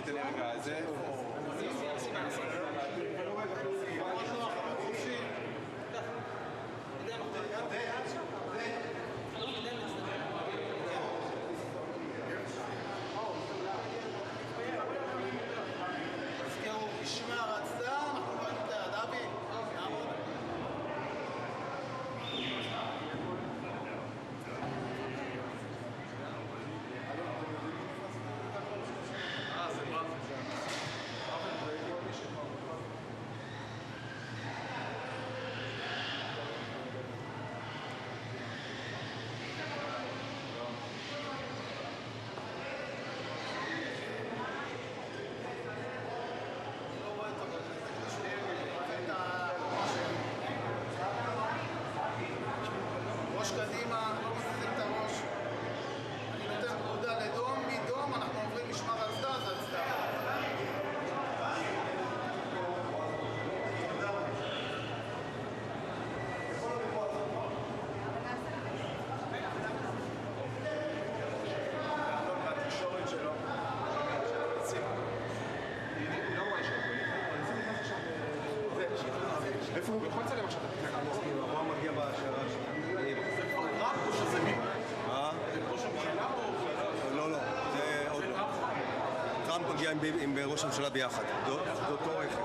תן לי רגע את זה. ראש קדימה, לא מזיזים את הראש. אני נותן פקודה לדום, מדום אנחנו עוברים משמר הצדה, אז הצדה. איפה הוא? יכול לצלם עכשיו? הוא מגיע בשערה טראמפ או שזה מי? מה? זה ראש הממשלה או... לא, זה עוד לא. טראמפ מגיע עם ראש הממשלה ביחד, זה אותו רכב.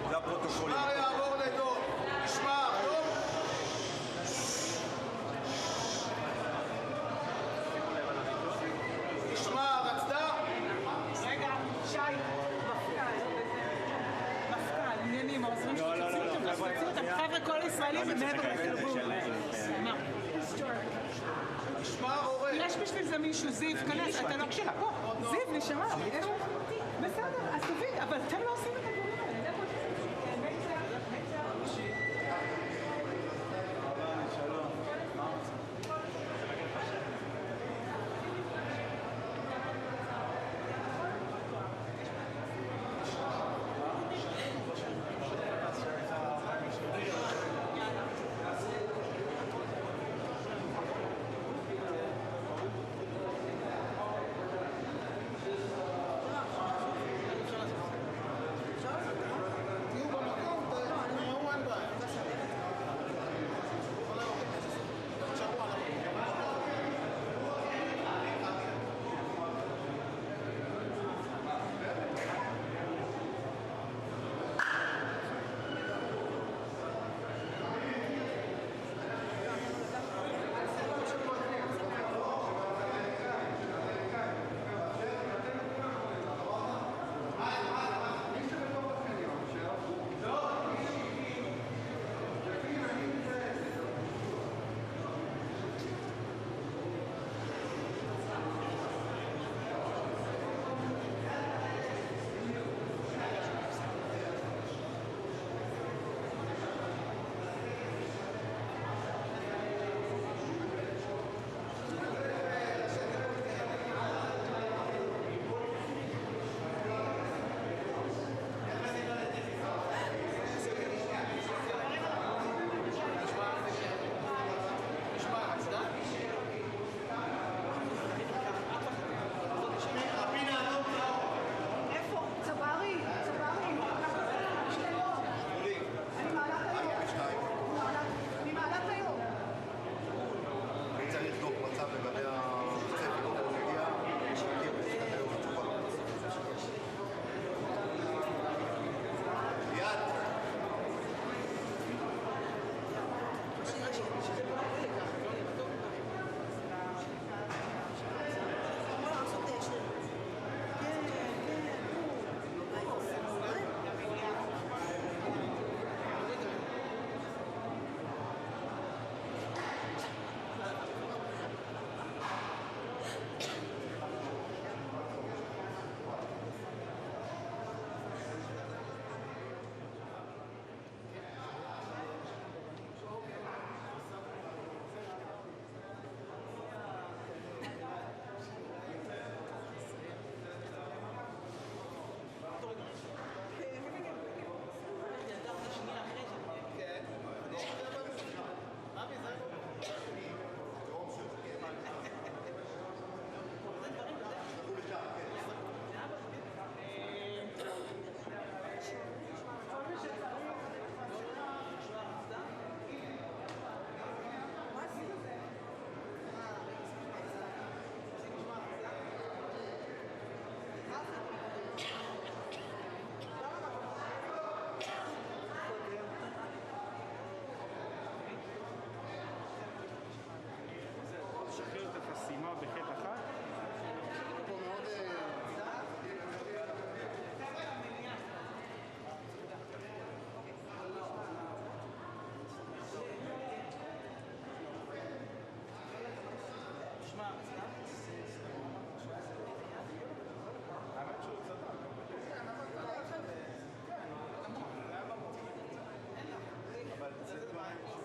זה הפרוטוקול. משמר יעבור לדום. משמר, דום. משמר, הצדה. רגע, שי, מפכ"ל, עניינים, העוזרים שתוציאו אותם, חבר'ה, כל הישראלים מעבר לתרבות. מה? משמר עורק. יש בשביל זה מישהו, זיו, כנס, אתה לא... זיו, נשמה, בסדר, אז תביא, אבל אתם לא עושים את הדברים האלה. בחטא אחת. פה מאוד... האמת שהוא צדק. אבל זה דברים...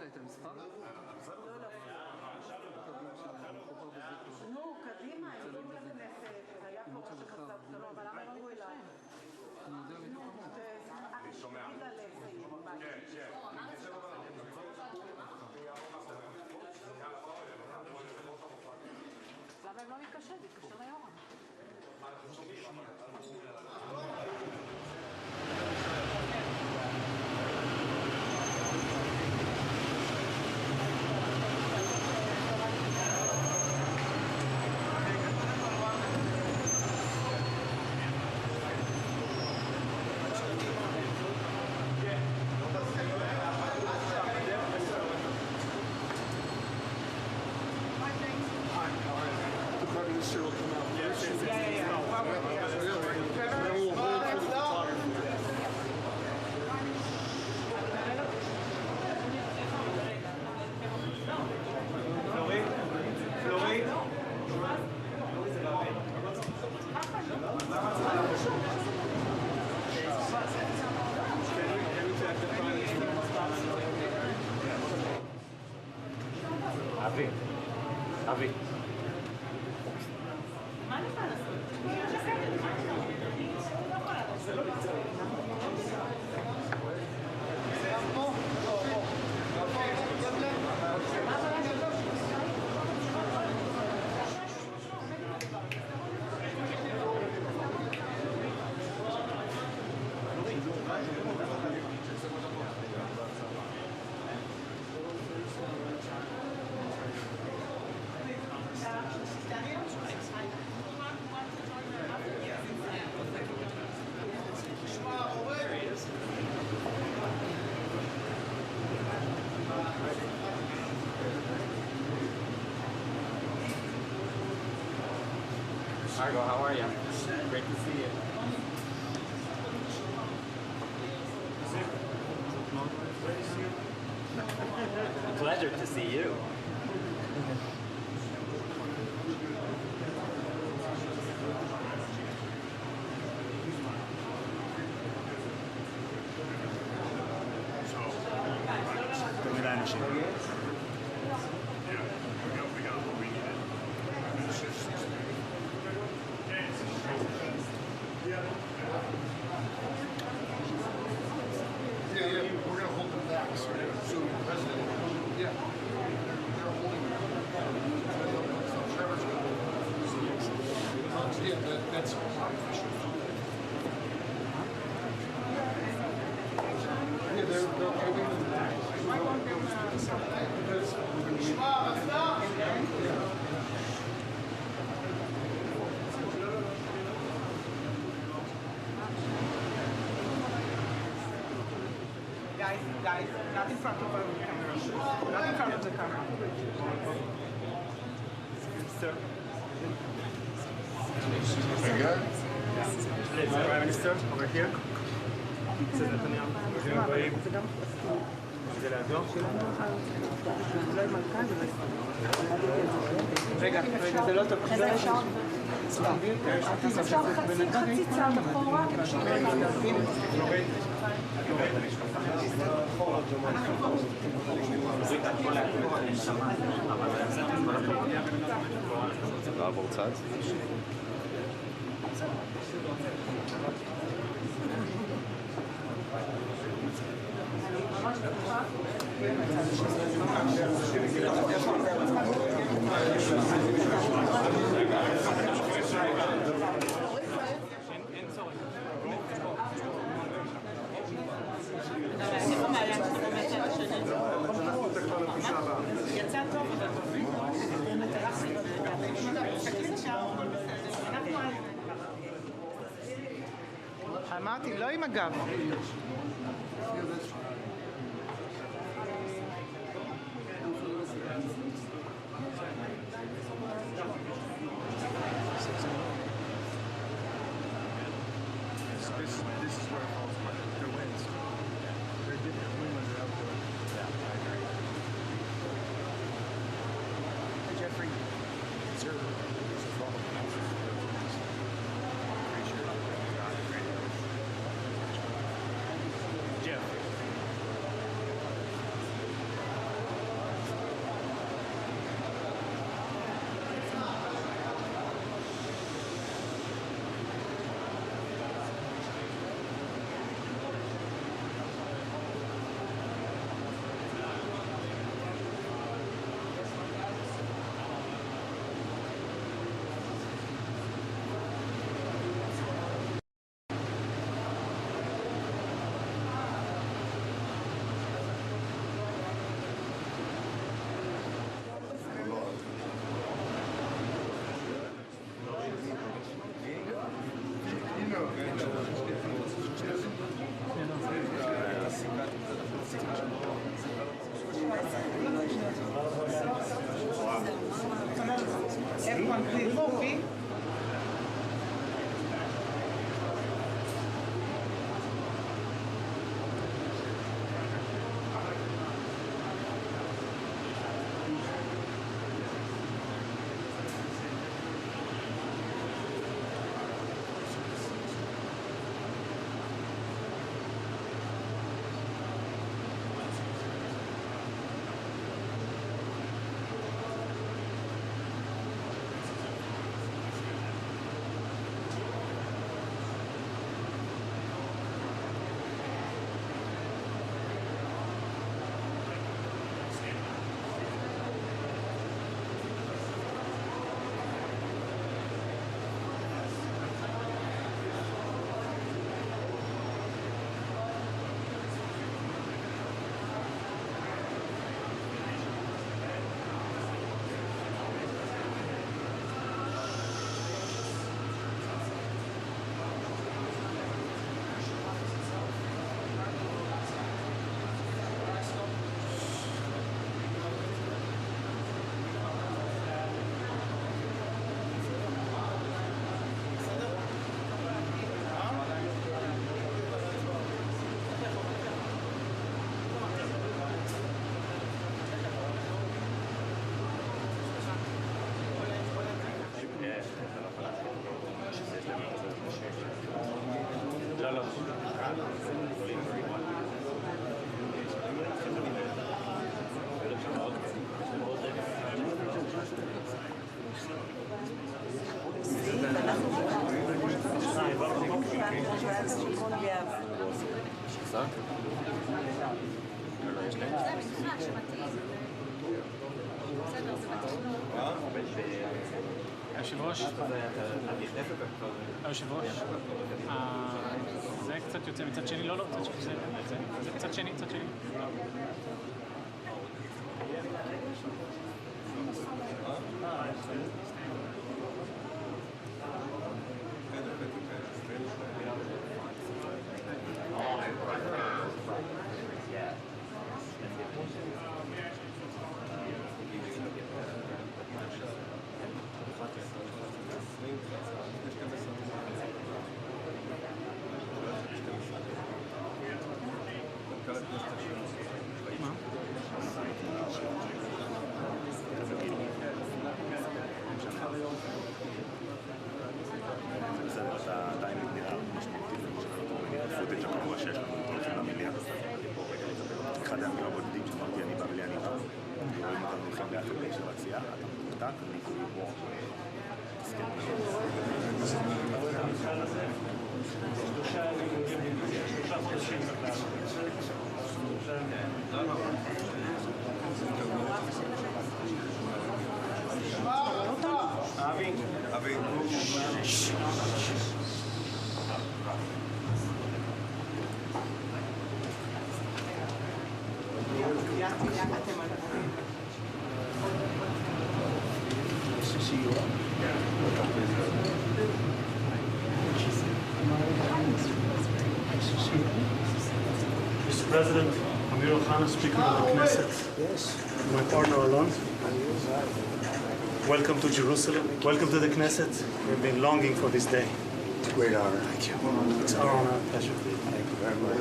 את המספר? נו, קדימה, הם הגיעו לכנסת, היה פה ראש המוסד שלו, אבל למה לא אליי? אני יודע מי תומך. תגיד לה לסיים, ביי. למה הם לא מתקשרים? תתקשר ליורם. אבי. מה אני יכולה לעשות? אני לא יכולה לעשות. Margo, how are you? Great to see you. Pleasure to see you. Guys, not in front of the camera. Not in front of the camera. Sir. Very good. Please, Prime Minister, over here. This is Netanyahu. זה לידו? רגע, זה לא טוב. אפשר חצי צעד אחורה? לעבור צד. יצא טוב, אבל תסתכלי שם, אנחנו על זה. אמרתי, לא עם הגב. one, please. Sophie. היושב-ראש, זה קצת יוצא מצד שני, לא, זה קצת שני, קצת שני. Mr. President, Amir Al-Khan, Speaker of the Knesset, my partner Alon. Welcome to Jerusalem. Welcome to the Knesset. We've been longing for this day. It's a great honor. Thank you. It's our honor, pleasure. Thank you very much.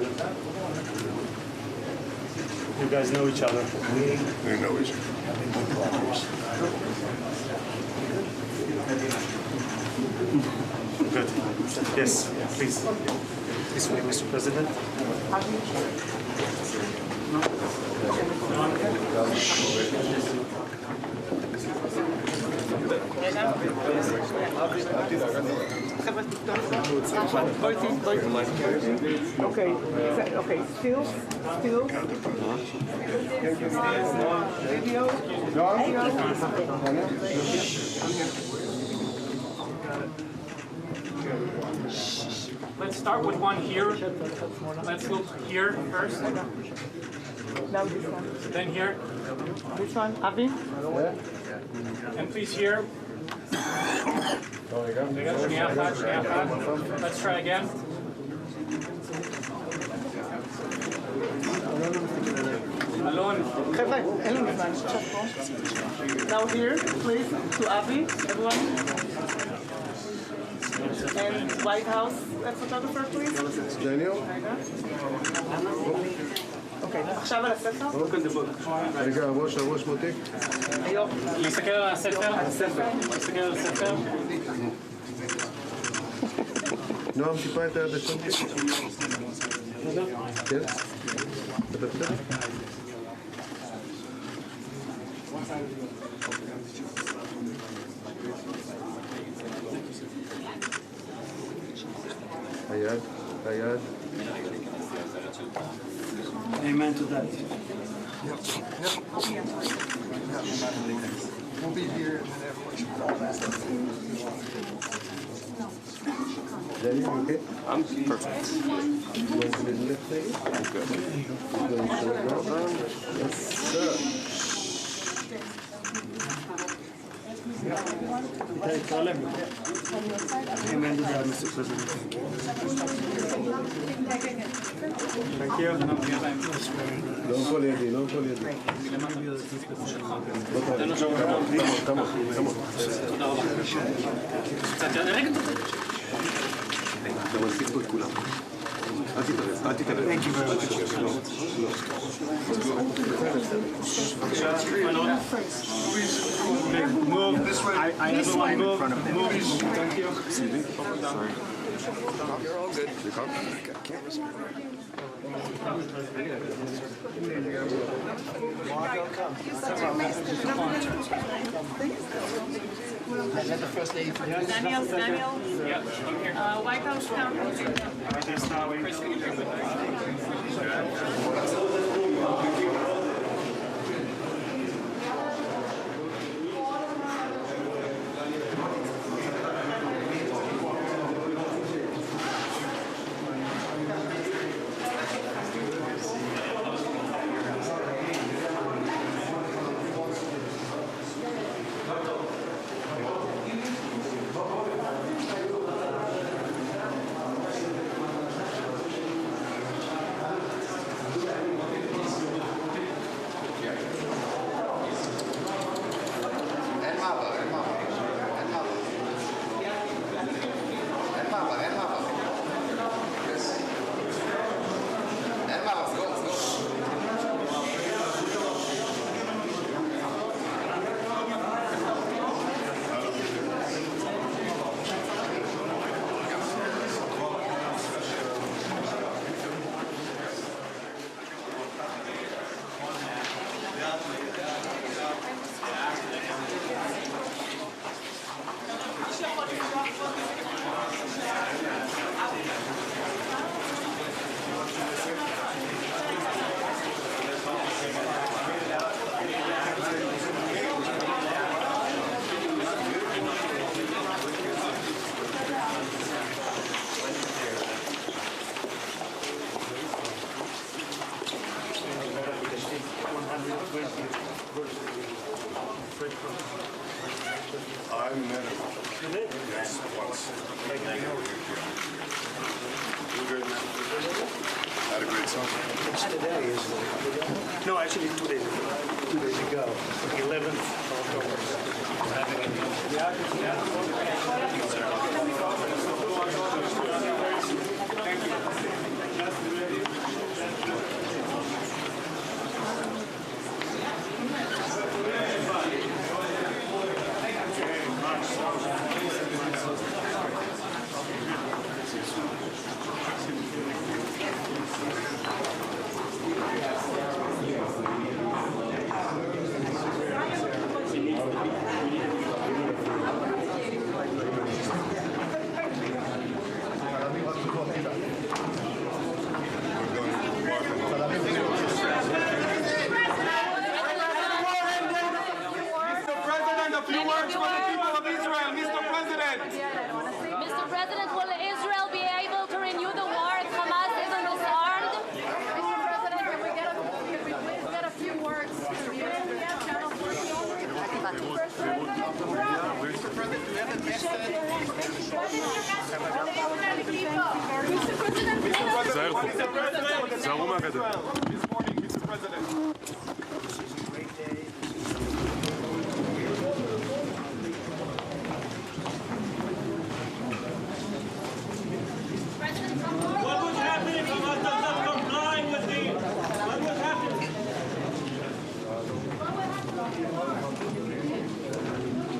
You guys know each other. We know each other. Good. Yes, please. This way, Mr. President. Okay, still. Video. Let's start with one here. Let's look here first. Now this one. Then here. This one, Avi? And please here. Let's try again. חבר'ה, אין לנו זמן, עכשיו פה. Now here, please, to Avi, everyone. And White House photographer, please. Daniel? אוקיי, עכשיו על הספר. רגע, הראש מותק. היום. להסתכל על הספר. להסתכל על הספר. נועם, טיפה את היד לשם. כן? אתה בסדר? היד. Amen to that. We'll be here and then afterwards you call back. Daniel, okay? I'm perfect. You want to do the thing? I'm good. You want to show it down? Yes, sir. Amen to that, Mr. President. Thank you. לא כל ידי. כמה. אתה מנסיק פה את כולם. אל תתערב. Thank you very much. Move this way. I everyone move. Thank you. Sorry. You're all good. You come? Cameras. Daniel. White House country. I met him. Yes, once. Had a great summer. It's today, isn't it? No, actually 2 days ago. 2 days ago. 11th of October. Mr. President, will Israel be able to renew the war if Hamas isn't disarmed? Mr. President, can we please get a few words to the Channel 14? Mr. President, do you have a message? Mr. President, תיזהרו מהגדר. This morning, Mr. President. President. This is a great day. What would happen if Hamas does not comply with the... What would happen?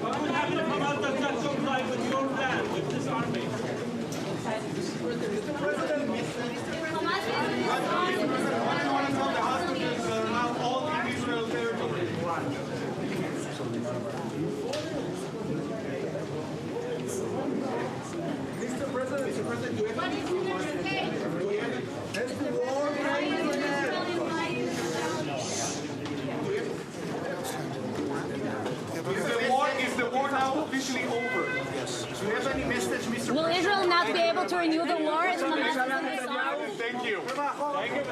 What would happen if Hamas does not comply with your plan, with this army? Mr. President, what do you want to tell the hostages that are now all in Israel territory? Mr. President, do you have any Is the war now officially over? Yes. Do you have any message, Mr. Will President? Israel not be able to renew the war if Hamas is disarmed? Thank you. Thank you.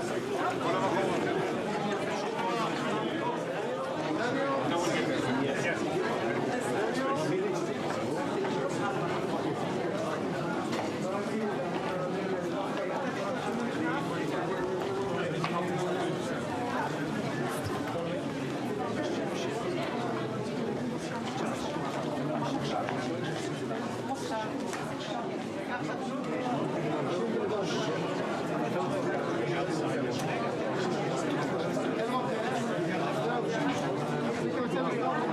Thank you.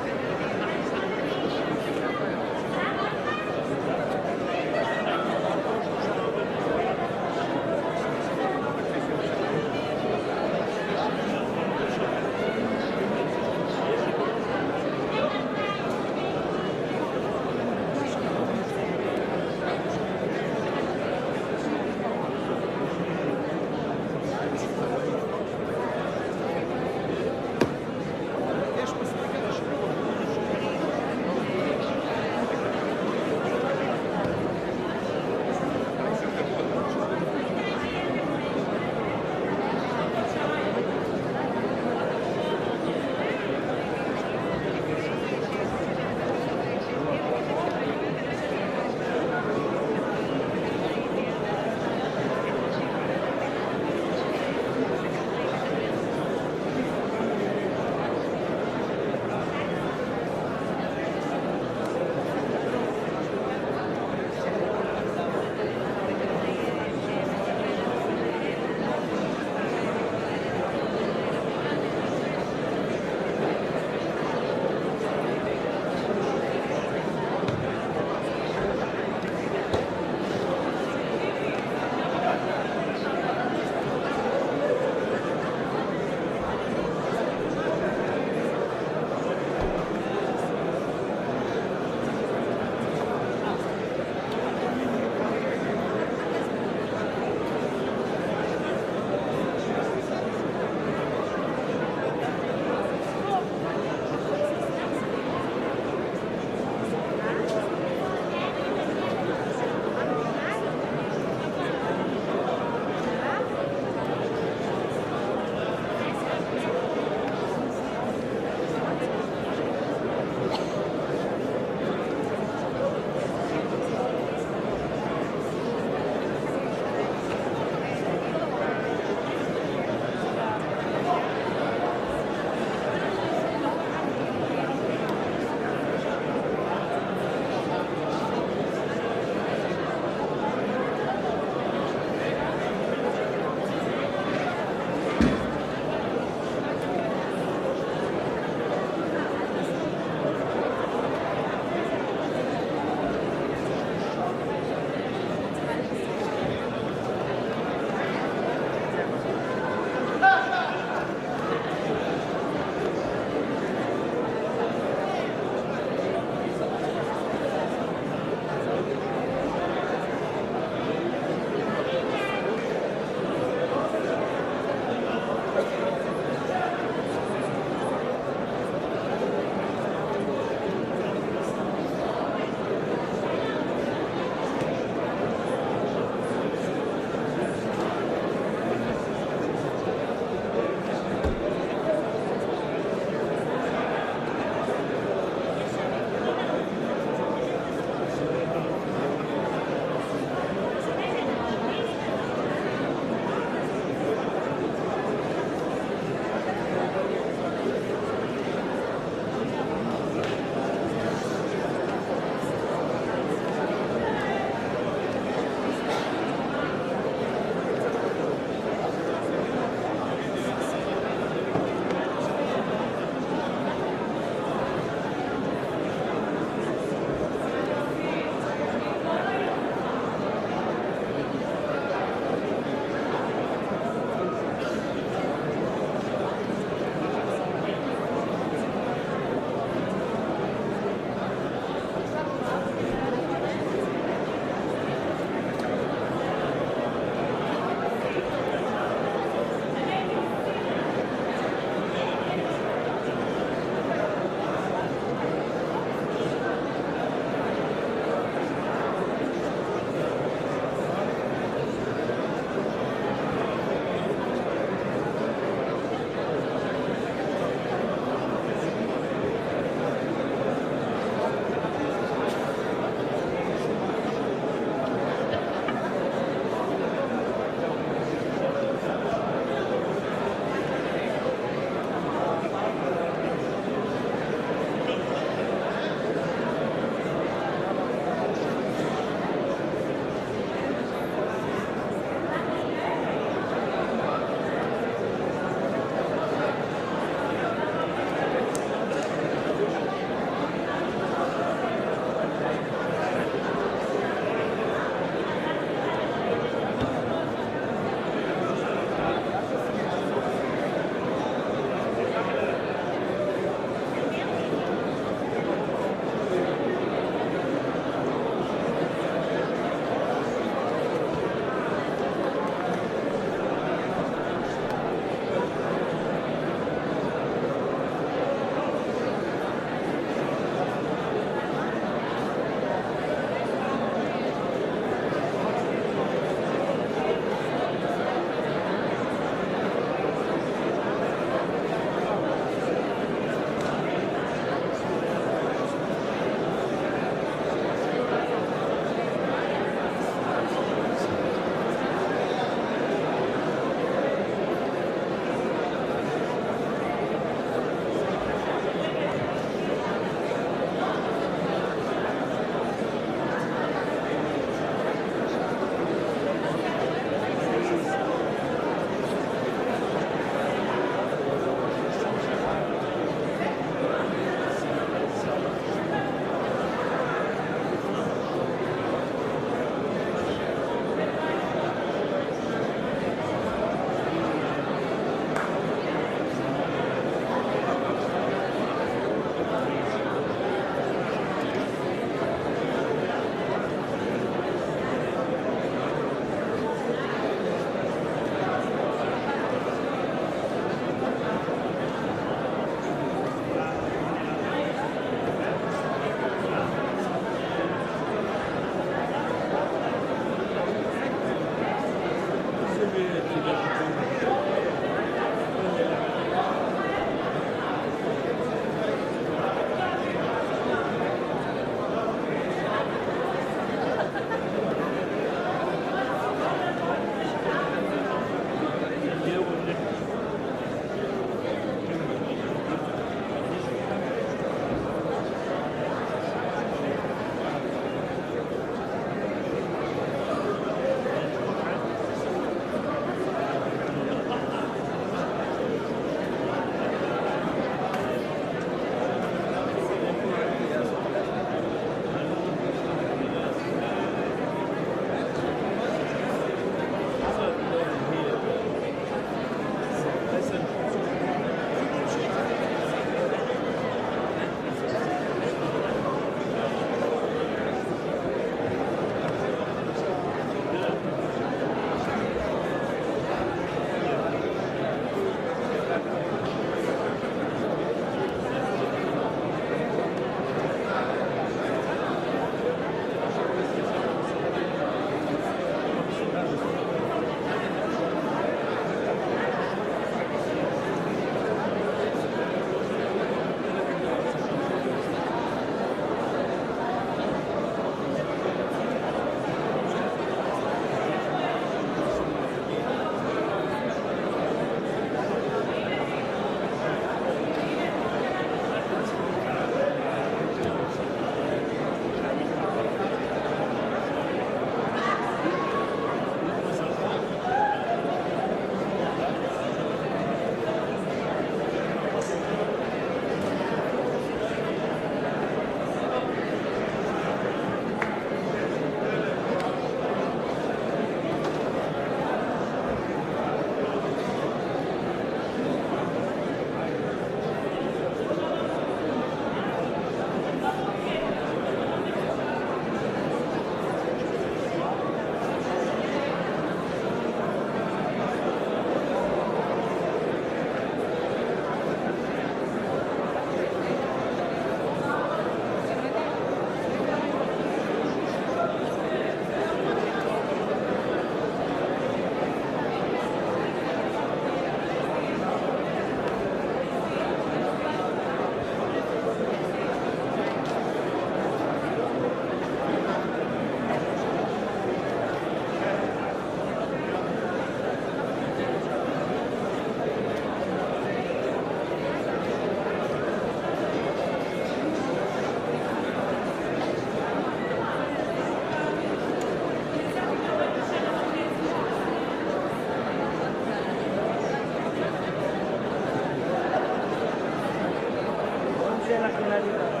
la finalidad.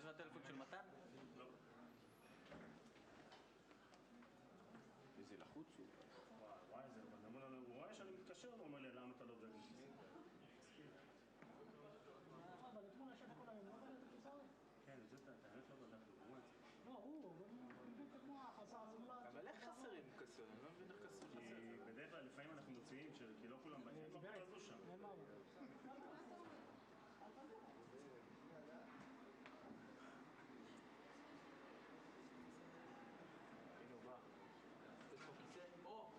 זה הטלפון של מתן? לא. איזה לחוץ הוא. וואי, זה... הוא רואה שאני מתקשר, הוא אומר לי, למה אתה לא דואג לי? אבל אתמול ישב כל היום, לא בדק את הכיסאות? כן, את האמת לא בדקתי, הוא את זה. לא, הוא מביא את המוח, עשה עבודה. אבל איך חסרים קסר? אני לא מבין איך קסר חסר. כי בדרך כלל לפעמים אנחנו מוציאים, כי לא כולם באים, לא כולם עזו שם. הנה הוא בא. יש פה כיסא? או!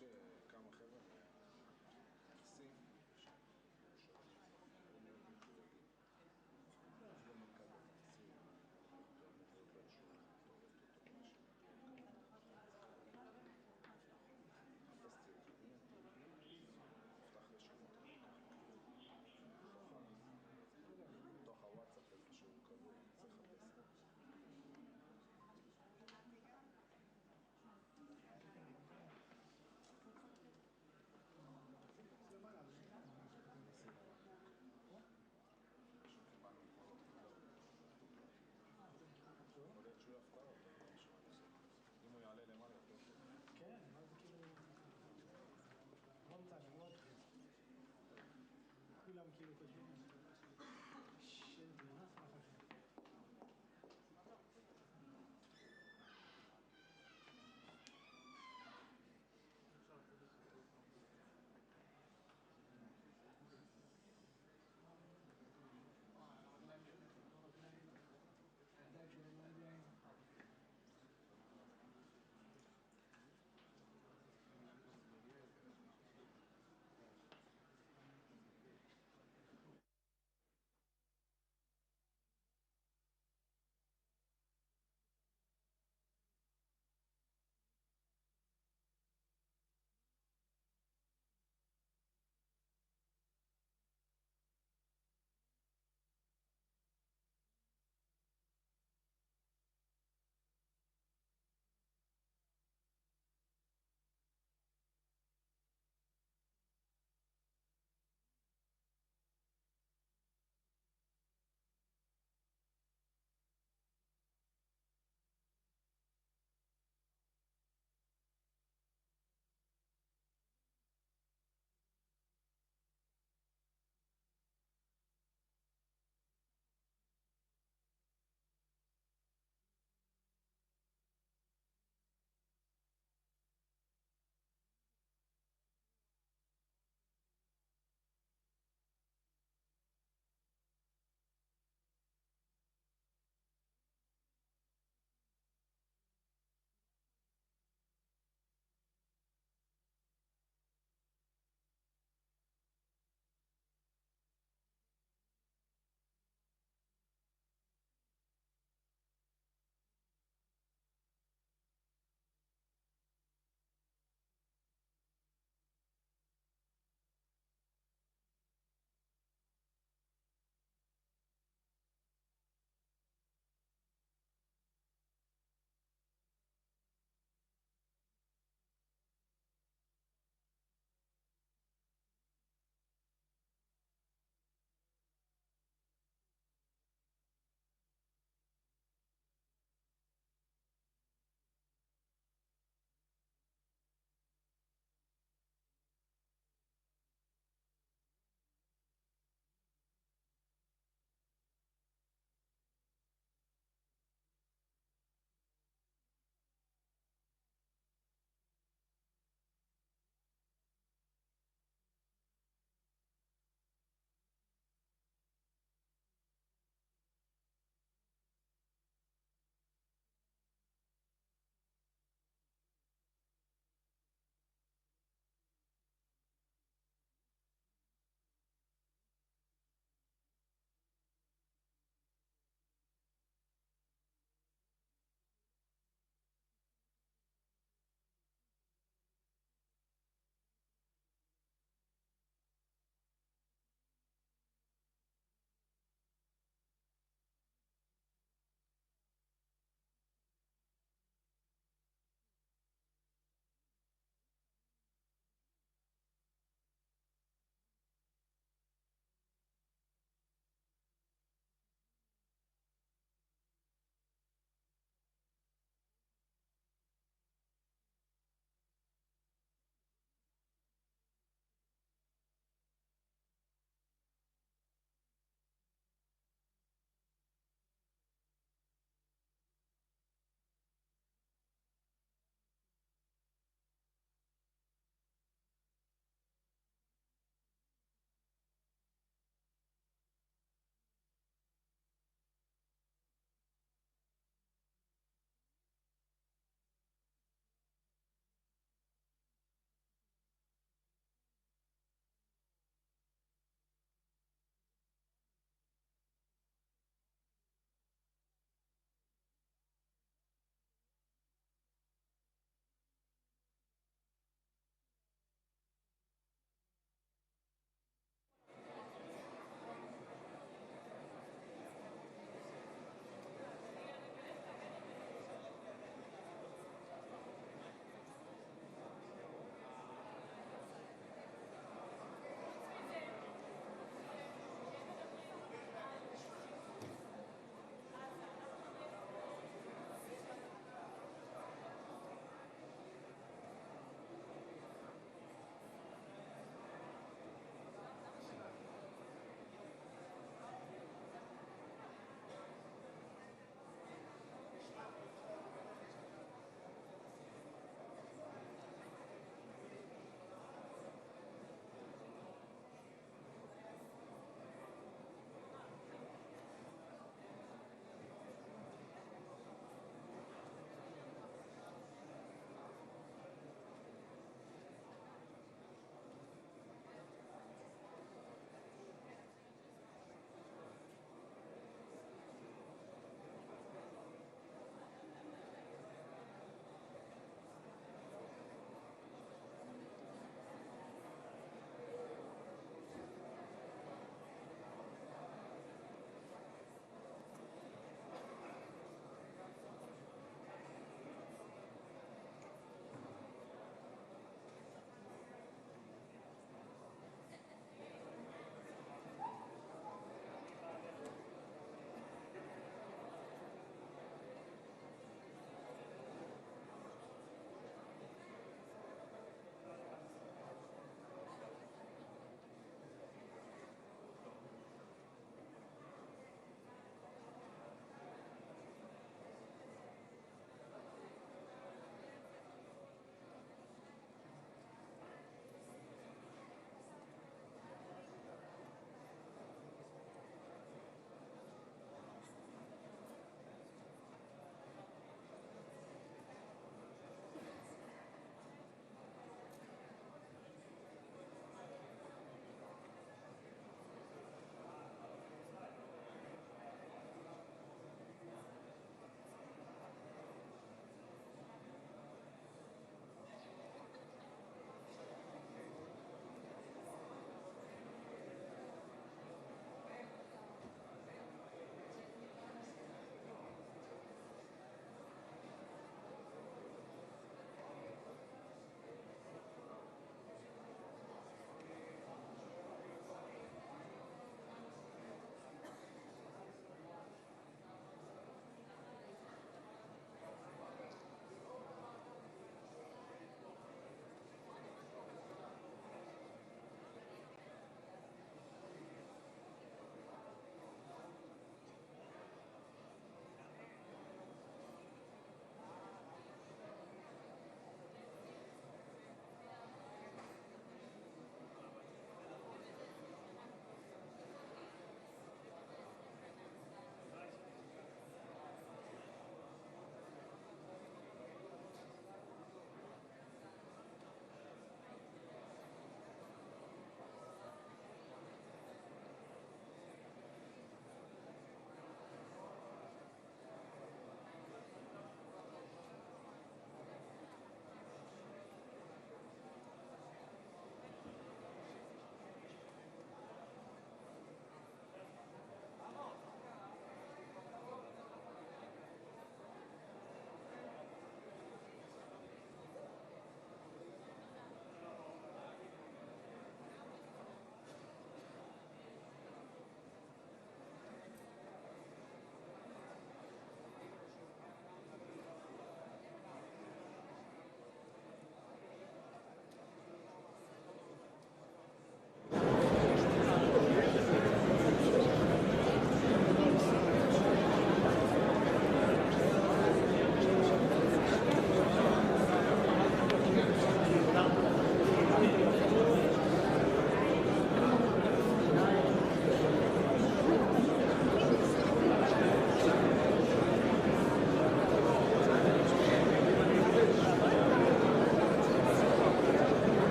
יש כמה חבר'ה מהנשיא שאמורים להיות מדורגים. יש גם מנכ"ל הנשיא, אמור להיות לו איזשהו תורמת אותו משהו. חיפשתי את מי הדורגים, נפתח רשימות. בתוך הוואטסאפ איפשהו קבוע, צריך לחפש. יכול להיות שהוא יפתע אותו, אם הוא יעלה למעלה יותר טוב. כן, מה זה כאילו... רון צעק, מאוד כולם כאילו כותבים שזה נס מהחשב.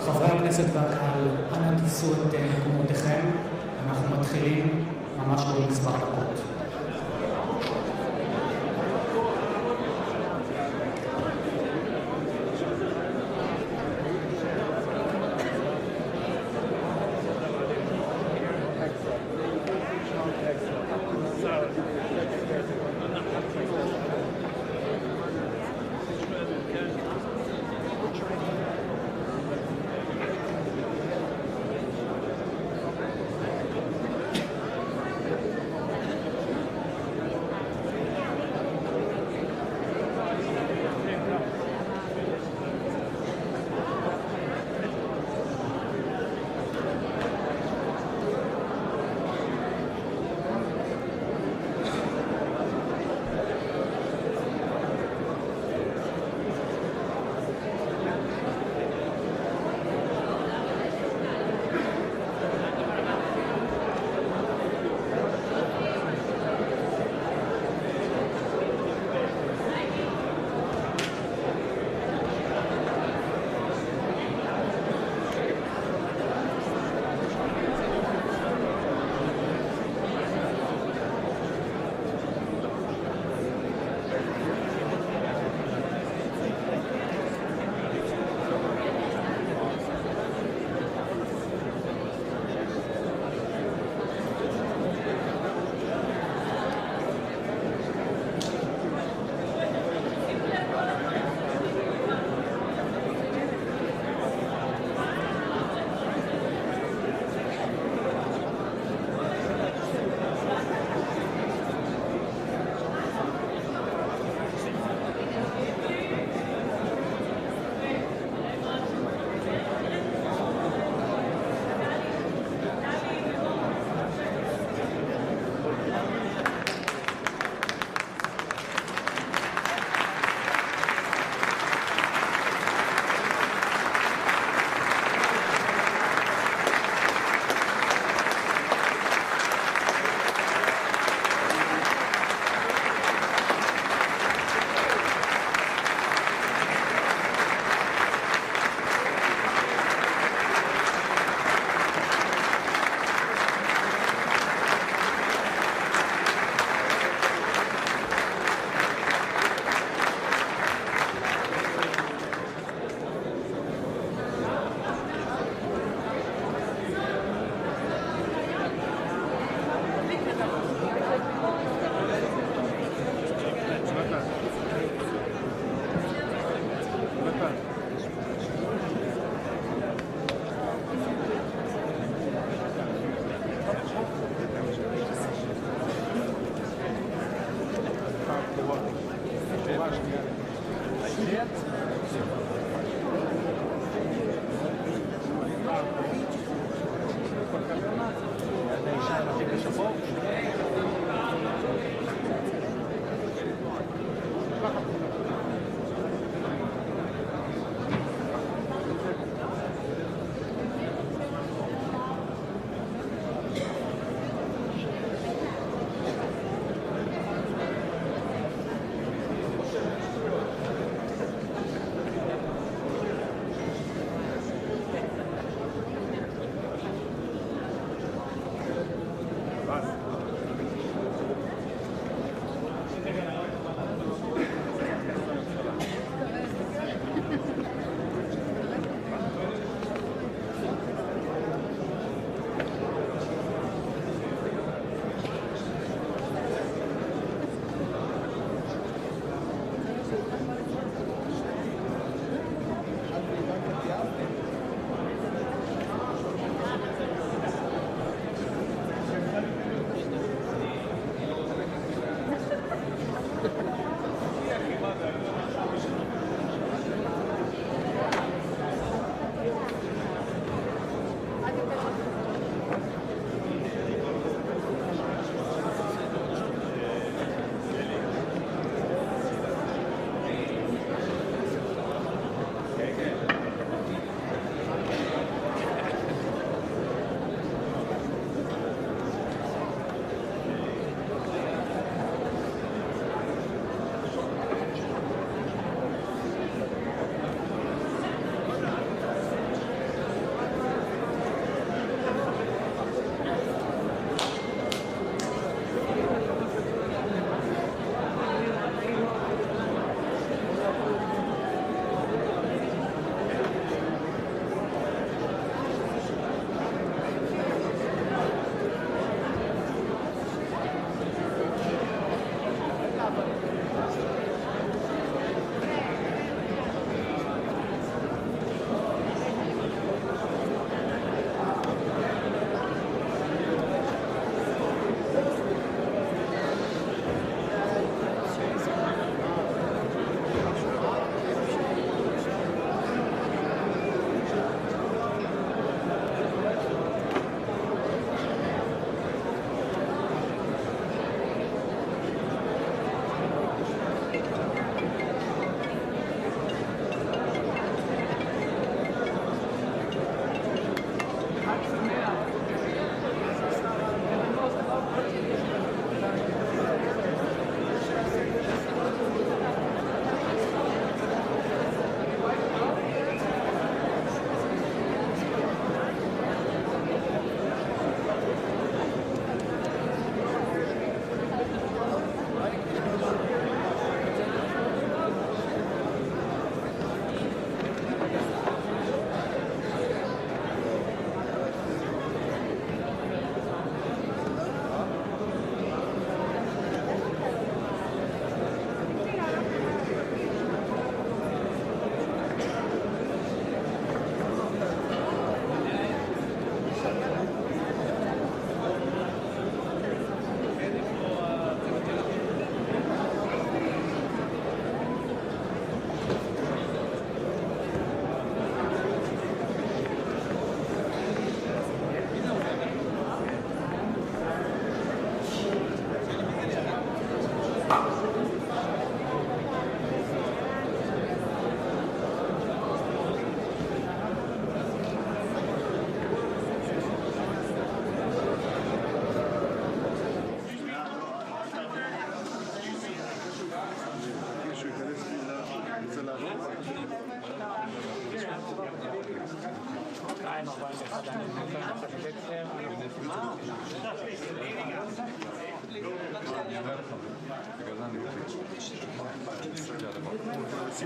חברי הכנסת והקהל, אנא תפסו את מקומותיכם. אנחנו מתחילים ממש בעוד מספר דקות.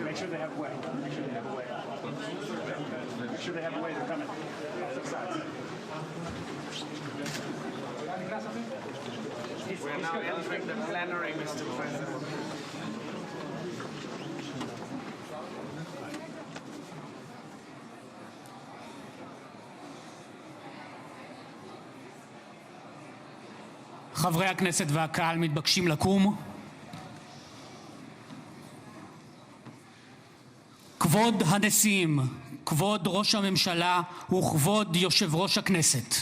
Make sure they have a way. Make sure they have a way. Make sure they have a way. They're coming. Both sides. We are now entering the plenary, Mr. President. חברי הכנסת והקהל מתבקשים לקום. כבוד הנשיאים, כבוד ראש הממשלה וכבוד יושב ראש הכנסת.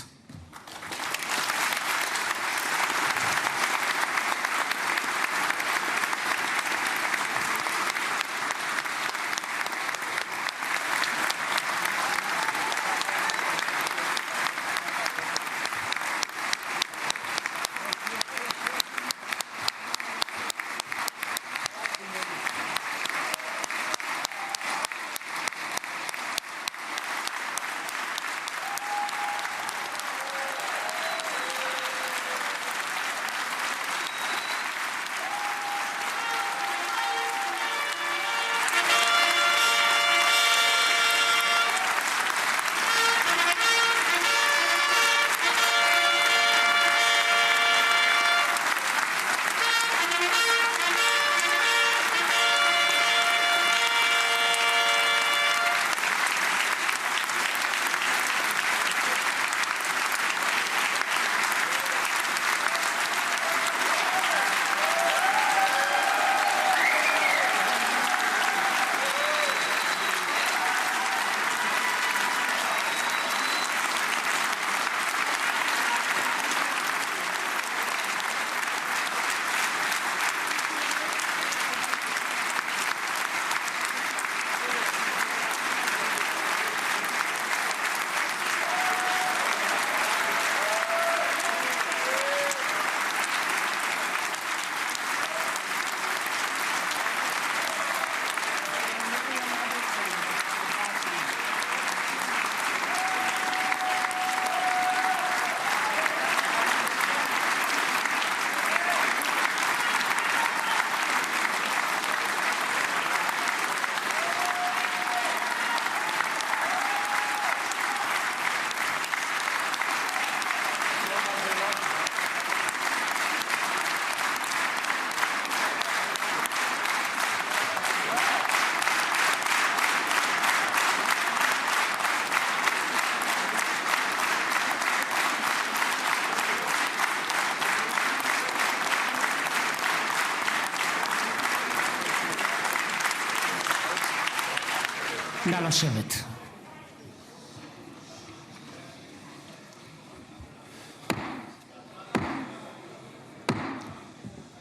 נא לשבת.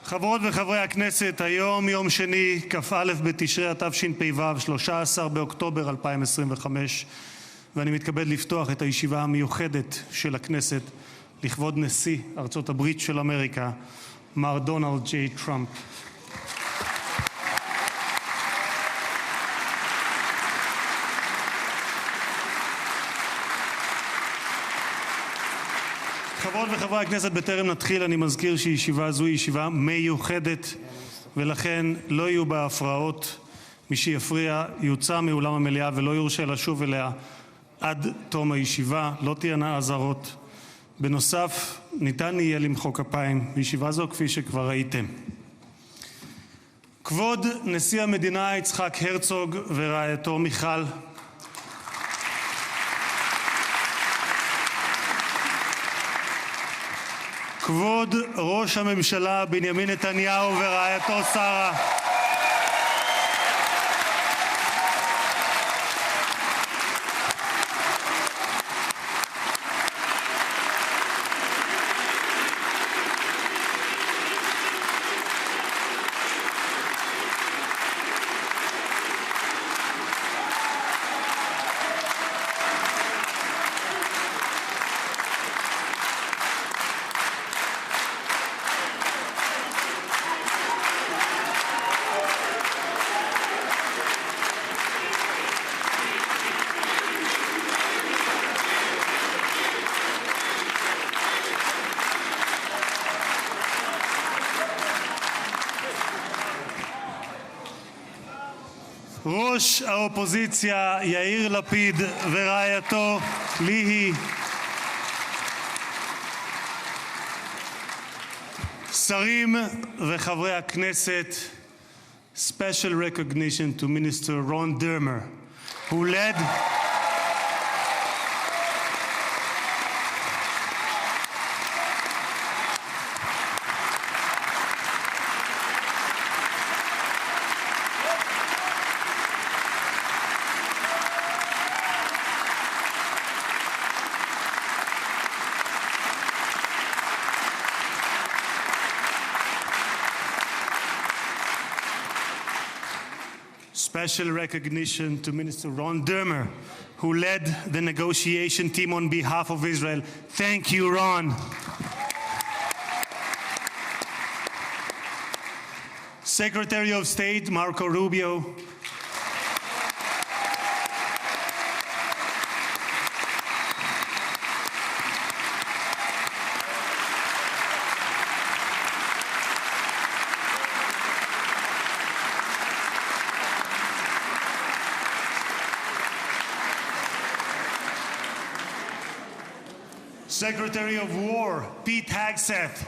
חברות וחברי הכנסת, היום יום שני, כ"א בתשרי התשפ"ו, 13 באוקטובר 2025, ואני מתכבד לפתוח את הישיבה המיוחדת של הכנסת לכבוד נשיא ארצות הברית של אמריקה, מר דונלד ג'יי טראמפ. חברות וחברי הכנסת, בטרם נתחיל אני מזכיר שישיבה זו היא ישיבה מיוחדת ולכן לא יהיו בה הפרעות. מי שיפריע יוצא מאולם המליאה ולא יורשה לשוב אליה עד תום הישיבה. לא תהיינה אזהרות. בנוסף, ניתן יהיה למחוא כפיים בישיבה זו כפי שכבר ראיתם. כבוד נשיא המדינה יצחק הרצוג ורעייתו מיכל, כבוד ראש הממשלה בנימין נתניהו ורעייתו שרה, ראש האופוזיציה יאיר לפיד ורעייתו ליהי, שרים וחברי הכנסת, special recognition to Minister Ron Dermer, who led special recognition to Minister Ron Dermer, who led the negotiation team on behalf of Israel. Thank you, Ron. Secretary of State Marco Rubio, Secretary of War Pete Hegseth,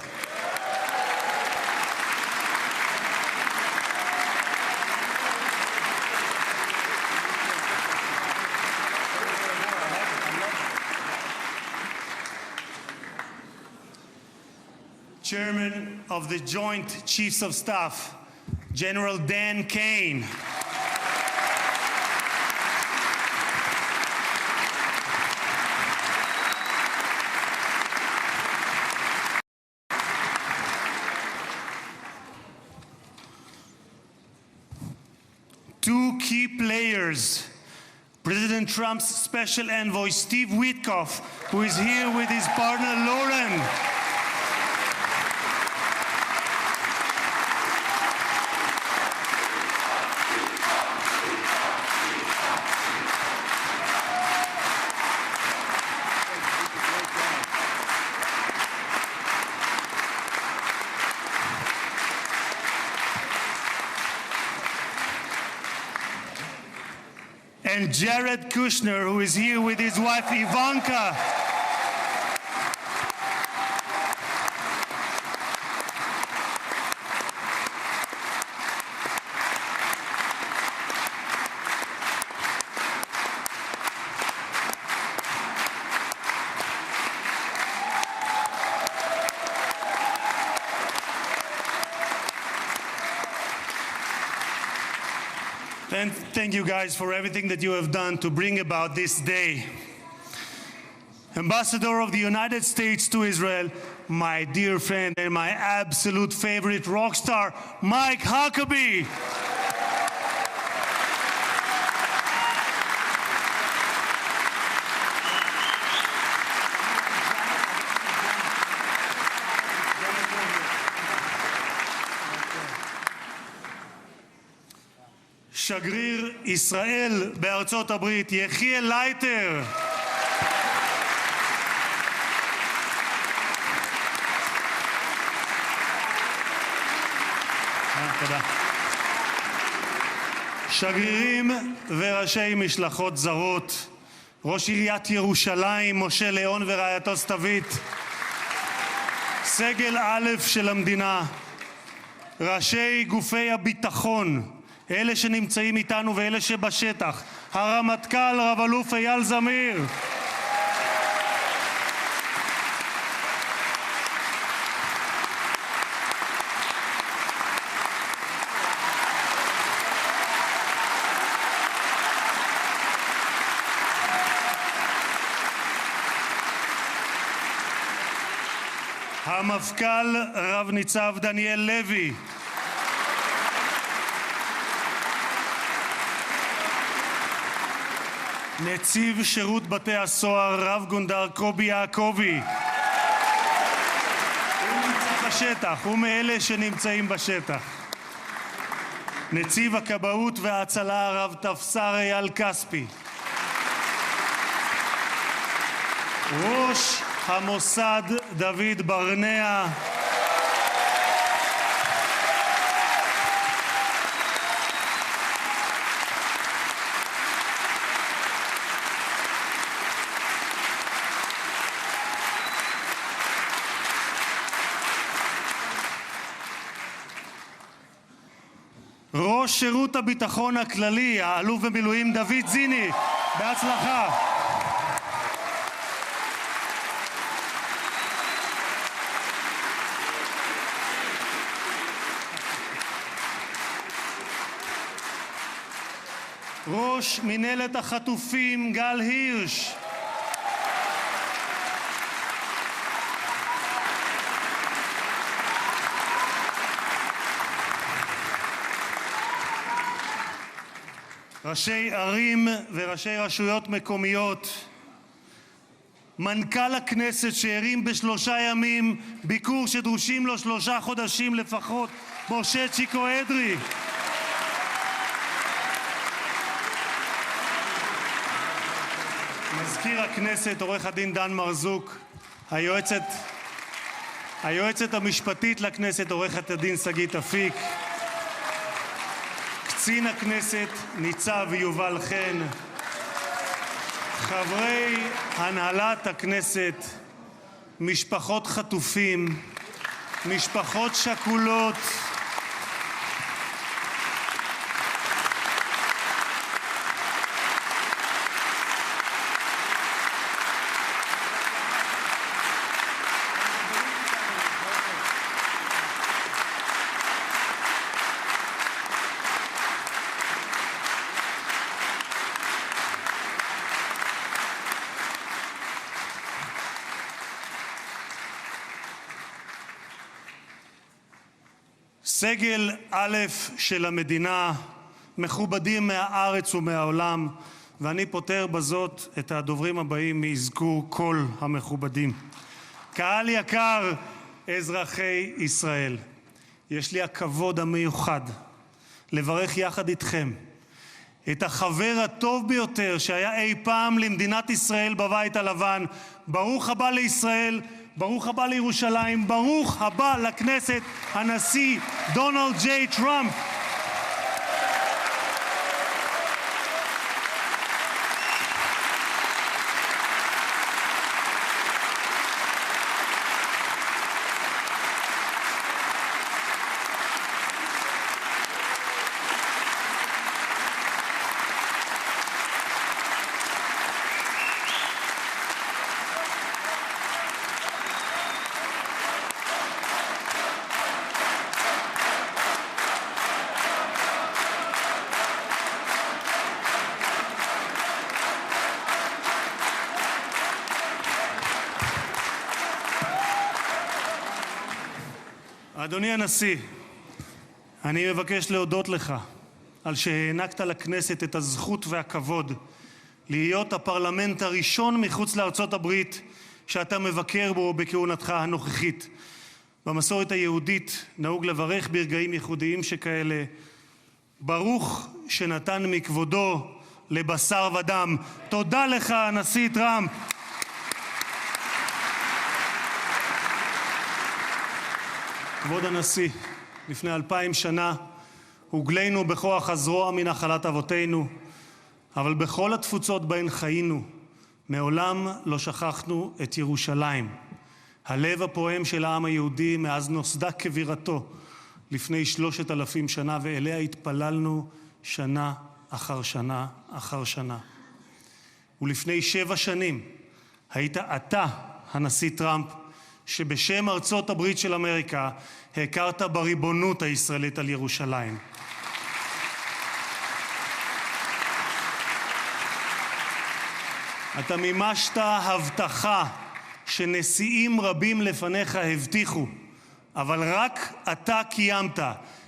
Chairman of the Joint Chiefs of Staff General Dan Kane, two key players, President Trump's special envoy Steve Witkoff, who is here with his partner Lauren, and Jared Kushner, who is here with his wife Ivanka. And thank you guys for everything that you have done to bring about this day. Ambassador of the United States to Israel, my dear friend and my absolute favorite rock star, Mike Huckabee. שגריר ישראל בארצות הברית, יחיאל לייטר. תודה. שגרירים וראשי משלחות זרות, ראש עיריית ירושלים, משה ליאון ורעייתו סתווית, סגל א' של המדינה, ראשי גופי הביטחון, אלה שנמצאים איתנו ואלה שבשטח, הרמטכ"ל רב אלוף אייל זמיר, המפכ"ל רב ניצב דניאל לוי, נציב שירות בתי הסוהר רב גונדר קובי יעקבי, הוא נמצא בשטח, הוא מאלה שנמצאים בשטח, נציב הכבאות וההצלה רב תפסר אייל כספי, ראש המוסד דוד ברנע, ראש שירות הביטחון הכללי, האלוף במילואים דוד זיני, בהצלחה. ראש מנהלת החטופים גל הירש, ראשי ערים וראשי רשויות מקומיות, מנכ"ל הכנסת שהרים ב3 ימים ביקור שדרושים לו 3 חודשים לפחות, משה צ'יקו אדרי, מזכיר הכנסת עורך הדין דן מרזוק, היועצת המשפטית לכנסת עורכת הדין שגית אפיק, קצין הכנסת ניצב יובל חן, חברי הנהלת הכנסת, משפחות חטופים, משפחות שכולות, סגל א' של המדינה, מכובדים מהארץ ומהעולם, ואני פותר בזאת את הדוברים הבאים מאזכור כל המכובדים. קהל יקר, אזרחי ישראל, יש לי הכבוד המיוחד לברך יחד איתכם את החבר הטוב ביותר שהיה אי פעם למדינת ישראל בבית הלבן. ברוך הבא לישראל, ברוך הבא לירושלים, ברוך הבא לכנסת, הנשיא דונלד ג'יי טראמפ. אדוני הנשיא, אני מבקש להודות לך על שהענקת לכנסת את הזכות והכבוד להיות הפרלמנט הראשון מחוץ לארצות הברית שאתה מבקר בו בכהונתך הנוכחית. במסורת היהודית נהוג לברך ברגעים ייחודיים שכאלה, ברוך שנתן מכבודו לבשר ודם. תודה לך, הנשיא טראמפ. כבוד הנשיא, לפני 2000 שנה הוגלנו בכוח הזרוע מנחלת אבותינו, אבל בכל התפוצות בהן חיינו, מעולם לא שכחנו את ירושלים, הלב הפועם של העם היהודי מאז נוסדה כבירתו לפני 3,000 שנה, ואליה התפללנו שנה אחר שנה אחר שנה. ולפני 7 שנים היית אתה, הנשיא טראמפ, שבשם ארצות הברית של אמריקה הכרת בריבונות הישראלית על ירושלים. אתה מימשת הבטחה שנשיאים רבים לפניך הבטיחו, אבל רק אתה קיימת.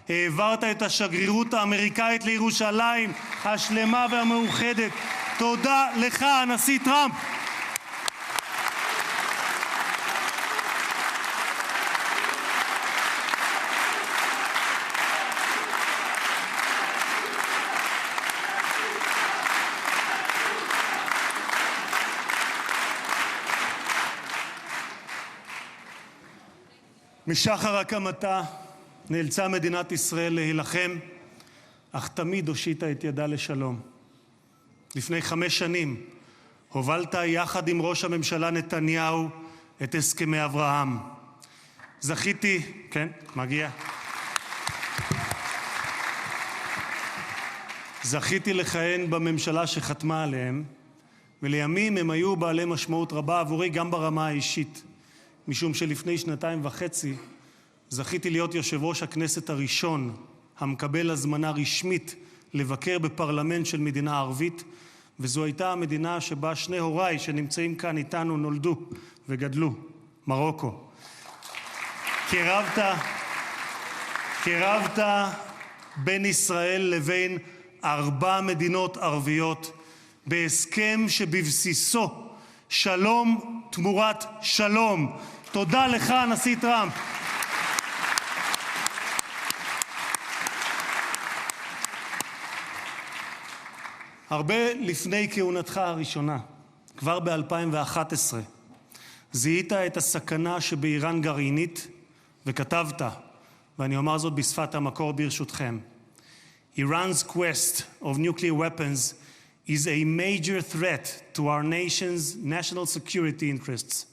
העברת את השגרירות האמריקאית לירושלים השלמה והמאוחדת. תודה לך, הנשיא טראמפ. משחר הקמתה נאלצה מדינת ישראל להילחם, אך תמיד הושיטה את ידה לשלום. לפני 5 שנים הובלת יחד עם ראש הממשלה נתניהו את הסכמי אברהם. זכיתי, כן, מגיע. זכיתי לכהן בממשלה שחתמה עליהם, ולימים הם היו בעלי משמעות רבה עבורי גם ברמה האישית, משום שלפני 2.5 זכיתי להיות יושב ראש הכנסת הראשון המקבל הזמנה רשמית לבקר בפרלמנט של מדינה ערבית, וזו הייתה המדינה שבה שני הוריי שנמצאים כאן איתנו נולדו וגדלו, מרוקו. קירבת בין ישראל לבין 4 מדינות ערביות בהסכם שבבסיסו שלום תמורת שלום. תודה לך, הנשיא טראמפ. הרבה לפני כהונתך הראשונה, כבר ב-2011, זיהית את הסכנה שבאיראן גרעינית וכתבת, ואני אומר זאת בשפת המקור ברשותכם. Iran's quest of nuclear weapons is a major threat to our nation's national security interests.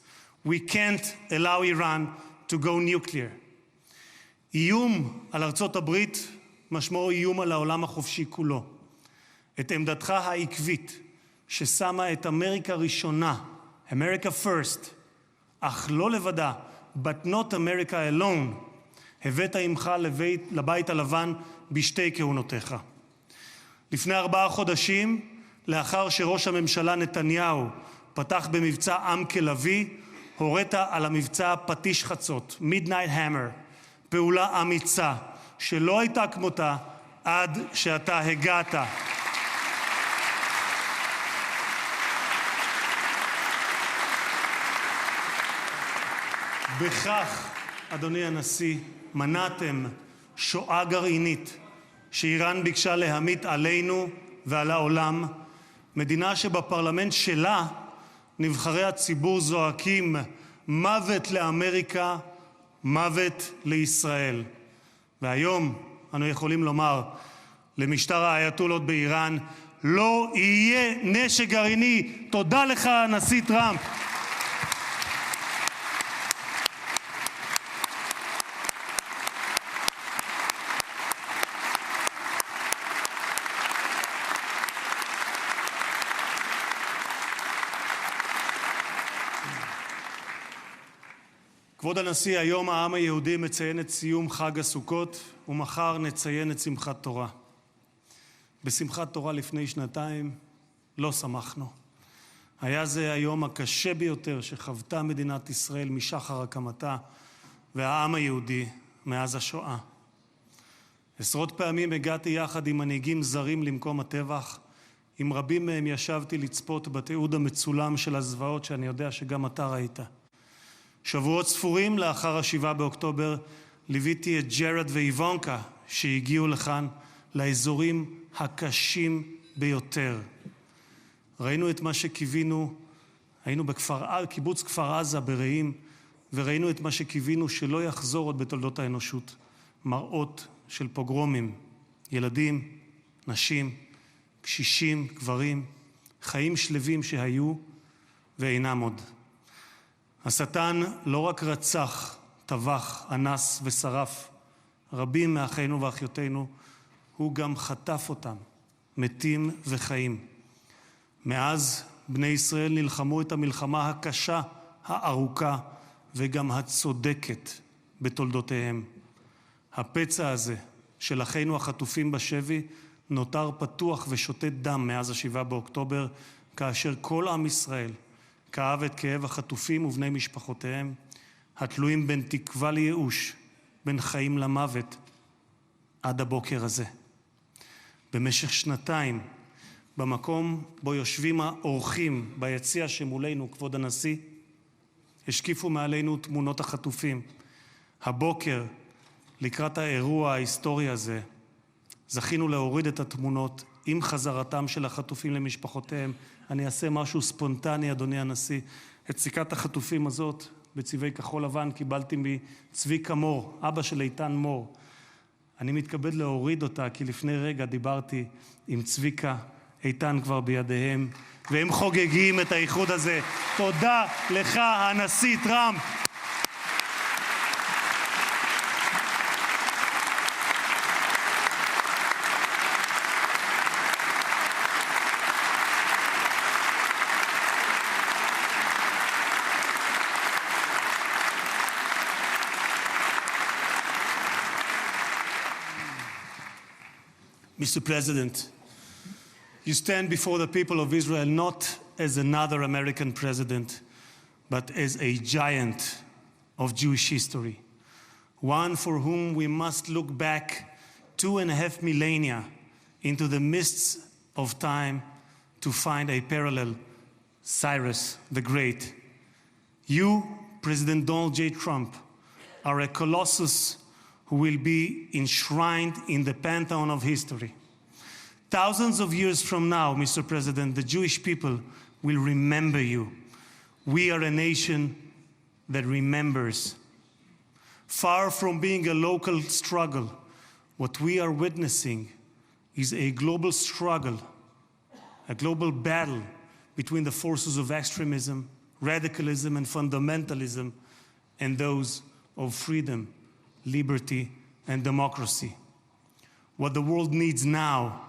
We can't allow Iran to go nuclear. איום על ארצות הברית משמעו איום על העולם החופשי כולו. את עמדתך העקבית ששמה את אמריקה ראשונה, America first, אך לא לבדה, but not America alone, הבאת עמך לבית הלבן בשתי כהונותיך. לפני 4 חודשים, לאחר שראש הממשלה נתניהו פתח במבצע עם כלבי, הורית על המבצע פטיש חצות, Midnight Hammer, פעולה אמיצה שלא הייתה כמותה עד שאתה הגעת. בכך, אדוני הנשיא, מנעתם שואה גרעינית שאיראן ביקשה להמיט עלינו ועל העולם, מדינה שבפרלמנט שלה נבחרי הציבור זועקים מוות לאמריקה, מוות לישראל. והיום אנו יכולים לומר למשטר האייתולות באיראן, לא יהיה נשק גרעיני. תודה לך, הנשיא טראמפ. כבוד הנשיא, היום העם היהודי מציין את סיום חג הסוכות, ומחר נציין את שמחת תורה. בשמחת תורה לפני 2 לא שמחנו. היה זה היום הקשה ביותר שחוותה מדינת ישראל משחר הקמתה, והעם היהודי מאז השואה. עשרות פעמים הגעתי יחד עם מנהיגים זרים למקום הטבח, עם רבים מהם ישבתי לצפות בתיעוד המצולם של הזוועות שאני יודע שגם אתה ראית. שבועות ספורים לאחר 7 באוקטובר ליוויתי את ג'רד ואיוונקה שהגיעו לכאן לאזורים הקשים ביותר. ראינו את מה שקיווינו, היינו קיבוץ כפר עזה ברעים, וראינו את מה שקיווינו שלא יחזור עוד בתולדות האנושות. מראות של פוגרומים, ילדים, נשים, קשישים, גברים, חיים שלווים שהיו ואינם עוד. השטן לא רק רצח, טבח, אנס ושרף רבים מאחינו ואחיותינו, הוא גם חטף אותם, מתים וחיים. מאז בני ישראל נלחמו את המלחמה הקשה, הארוכה וגם הצודקת בתולדותיהם. הפצע הזה של אחינו החטופים בשבי נותר פתוח ושותת דם מאז 7 באוקטובר, כאשר כל עם ישראל כאב את כאב החטופים ובני משפחותיהם, התלויים בין תקווה לייאוש, בין חיים למוות, עד הבוקר הזה. במשך 2, במקום בו יושבים האורחים ביציע שמולנו, כבוד הנשיא, השקיפו מעלינו תמונות החטופים. הבוקר, לקראת האירוע ההיסטורי הזה, זכינו להוריד את התמונות עם חזרתם של החטופים למשפחותיהם. אני אעשה משהו ספונטני, אדוני הנשיא. את סיכת החטופים הזאת בצבעי כחול לבן קיבלתי מצביקה מור, אבא של איתן מור. אני מתכבד להוריד אותה כי לפני רגע דיברתי עם צביקה, איתן כבר בידיהם, והם חוגגים את האיחוד הזה. תודה לך, הנשיא טראמפ. Mr. President, you stand before the people of Israel not as another American president, but as a giant of Jewish history, one for whom we must look back 2.5 millennia into the mists of time to find a parallel, Cyrus the Great. You, President Donald J. Trump, are a colossus who will be enshrined in the pantheon of history. Thousands of years from now, Mr. President, the Jewish people will remember you. We are a nation that remembers. Far from being a local struggle, what we are witnessing is a global struggle, a global battle between the forces of extremism, radicalism, and fundamentalism, and those of freedom, liberty, and democracy. What the world needs now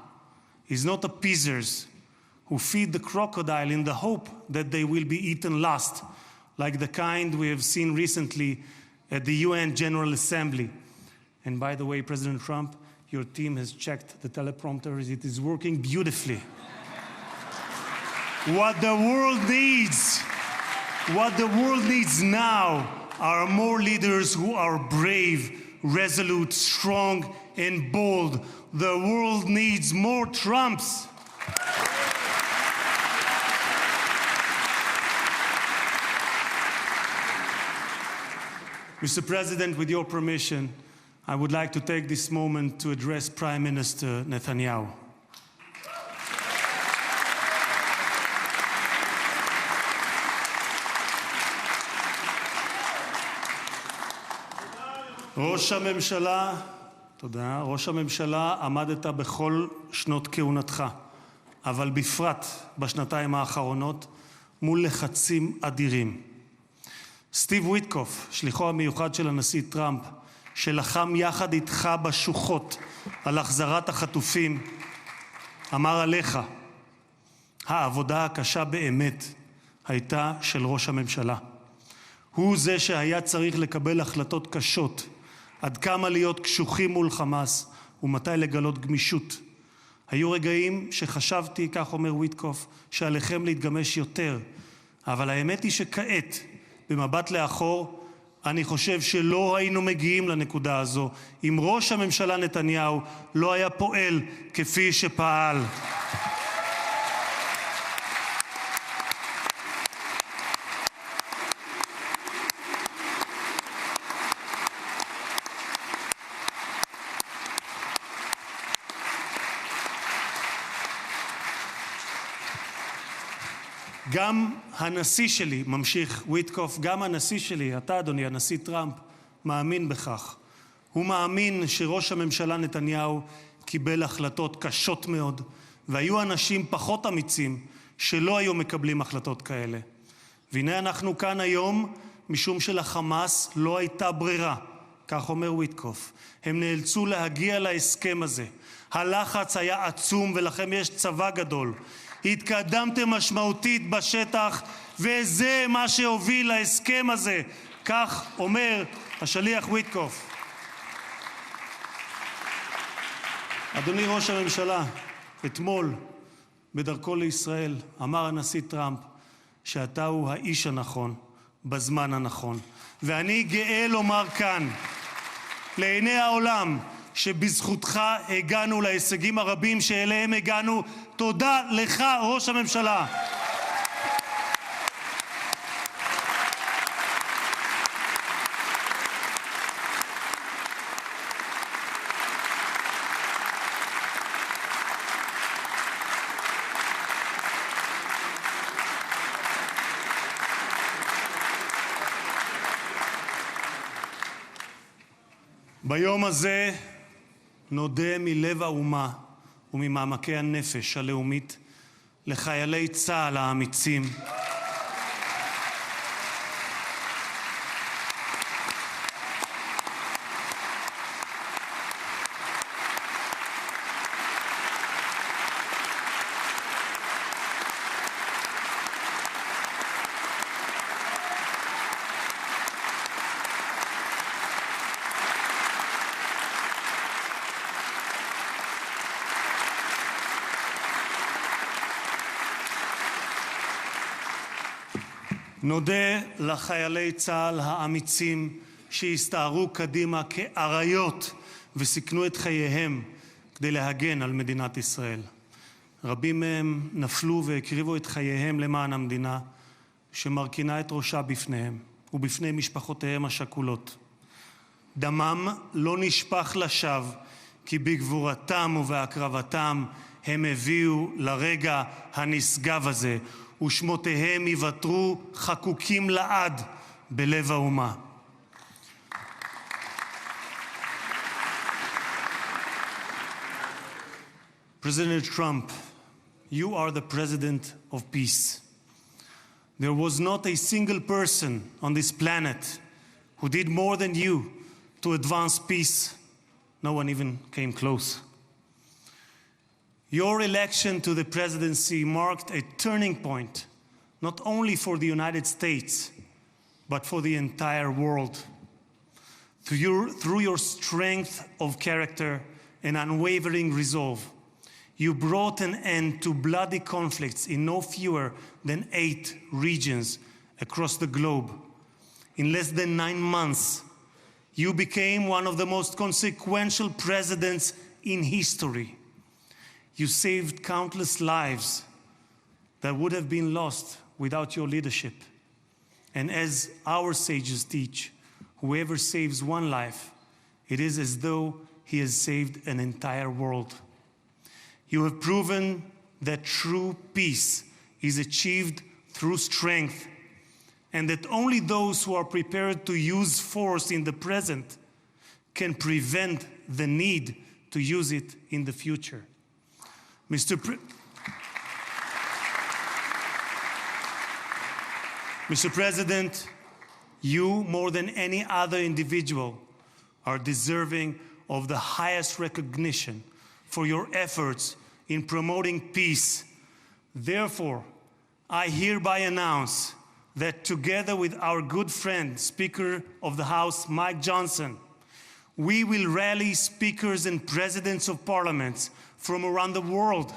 is not appeasers who feed the crocodile in the hope that they will be eaten last, like the kind we have seen recently at the UN General Assembly. And by the way, President Trump, your team has checked the teleprompter. It is working beautifully. What the world needs now are more leaders who are brave, resolute, strong, and bold. The world needs more Trumps. Mr. President, with your permission, I would like to take this moment to address Prime Minister Netanyahu. ראש הממשלה, תודה. ראש הממשלה, עמדת בכל שנות כהונתך, אבל בפרט בשנתיים האחרונות, מול לחצים אדירים. סטיב ויטקוף, שליחו המיוחד של הנשיא טראמפ, שלחם יחד איתך בשוחות על החזרת החטופים, אמר עליך, העבודה הקשה באמת הייתה של ראש הממשלה. הוא זה שהיה צריך לקבל החלטות קשות, עד כמה להיות קשוחים מול חמאס ומתי לגלות גמישות. היו רגעים שחשבתי, כך אומר ויטקוף, שעליכם להתגמש יותר, אבל האמת היא שכעת, במבט לאחור, אני חושב שלא היינו מגיעים לנקודה הזו אם ראש הממשלה נתניהו לא היה פועל כפי שפעל. גם הנשיא שלי, ממשיך ויטקוף, גם הנשיא שלי, אתה אדוני, הנשיא טראמפ, מאמין בכך. הוא מאמין שראש הממשלה נתניהו קיבל החלטות קשות מאוד, והיו אנשים פחות אמיצים שלא היו מקבלים החלטות כאלה. והנה אנחנו כאן היום, משום שלחמאס לא הייתה ברירה, כך אומר ויטקוף. הם נאלצו להגיע להסכם הזה. הלחץ היה עצום ולכם יש צבא גדול. התקדמתם משמעותית בשטח, וזה מה שהוביל להסכם הזה. כך אומר השליח ויטקוף. אדוני ראש הממשלה, אתמול בדרכו לישראל אמר הנשיא טראמפ שאתה הוא האיש הנכון בזמן הנכון. ואני גאה לומר כאן לעיני העולם שבזכותך הגענו להישגים הרבים שאליהם הגענו. תודה לך, ראש הממשלה. ביום הזה נודה מלב האומה וממעמקי הנפש הלאומית לחיילי צה"ל האמיצים, נודה לחיילי צה"ל האמיצים שהסתערו קדימה כאריות וסיכנו את חייהם כדי להגן על מדינת ישראל. רבים מהם נפלו והקריבו את חייהם למען המדינה שמרכינה את ראשה בפניהם ובפני משפחותיהם השכולות. דמם לא נשפך לשווא, כי בגבורתם ובהקרבתם הם הביאו לרגע הנשגב הזה, ושמותיהם ייוותרו חקוקים לעד בלב האומה. President Trump, you are the president of peace. There was not a single person on this planet who did more than you to advance peace. No one even came close. Your election to the presidency marked a turning point, not only for the United States, but for the entire world. Through your strength of character and unwavering resolve, you brought an end to bloody conflicts in no fewer than 8 regions across the globe. In less than 9 months, you became one of the most consequential presidents in history. You saved countless lives that would have been lost without your leadership. And as our sages teach, whoever saves one life, it is as though he has saved an entire world. You have proven that true peace is achieved through strength, and that only those who are prepared to use force in the present can prevent the need to use it in the future. Mr. President, you, more than any other individual, are deserving of the highest recognition for your efforts in promoting peace. Therefore, I hereby announce that together with our good friend, Speaker of the House, Mike Johnson, we will rally speakers and presidents of parliaments from around the world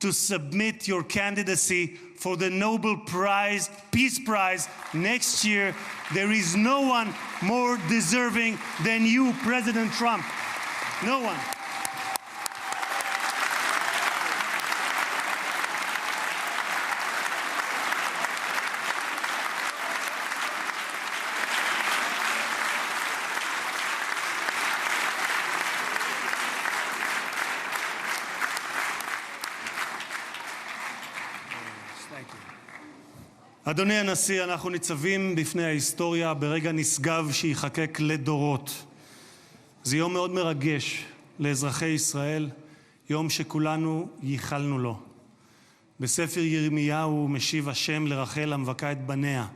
to submit your candidacy for the Nobel Prize, Peace Prize next year. There is no one more deserving than you, President Trump. No one. אדוני הנשיא, אנחנו ניצבים בפני ההיסטוריה ברגע נשגב שיחקק לדורות. זה יום מאוד מרגש לאזרחי ישראל, יום שכולנו ייחלנו לו. בספר ירמיהו משיב השם לרחל המבכה את בניה.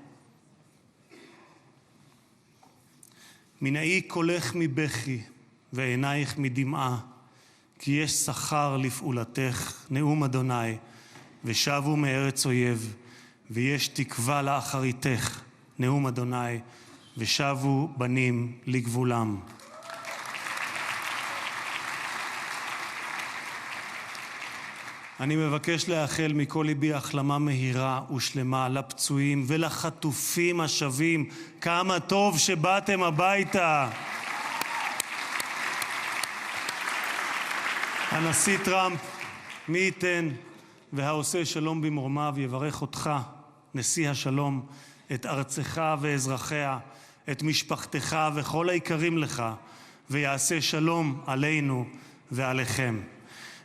מנעי קולך מבכי ועינייך מדמעה, כי יש שכר לפעולתך, נאום אדוני, ושבו מארץ אויב. ויש תקווה לאחריתך, נאום אדוני, ושבו בנים לגבולם. אני מבקש לאחל מכל ליבי החלמה מהירה ושלמה לפצועים ולחטופים השבים. כמה טוב שבאתם הביתה. הנשיא טראמפ, מי ייתן והעושה שלום במרומיו יברך אותך, נשיא השלום, את ארצך ואזרחיה, את משפחתך וכל היקרים לך, ויעשה שלום עלינו ועליכם.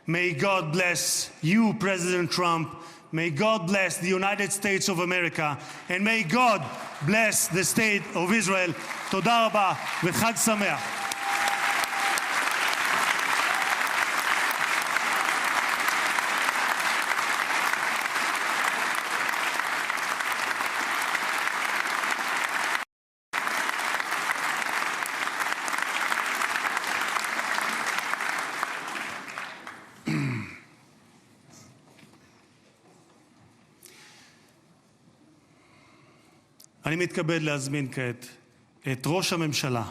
May God bless you, President Trump. May God bless the United States of America. And may God bless the state of Israel. תודה רבה וחג שמח. אני מתכבד להזמין כעת את ראש הממשלה,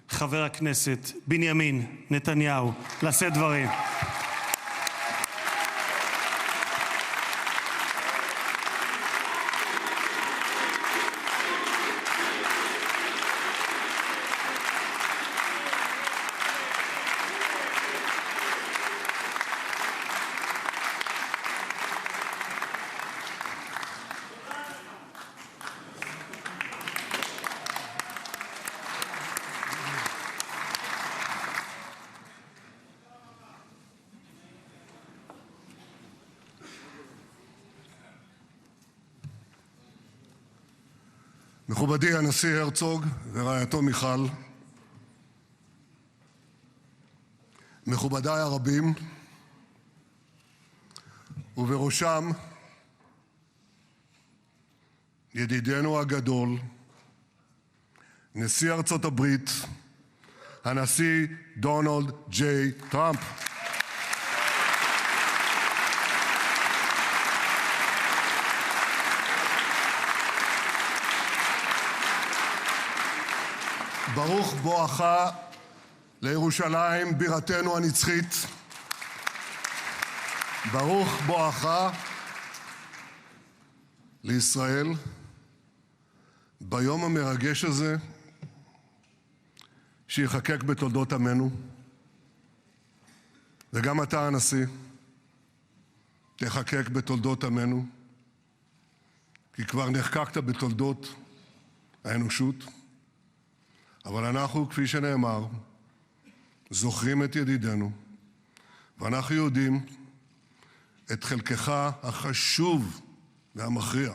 חבר הכנסת בנימין נתניהו, לשאת דברים. מכובדי הנשיא הרצוג ורעייתו מיכל, מכובדיי הרבים, ובראשם ידידנו הגדול, נשיא ארצות הברית, הנשיא דונלד ג'יי טראמפ. ברוך בואך לירושלים בירתנו הנצחית. ברוך בואך לישראל ביום המרגש הזה שיחקק בתולדות עמנו. וגם אתה, הנשיא, תחקק בתולדות עמנו, כי כבר נחקקת בתולדות האנושות. אבל אנחנו, כפי שנאמר, זוכרים את ידידנו, ואנחנו יודעים את חלקך החשוב והמכריע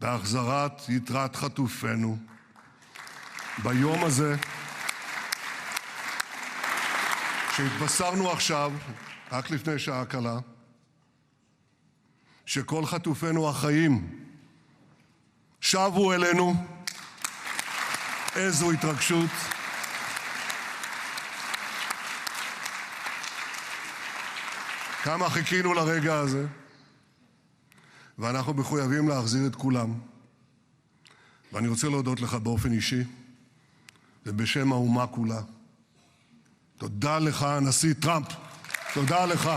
בהחזרת יתרת חטופינו ביום הזה שהתבשרנו עכשיו, רק לפני שעה קלה, שכל חטופינו החיים שבו אלינו. איזו התרגשות. כמה חיכינו לרגע הזה, ואנחנו מחויבים להחזיר את כולם. ואני רוצה להודות לך באופן אישי ובשם האומה כולה. תודה לך, הנשיא טראמפ. תודה לך.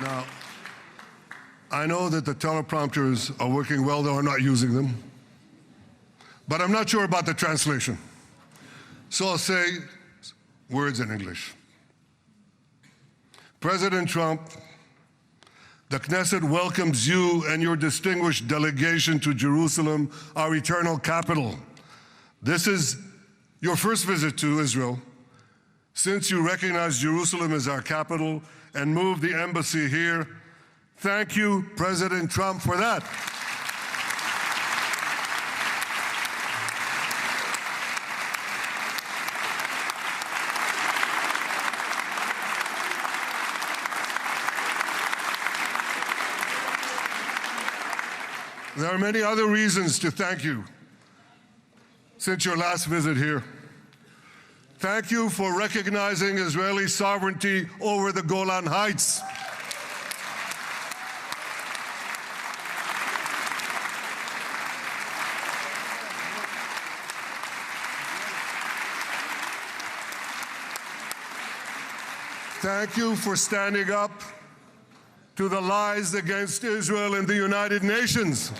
Now, I know that the teleprompters are working well, though I'm not using them. But I'm not sure about the translation. So I'll say words in English. President Trump, the Knesset welcomes you and your distinguished delegation to Jerusalem, our eternal capital. This is your first visit to Israel since you recognize Jerusalem as our capital and moved the embassy here. Thank you, President Trump, for that. There are many other reasons to thank you since your last visit here. Thank you for recognizing Israeli sovereignty over the Golan Heights. Thank you for standing up to the lies against Israel in the United Nations.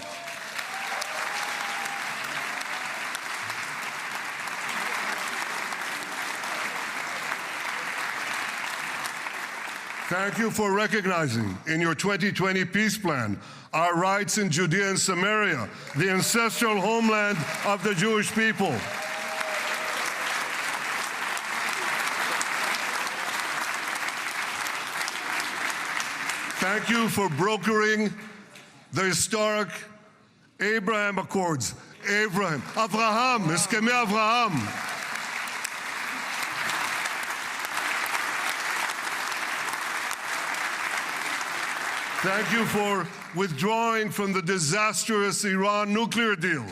Thank you for recognizing in your 2020 peace plan our rights in Judea and Samaria, the ancestral homeland of the Jewish people. Thank you for brokering the historic Abraham Accords. Abraham, Eskhemei Avraham. Thank you for withdrawing from the disastrous Iran nuclear deal.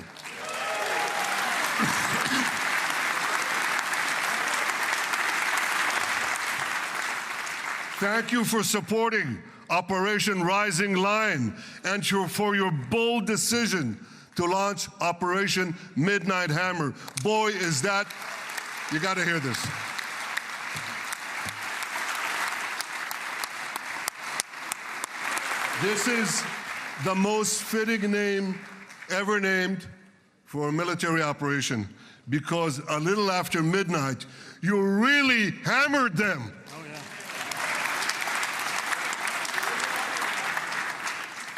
Thank you for supporting Operation Rising Lion and for your bold decision to launch Operation Midnight Hammer. Boy, is that... You got to hear this. This is the most fitting name ever named for a military operation, because a little after midnight, you really hammered them.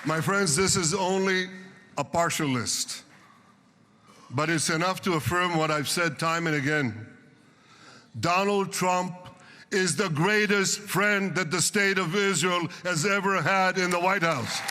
My friends, this is only a partial list but it's enough to affirm what I've said time and again. Donald Trump is the greatest friend that the state of Israel has ever had in the White House.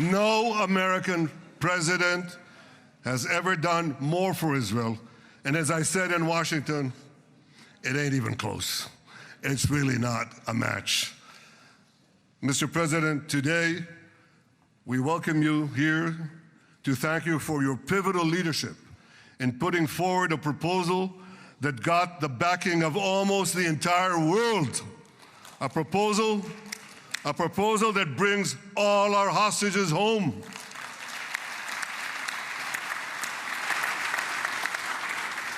No American president has ever done more for Israel. And as I said in Washington, it ain't even close. It's really not a match. Mr. President, today we welcome you here to thank you for your pivotal leadership in putting forward a proposal that got the backing of almost the entire world. A proposal that brings all our hostages home.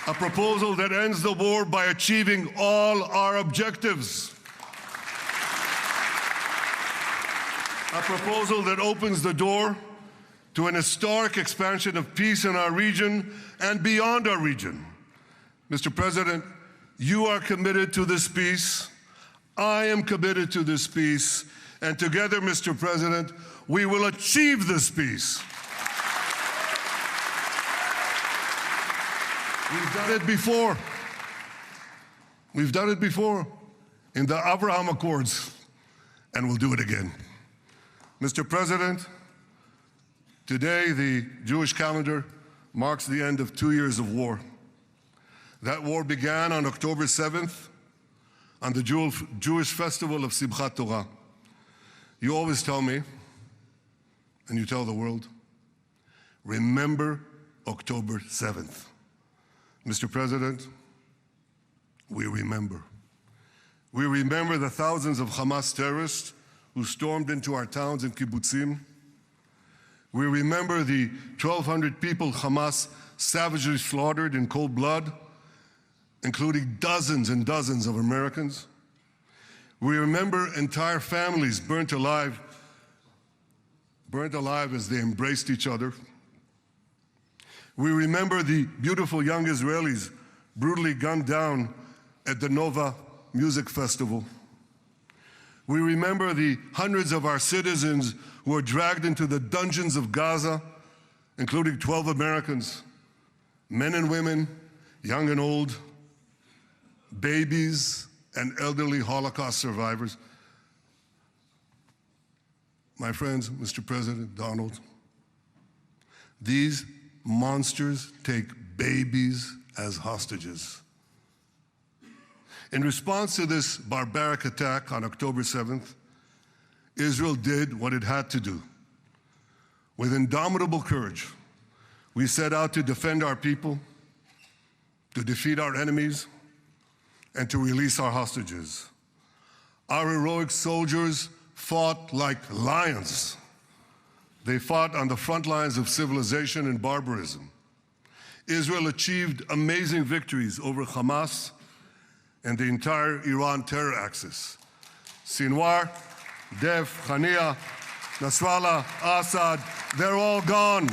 A proposal that ends the war by achieving all our objectives. A proposal that opens the door to an historic expansion of peace in our region and beyond our region. Mr. President, you are committed to this peace. I am committed to this peace. And together, Mr. President, we will achieve this peace. We've done it before. We've done it before in the Abraham Accords, and we'll do it again. Mr. President, today the Jewish calendar marks the end of 2 years of war. That war began on October 7th, on the Jewish festival of Simchat Torah. You always tell me, and you tell the world, remember October 7th. Mr. President, we remember. We remember the thousands of Hamas terrorists who stormed into our towns and kibbutzim. We remember the 1,200 people Hamas savagely slaughtered in cold blood, including dozens and dozens of Americans. We remember entire families burnt alive as they embraced each other. We remember the beautiful young Israelis brutally gunned down at the Nova Music Festival. We remember the hundreds of our citizens who were dragged into the dungeons of Gaza, including 12 Americans, men and women, young and old, babies and elderly Holocaust survivors. My friends, Mr. President, Donald, these monsters take babies as hostages. In response to this barbaric attack on October 7th, Israel did what it had to do. With indomitable courage, we set out to defend our people, to defeat our enemies, and to release our hostages. Our heroic soldiers fought like lions. They fought on the front lines of civilization and barbarism. Israel achieved amazing victories over Hamas and the entire Iran terror axis. Sinwar, Dev, Hania, Nasrallah, Assad, they're all gone.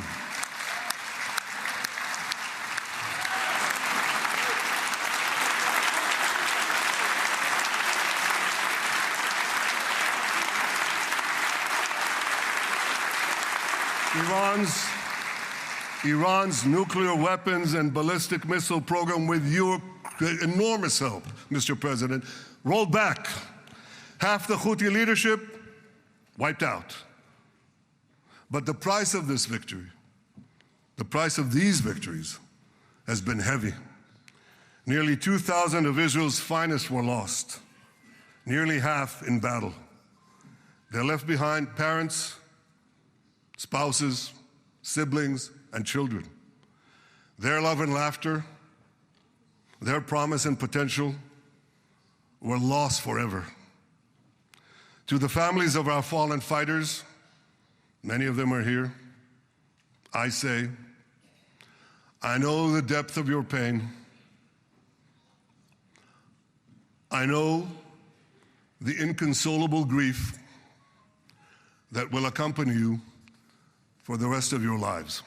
Iran's nuclear weapons and ballistic missile program, with your enormous help, Mr. President, rolled back. Half the Houthi leadership wiped out. But the price of this victory, the price of these victories, has been heavy. Nearly 2,000 of Israel's finest were lost, nearly half in battle. They left behind parents, spouses, siblings, and children. Their love and laughter, their promise and potential were lost forever. To the families of our fallen fighters, many of them are here, I say, I know the depth of your pain. I know the inconsolable grief that will accompany you for the rest of your lives.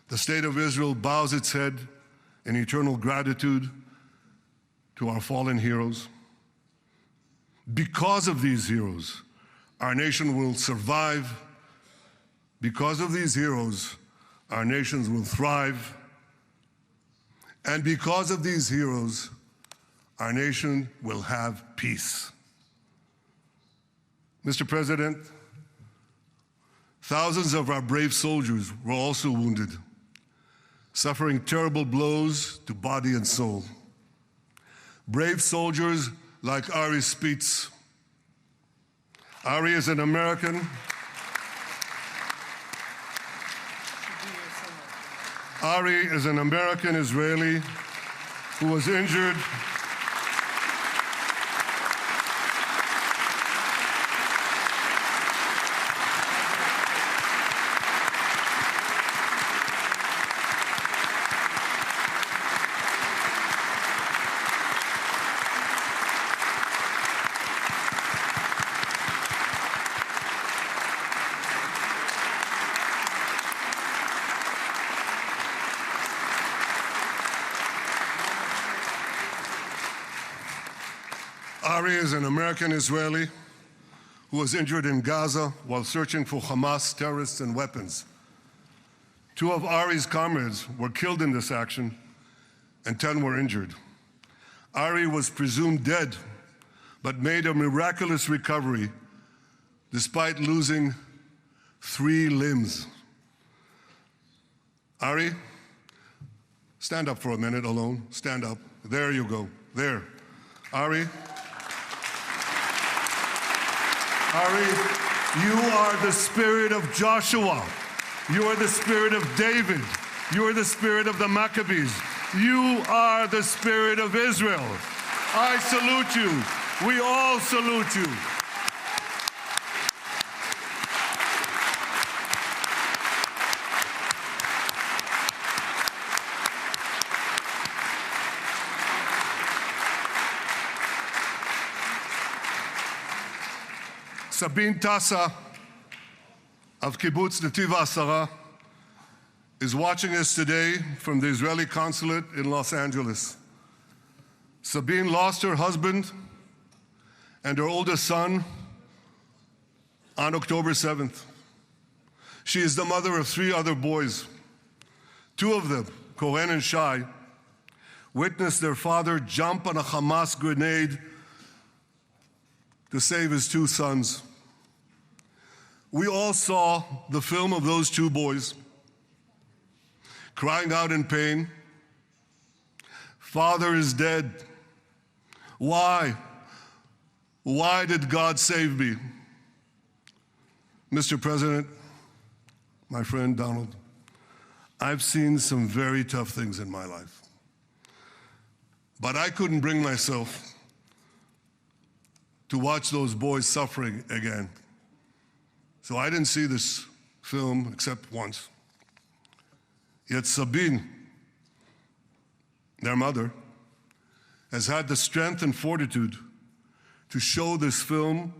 The State of Israel bows its head in eternal gratitude to our fallen heroes. Because of these heroes, our nation will survive. Because of these heroes, our nations will thrive. And because of these heroes, our nation will have peace. Mr. President, thousands of our brave soldiers were also wounded, suffering terrible blows to body and soul. Brave soldiers like Ari Spitz. Ari is an American. Ari is an American Israeli who was injured Ari is an American Israeli who was injured in Gaza while searching for Hamas terrorists and weapons. 2 of Ari's comrades were killed in this action, and 10 were injured. Ari was presumed dead, but made a miraculous recovery despite losing 3 limbs. Ari, stand up for a minute alone. Stand up. There you go. There. Ari, you are the spirit of Joshua. You are the spirit of David. You are the spirit of the Maccabees. You are the spirit of Israel. I salute you. We all salute you. Sabine Tassa of Kibbutz Netiv HaAsara is watching us today from the Israeli consulate in Los Angeles. Sabine lost her husband and her oldest son on October 7th. She is the mother of 3 other boys. 2 of them, Koren and Shai, witnessed their father jump on a Hamas grenade to save his 2 sons. We all saw the film of those 2 boys crying out in pain, "Father is dead. Why? Why did God save me?" Mr. President, my friend Donald, I've seen some very tough things in my life, but I couldn't bring myself to watch those boys suffering again. So I didn't see this film except once. Yet Sabine, their mother, has had the strength and fortitude to show this film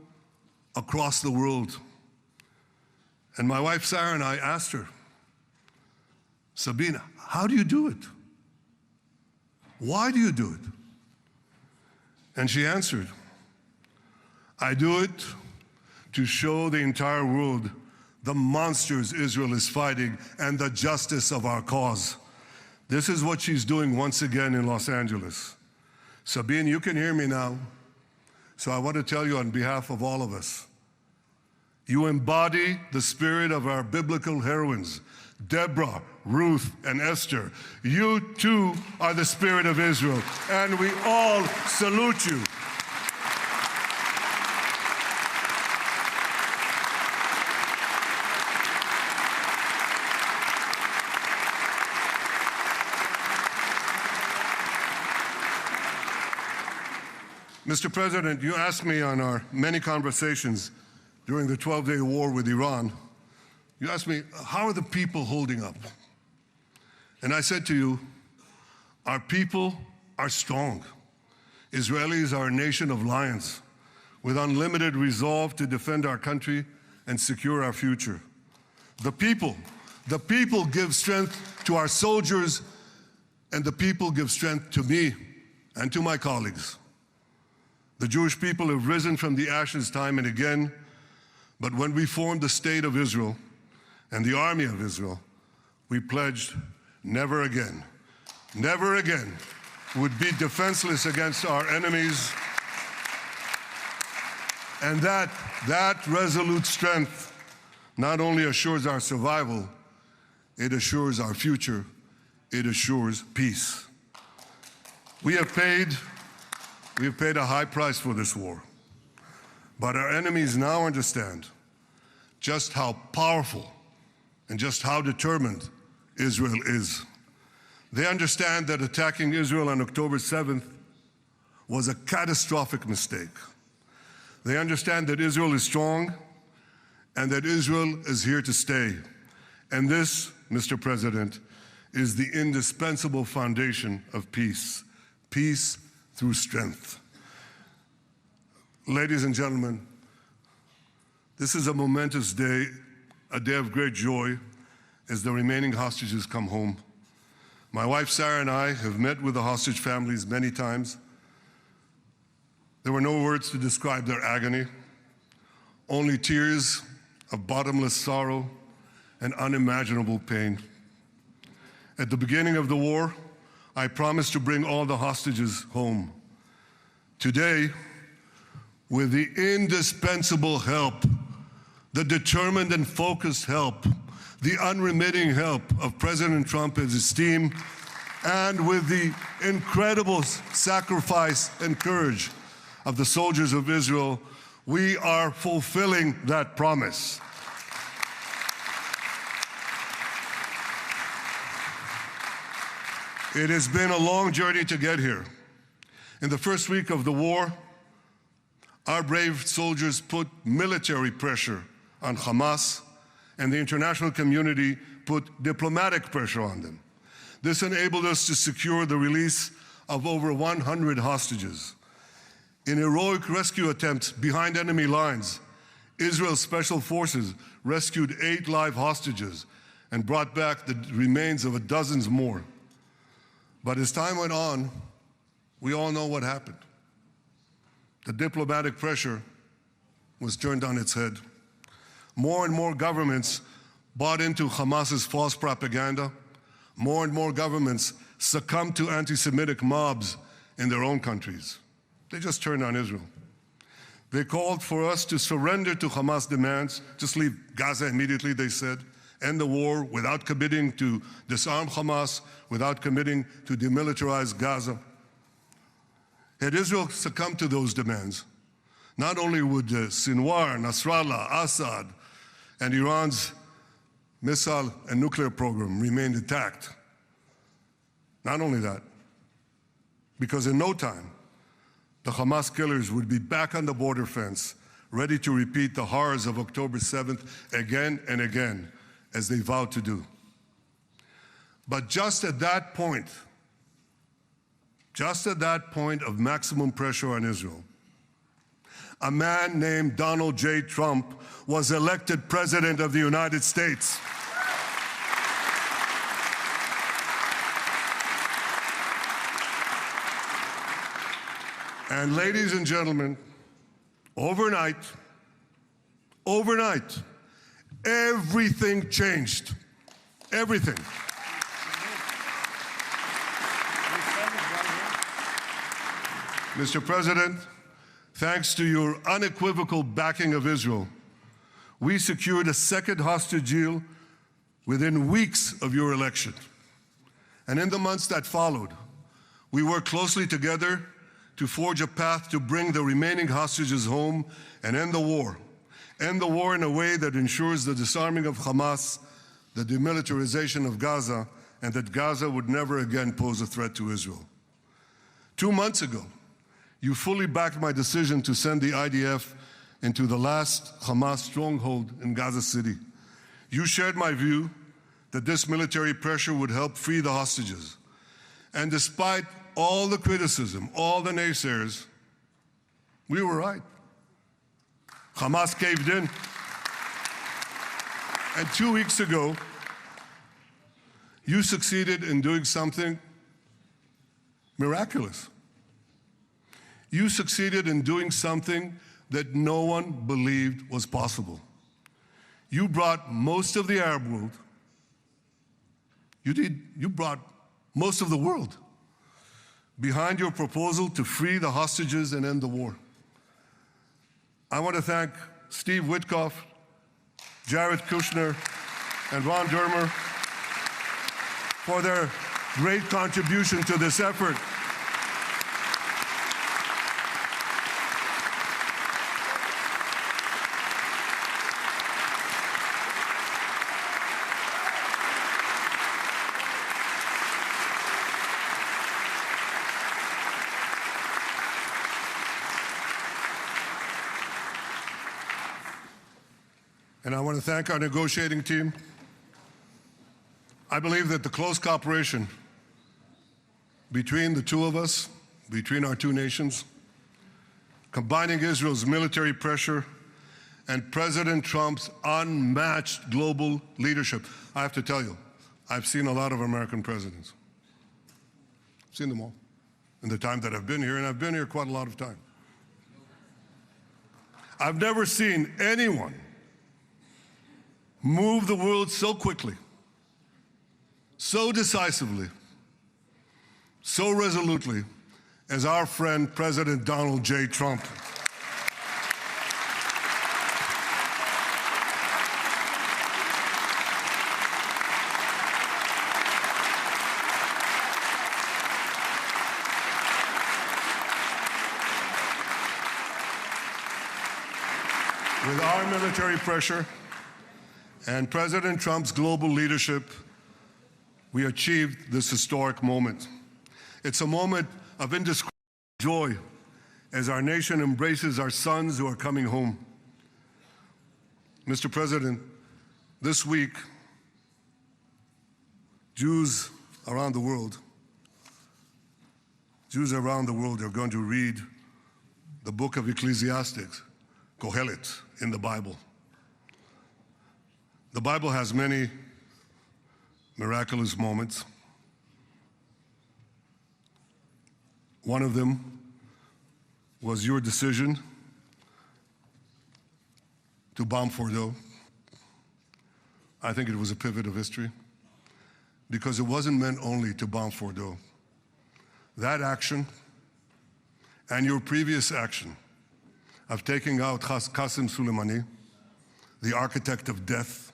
across the world. And my wife Sarah and I asked her, "Sabine, how do you do it? Why do you do it?" And she answered, "I do it to show the entire world the monsters Israel is fighting and the justice of our cause." This is what she's doing once again in Los Angeles. Sabine, you can hear me now, so I want to tell you on behalf of all of us, you embody the spirit of our biblical heroines, Deborah, Ruth, and Esther. You too are the spirit of Israel, and we all salute you. Mr. President, you asked me on our many conversations during the 12-day war with Iran, you asked me, how are the people holding up? And I said to you, our people are strong. Israelis are a nation of lions with unlimited resolve to defend our country and secure our future. The people give strength to our soldiers, and the people give strength to me and to my colleagues. The Jewish people have risen from the ashes time and again, but when we formed the State of Israel and the Army of Israel, we pledged never again would be defenseless against our enemies. And that resolute strength not only assures our survival, it assures our future, it assures peace. We have paid a high price for this war, but our enemies now understand just how powerful and just how determined Israel is. They understand that attacking Israel on October 7th was a catastrophic mistake. They understand that Israel is strong and that Israel is here to stay. And this, Mr. President, is the indispensable foundation of peace. Peace through strength. Ladies and gentlemen, this is a momentous day, a day of great joy as the remaining hostages come home. My wife Sarah and I have met with the hostage families many times. There were no words to describe their agony, only tears of bottomless sorrow and unimaginable pain. At the beginning of the war, I promised to bring all the hostages home. Today, with the indispensable help, the determined and focused help, the unremitting help of President Trump and his team, and with the incredible sacrifice and courage of the soldiers of Israel, we are fulfilling that promise. It has been a long journey to get here. In the first week of the war, our brave soldiers put military pressure on Hamas, and the international community put diplomatic pressure on them. This enabled us to secure the release of over 100 hostages. In heroic rescue attempts behind enemy lines, Israel's special forces rescued 8 live hostages and brought back the remains of dozens more. But as time went on, we all know what happened. The diplomatic pressure was turned on its head. More and more governments bought into Hamas's false propaganda. More and more governments succumbed to anti-Semitic mobs in their own countries. They just turned on Israel. They called for us to surrender to Hamas demands, just leave Gaza immediately, they said, end the war without committing to disarm Hamas, without committing to demilitarize Gaza. Had Israel succumbed to those demands, not only would Sinwar, Nasrallah, Assad, and Iran's missile and nuclear program remain intact. Not only that, because in no time, the Hamas killers would be back on the border fence, ready to repeat the horrors of October 7th again and again, as they vowed to do. But just at that point of maximum pressure on Israel, a man named Donald J. Trump was elected President of the United States. And ladies and gentlemen, overnight, everything changed. Everything. Mr. President, thanks to your unequivocal backing of Israel, we secured a second hostage deal within weeks of your election. And in the months that followed, we worked closely together to forge a path to bring the remaining hostages home and end the war. End the war in a way that ensures the disarming of Hamas, the demilitarization of Gaza, and that Gaza would never again pose a threat to Israel. 2 months ago, you fully backed my decision to send the IDF into the last Hamas stronghold in Gaza City. You shared my view that this military pressure would help free the hostages. And despite all the criticism, all the naysayers, we were right. Hamas caved in. And 2 weeks ago, you succeeded in doing something miraculous. You succeeded in doing something that no one believed was possible. You brought most of the Arab world, you brought most of the world behind your proposal to free the hostages and end the war. I want to thank Steve Witkoff, Jared Kushner, and Ron Dermer for their great contribution to this effort. And I want to thank our negotiating team. I believe that the close cooperation between the two of us, between our two nations, combining Israel's military pressure and President Trump's unmatched global leadership. I have to tell you, I've seen a lot of American presidents. I've seen them all in the time that I've been here, and I've been here quite a lot of time. I've never seen anyone move the world so quickly, so decisively, so resolutely as our friend President Donald J. Trump. With our military pressure and President Trump's global leadership, we achieved this historic moment. It's a moment of indescribable joy as our nation embraces our sons who are coming home. Mr. President, this week, Jews around the world are going to read the book of Ecclesiastes, Kohelet, in the Bible. The Bible has many miraculous moments. One of them was your decision to bomb Fordo. I think it was a pivot of history because it wasn't meant only to bomb Fordo. That action and your previous action of taking out Qasem Soleimani, the architect of death,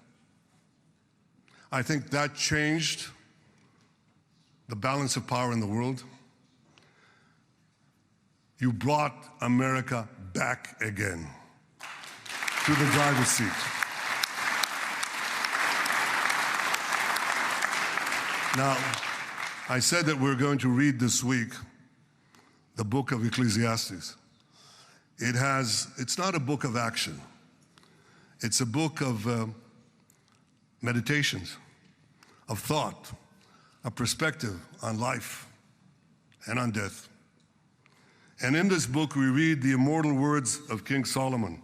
I think that changed the balance of power in the world. You brought America back again to the driver's seat. Now, I said that we're going to read this week the book of Ecclesiastes. It's not a book of action. It's a book of meditations, of thought, a perspective on life and on death. And in this book, we read the immortal words of King Solomon.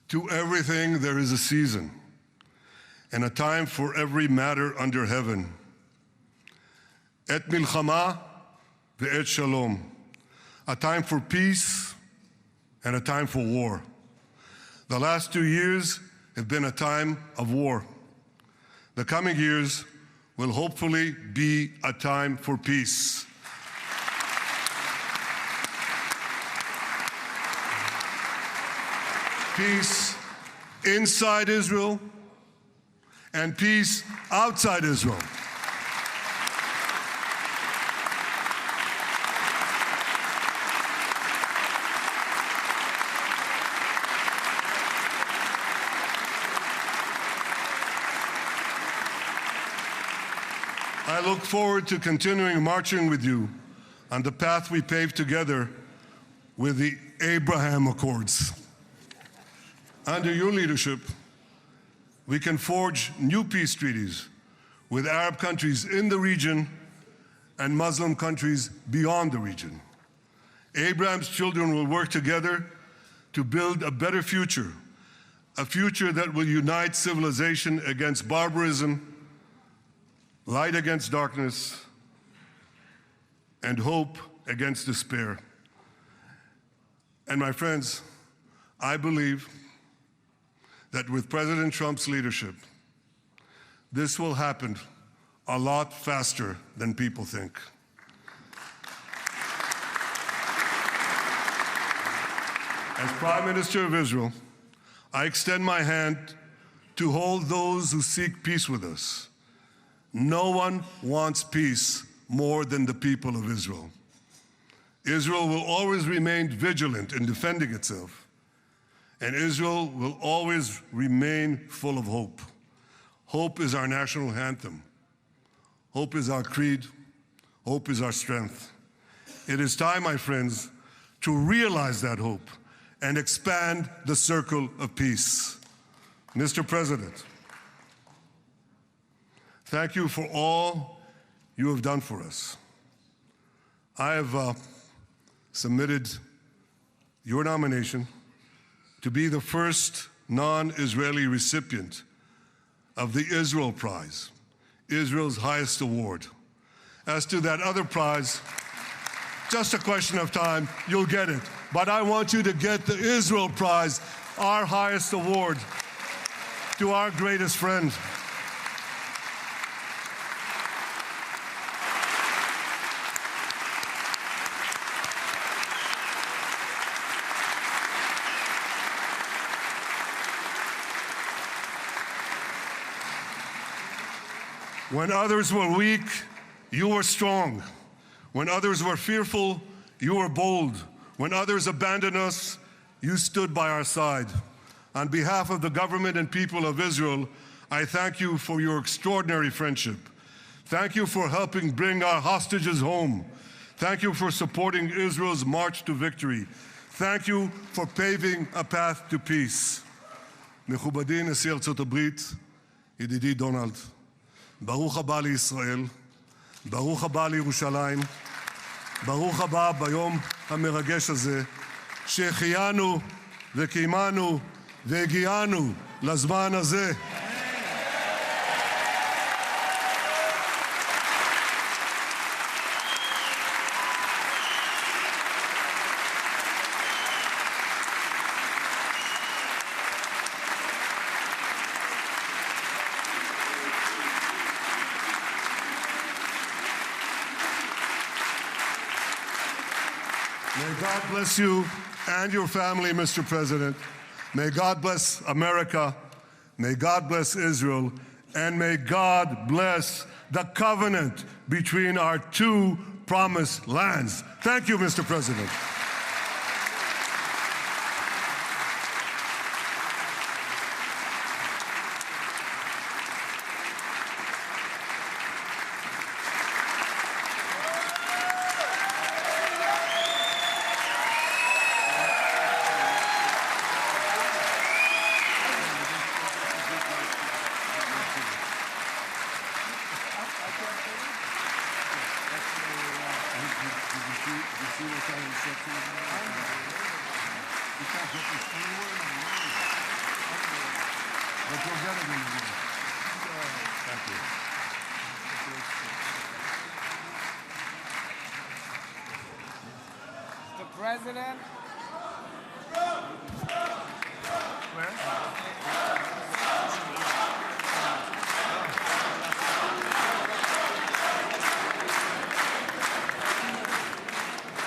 To everything there is a season, and a time for every matter under heaven. Et milchama ve'et shalom. A time for peace and a time for war. The last 2 years have been a time of war. The coming years will hopefully be a time for peace. Peace inside Israel and peace outside Israel. I look forward to continuing marching with you on the path we paved together with the Abraham Accords. Under your leadership, we can forge new peace treaties with Arab countries in the region and Muslim countries beyond the region. Abraham's children will work together to build a better future, a future that will unite civilization against barbarism, light against darkness, and hope against despair. And my friends, I believe that with President Trump's leadership, this will happen a lot faster than people think. As Prime Minister of Israel, I extend my hand to hold those who seek peace with us. No one wants peace more than the people of Israel. Israel will always remain vigilant in defending itself, and Israel will always remain full of hope. Hope is our national anthem. Hope is our creed. Hope is our strength. It is time, my friends, to realize that hope and expand the circle of peace. Mr. President, thank you for all you have done for us. I have submitted your nomination to be the first non-Israeli recipient of the Israel Prize, Israel's highest award. As to that other prize, just a question of time, you'll get it. But I want you to get the Israel Prize, our highest award, to our greatest friend. When others were weak, you were strong. When others were fearful, you were bold. When others abandoned us, you stood by our side. On behalf of the government and people of Israel, I thank you for your extraordinary friendship. Thank you for helping bring our hostages home. Thank you for supporting Israel's march to victory. Thank you for paving a path to peace. מכובדי נשיא ארצות הברית, ידידי דונלד, ברוך הבא לישראל, ברוך הבא לירושלים, ברוך הבא ביום המרגש הזה, שהחיינו וקיימנו והגיענו לזמן הזה. May God bless you and your family, Mr. President. May God bless America. May God bless Israel. And may God bless the covenant between our two promised lands. Thank you, Mr. President. Mr. President.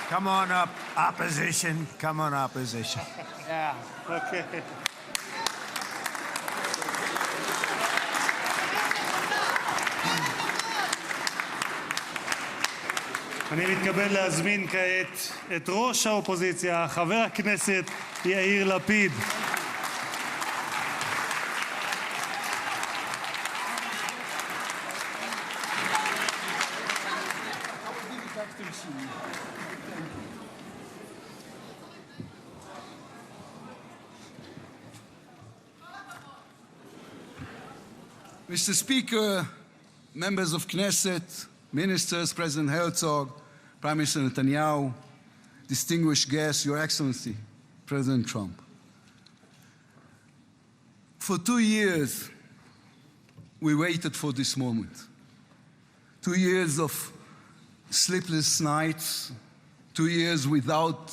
Come on up, opposition. Come on, opposition. Yeah. Okay. אני מתכבד להזמין כעת את ראש האופוזיציה, חבר הכנסת יאיר לפיד. Mr. Speaker, members of Knesset, ministers, President Herzog, Prime Minister Netanyahu, distinguished guests, Your Excellency, President Trump. For 2 years, we waited for this moment. 2 years of sleepless nights, 2 years without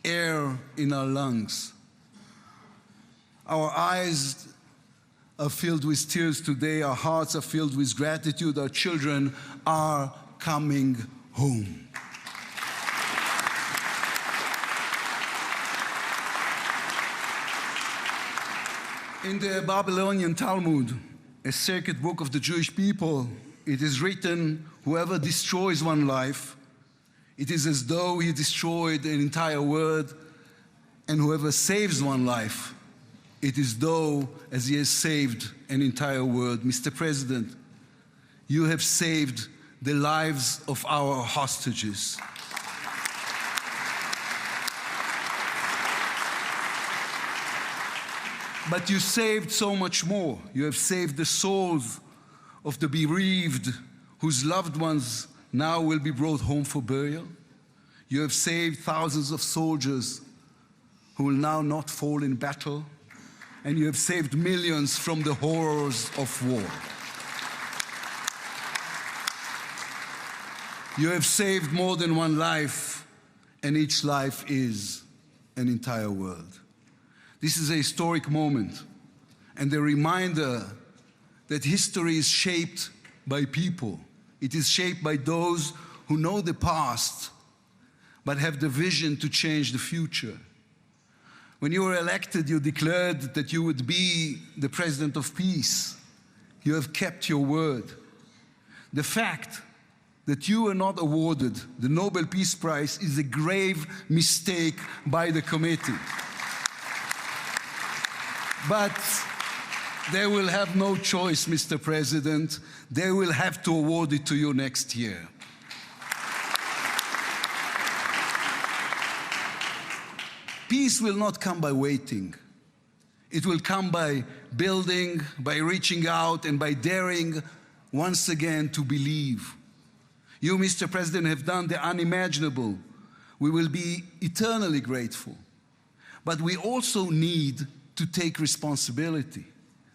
air in our lungs. Our eyes are filled with tears today, our hearts are filled with gratitude, our children are coming home. In the Babylonian Talmud, a sacred book of the Jewish people, it is written, whoever destroys one life, it is as though he destroyed an entire world, and whoever saves one life, it is though as he has saved an entire world. Mr. President, you have saved the lives of our hostages. But you saved so much more. You have saved the souls of the bereaved whose loved ones now will be brought home for burial. You have saved thousands of soldiers who will now not fall in battle. And you have saved millions from the horrors of war. You have saved more than one life, and each life is an entire world. This is a historic moment, and a reminder that history is shaped by people. It is shaped by those who know the past, but have the vision to change the future. When you were elected, you declared that you would be the president of peace. You have kept your word. The fact that you were not awarded the Nobel Peace Prize is a grave mistake by the committee. But they will have no choice, Mr. President. They will have to award it to you next year. Peace will not come by waiting. It will come by building, by reaching out, and by daring once again to believe. You, Mr. President, have done the unimaginable. We will be eternally grateful. But we also need to take responsibility.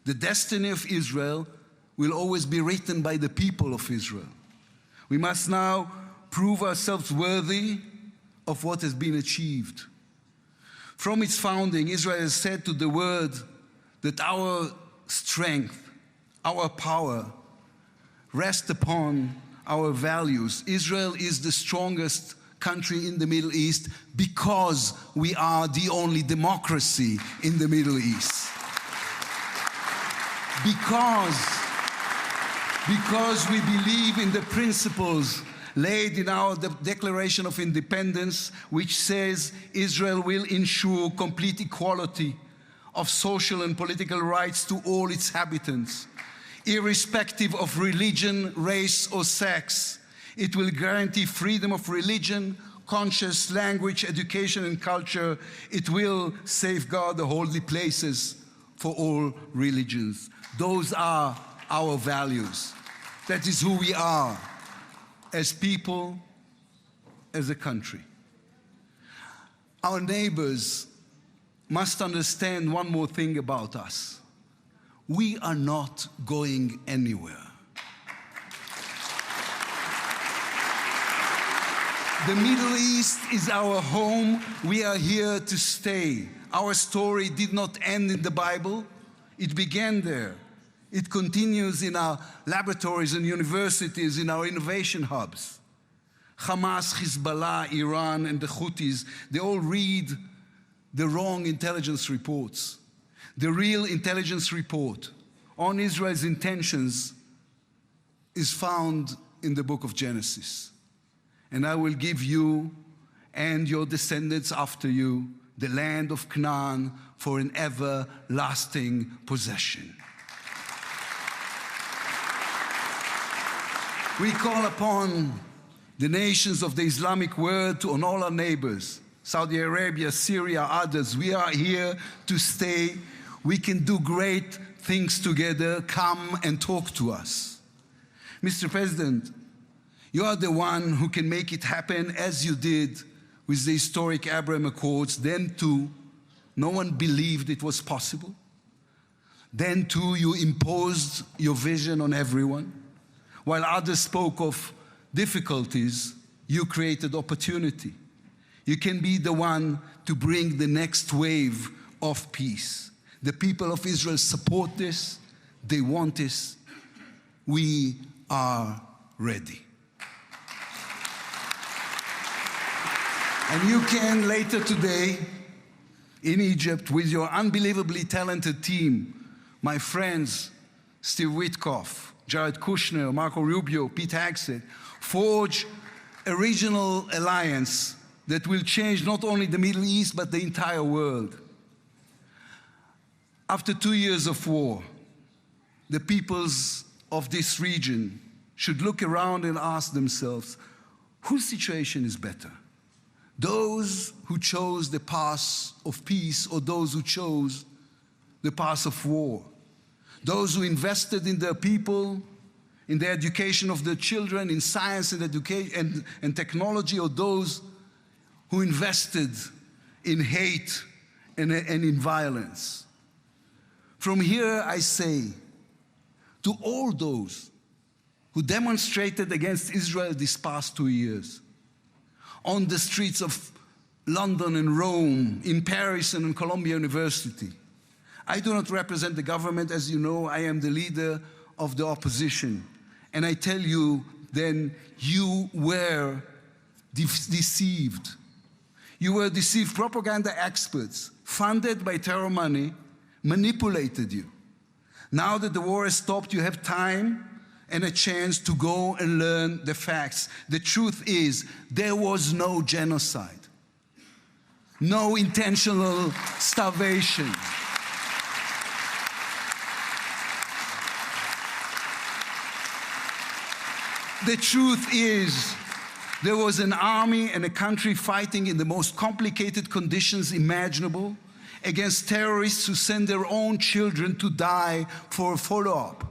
The destiny of Israel will always be written by the people of Israel. We must now prove ourselves worthy of what has been achieved. From its founding, Israel has said to the world that our strength, our power, rest upon our values. Israel is the strongest country in the Middle East because we are the only democracy in the Middle East. Because we believe in the principles laid in our Declaration of Independence, which says Israel will ensure complete equality of social and political rights to all its inhabitants, irrespective of religion, race, or sex. It will guarantee freedom of religion, conscience, language, education, and culture. It will safeguard the holy places for all religions. Those are our values. That is who we are as people, as a country. Our neighbors must understand one more thing about us. We are not going anywhere. The Middle East is our home. We are here to stay. Our story did not end in the Bible. It began there. It continues in our laboratories and universities, in our innovation hubs. Hamas, Hezbollah, Iran, and the Houthis, they all read the wrong intelligence reports. The real intelligence report on Israel's intentions is found in the book of Genesis. And I will give you and your descendants after you the land of Canaan for an everlasting possession. We call upon the nations of the Islamic world and all our neighbors, Saudi Arabia, Syria, others. We are here to stay. We can do great things together. Come and talk to us. Mr. President, You are the one who can make it happen as you did with the historic Abraham Accords. Then too, no one believed it was possible. Then too, you imposed your vision on everyone. While others spoke of difficulties, you created opportunity. You can be the one to bring the next wave of peace. The people of Israel support this. They want this. We are ready. And you can later today in Egypt with your unbelievably talented team, my friends Steve Witkoff, Jared Kushner, Marco Rubio, Pete Hegseth, forge a regional alliance that will change not only the Middle East but the entire world. After 2 years of war, the peoples of this region should look around and ask themselves, whose situation is better? Those who chose the path of peace or those who chose the path of war? Those who invested in their people, in the education of their children, in science and education and technology, or those who invested in hate and in violence? From here I say to all those who demonstrated against Israel these past 2 years, on the streets of London and Rome, in Paris and in Columbia University. I do not represent the government. As you know, I am the leader of the opposition. And I tell you, then, you were deceived. You were deceived. Propaganda experts, funded by terror money, manipulated you. Now that the war has stopped, you have time and a chance to go and learn the facts. The truth is, there was no genocide, no intentional starvation. The truth is, there was an army and a country fighting in the most complicated conditions imaginable against terrorists who send their own children to die for a follow-up,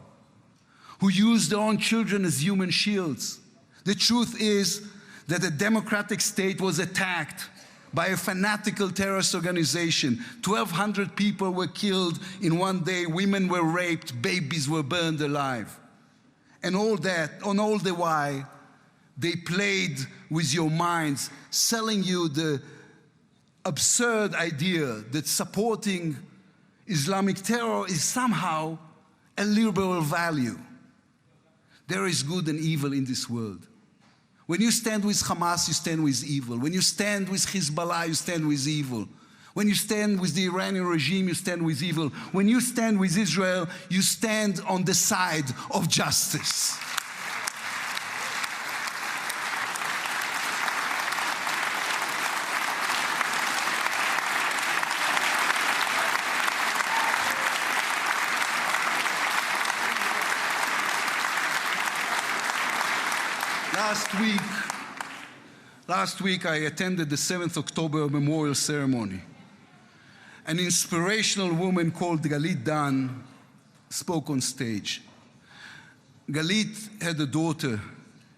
who use their own children as human shields. The truth is that a democratic state was attacked by a fanatical terrorist organization. 1,200 people were killed in one day, women were raped, babies were burned alive. And all the while, they played with your minds, selling you the absurd idea that supporting Islamic terror is somehow a liberal value. There is good and evil in this world. When you stand with Hamas, you stand with evil. When you stand with Hezbollah, you stand with evil. When you stand with the Iranian regime, you stand with evil. When you stand with Israel, you stand on the side of justice. Last week I attended the 7th October memorial ceremony. An inspirational woman called Galit Dan spoke on stage. Galit had a daughter,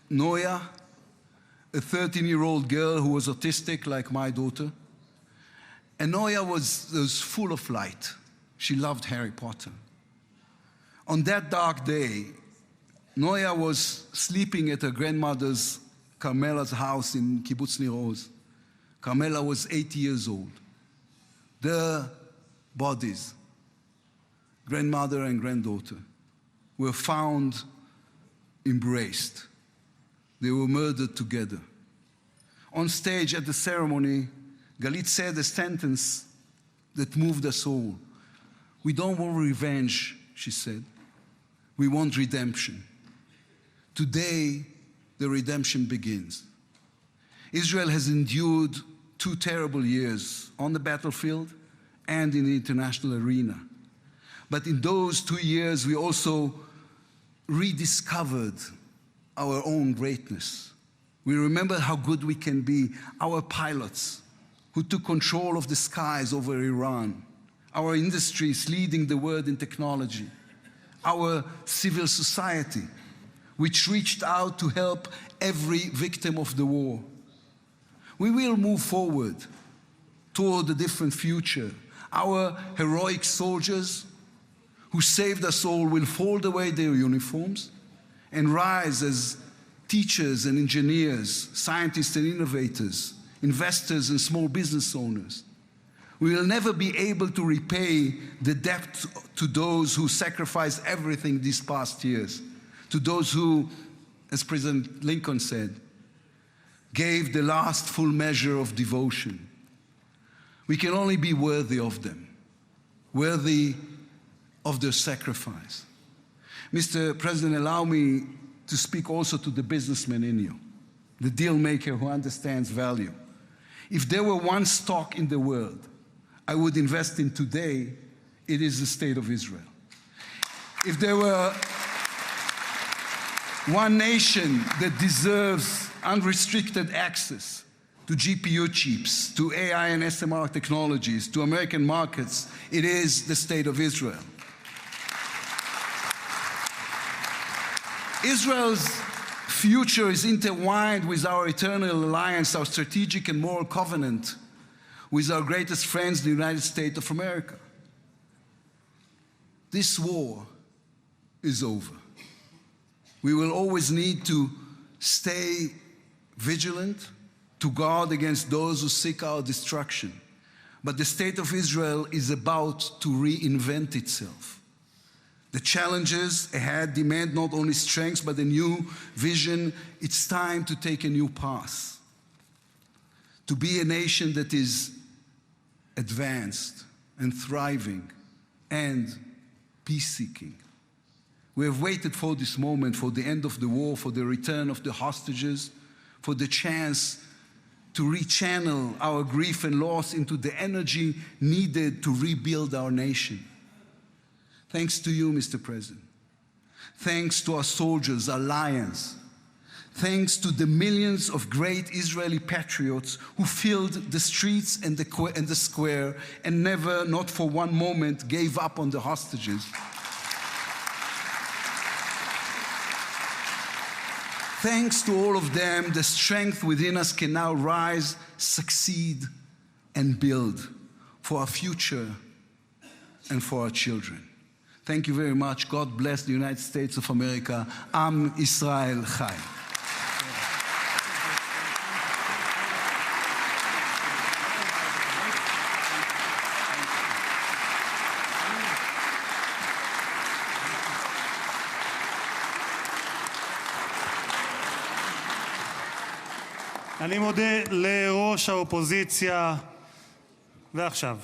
Noya, a 13-year-old girl who was autistic like my daughter. And Noya was full of light. She loved Harry Potter. On that dark day, Noya was sleeping at her grandmother's, Carmela's house in Kibbutz Nir Oz. Carmela was 80 years old. Their bodies, grandmother and granddaughter, were found embraced. They were murdered together. On stage at the ceremony, Galit said a sentence that moved us all. We don't want revenge, she said. We want redemption. Today, the redemption begins. Israel has endured 2 terrible years on the battlefield and in the international arena. But in those 2 years, we also rediscovered our own greatness. We remember how good we can be. Our pilots who took control of the skies over Iran. Our industries leading the world in technology. Our civil society which reached out to help every victim of the war. We will move forward toward a different future. Our heroic soldiers who saved us all will fold away their uniforms and rise as teachers and engineers, scientists and innovators, investors and small business owners. We will never be able to repay the debt to those who sacrificed everything these past years, to those who, as President Lincoln said, gave the last full measure of devotion. We can only be worthy of them, worthy of their sacrifice. Mr. President, allow me to speak also to the businessman in you, the deal maker who understands value. If there were one stock in the world I would invest in today, it is the state of Israel. If there were one nation that deserves unrestricted access to GPU chips, to AI and SMR technologies, to American markets, it is the state of Israel. Israel's future is intertwined with our eternal alliance, our strategic and moral covenant with our greatest friends, the United States of America. This war is over. We will always need to stay vigilant, to guard against those who seek our destruction. But the state of Israel is about to reinvent itself. The challenges ahead demand not only strength, but a new vision. It's time to take a new path, to be a nation that is advanced and thriving and peace-seeking. We have waited for this moment, for the end of the war, for the return of the hostages, for the chance to rechannel our grief and loss into the energy needed to rebuild our nation. Thanks to you, Mr. President. Thanks to our soldiers, our lions. Thanks to the millions of great Israeli patriots who filled the streets and the square and never, not for one moment, gave up on the hostages. Thanks to all of them, the strength within us can now rise, succeed, and build for our future and for our children. Thank you very much. God bless the United States of America. Am Israel Chai. אני מודה לראש האופוזיציה. ועכשיו,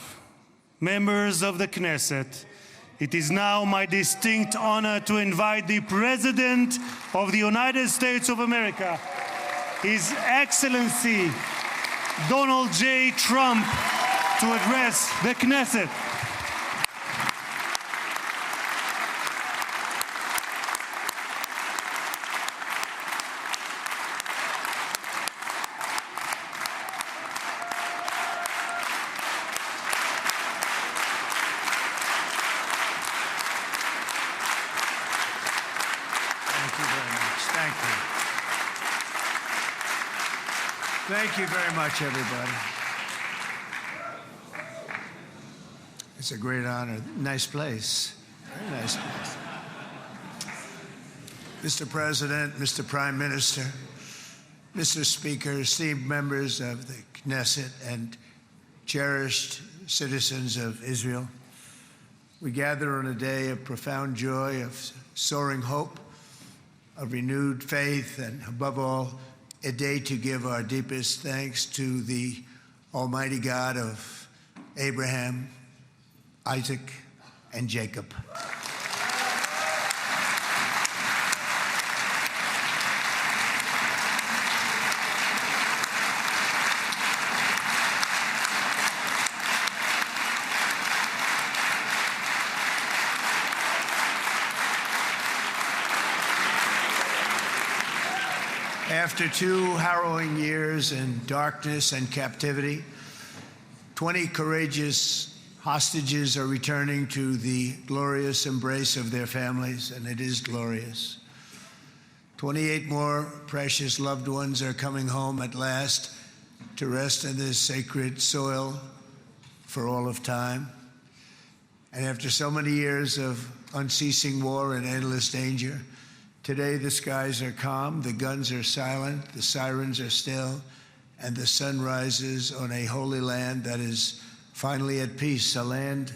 members of the Knesset, it is now my distinct honor to invite the President of the United States of America, His Excellency Donald J. Trump, to address the Knesset. Thank you very much, everybody. It's a great honor. Nice place. Very nice place. Mr. President, Mr. Prime Minister, Mr. Speaker, esteemed members of the Knesset, and cherished citizens of Israel, we gather on a day of profound joy, of soaring hope, of renewed faith, and above all, a day to give our deepest thanks to the Almighty God of Abraham, Isaac, and Jacob. After 2 harrowing years in darkness and captivity, 20 courageous hostages are returning to the glorious embrace of their families, and it is glorious. 28 more precious loved ones are coming home at last to rest in this sacred soil for all of time. And after so many years of unceasing war and endless danger, today the skies are calm, the guns are silent, the sirens are still, and the sun rises on a holy land that is finally at peace, a land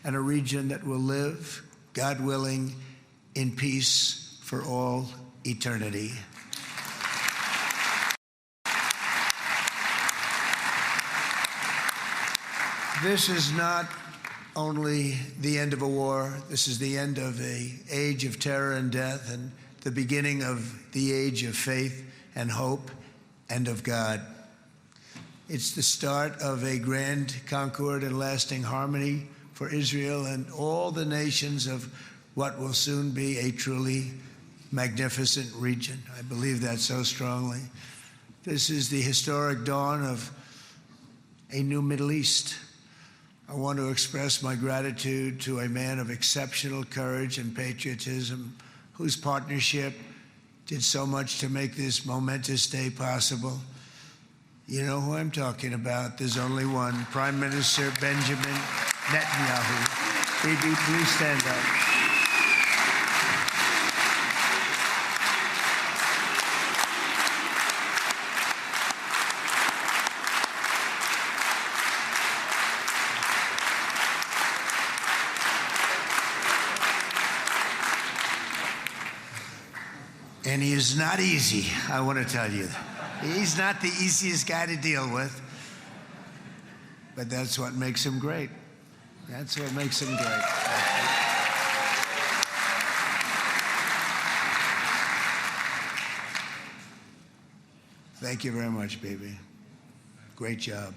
and a region that will live, God willing, in peace for all eternity. This is not only the end of a war, this is the end of an age of terror and death and the beginning of the age of faith and hope and of God. It's the start of a grand concord and lasting harmony for Israel and all the nations of what will soon be a truly magnificent region. I believe that so strongly. This is the historic dawn of a new Middle East. I want to express my gratitude to a man of exceptional courage and patriotism whose partnership did so much to make this momentous day possible. You know who I'm talking about. There's only one, Prime Minister Benjamin Netanyahu. Bibi, please stand up. And he is not easy, I want to tell you. He's not the easiest guy to deal with, but that's what makes him great. That's what makes him great. Thank you very much, baby. Great job.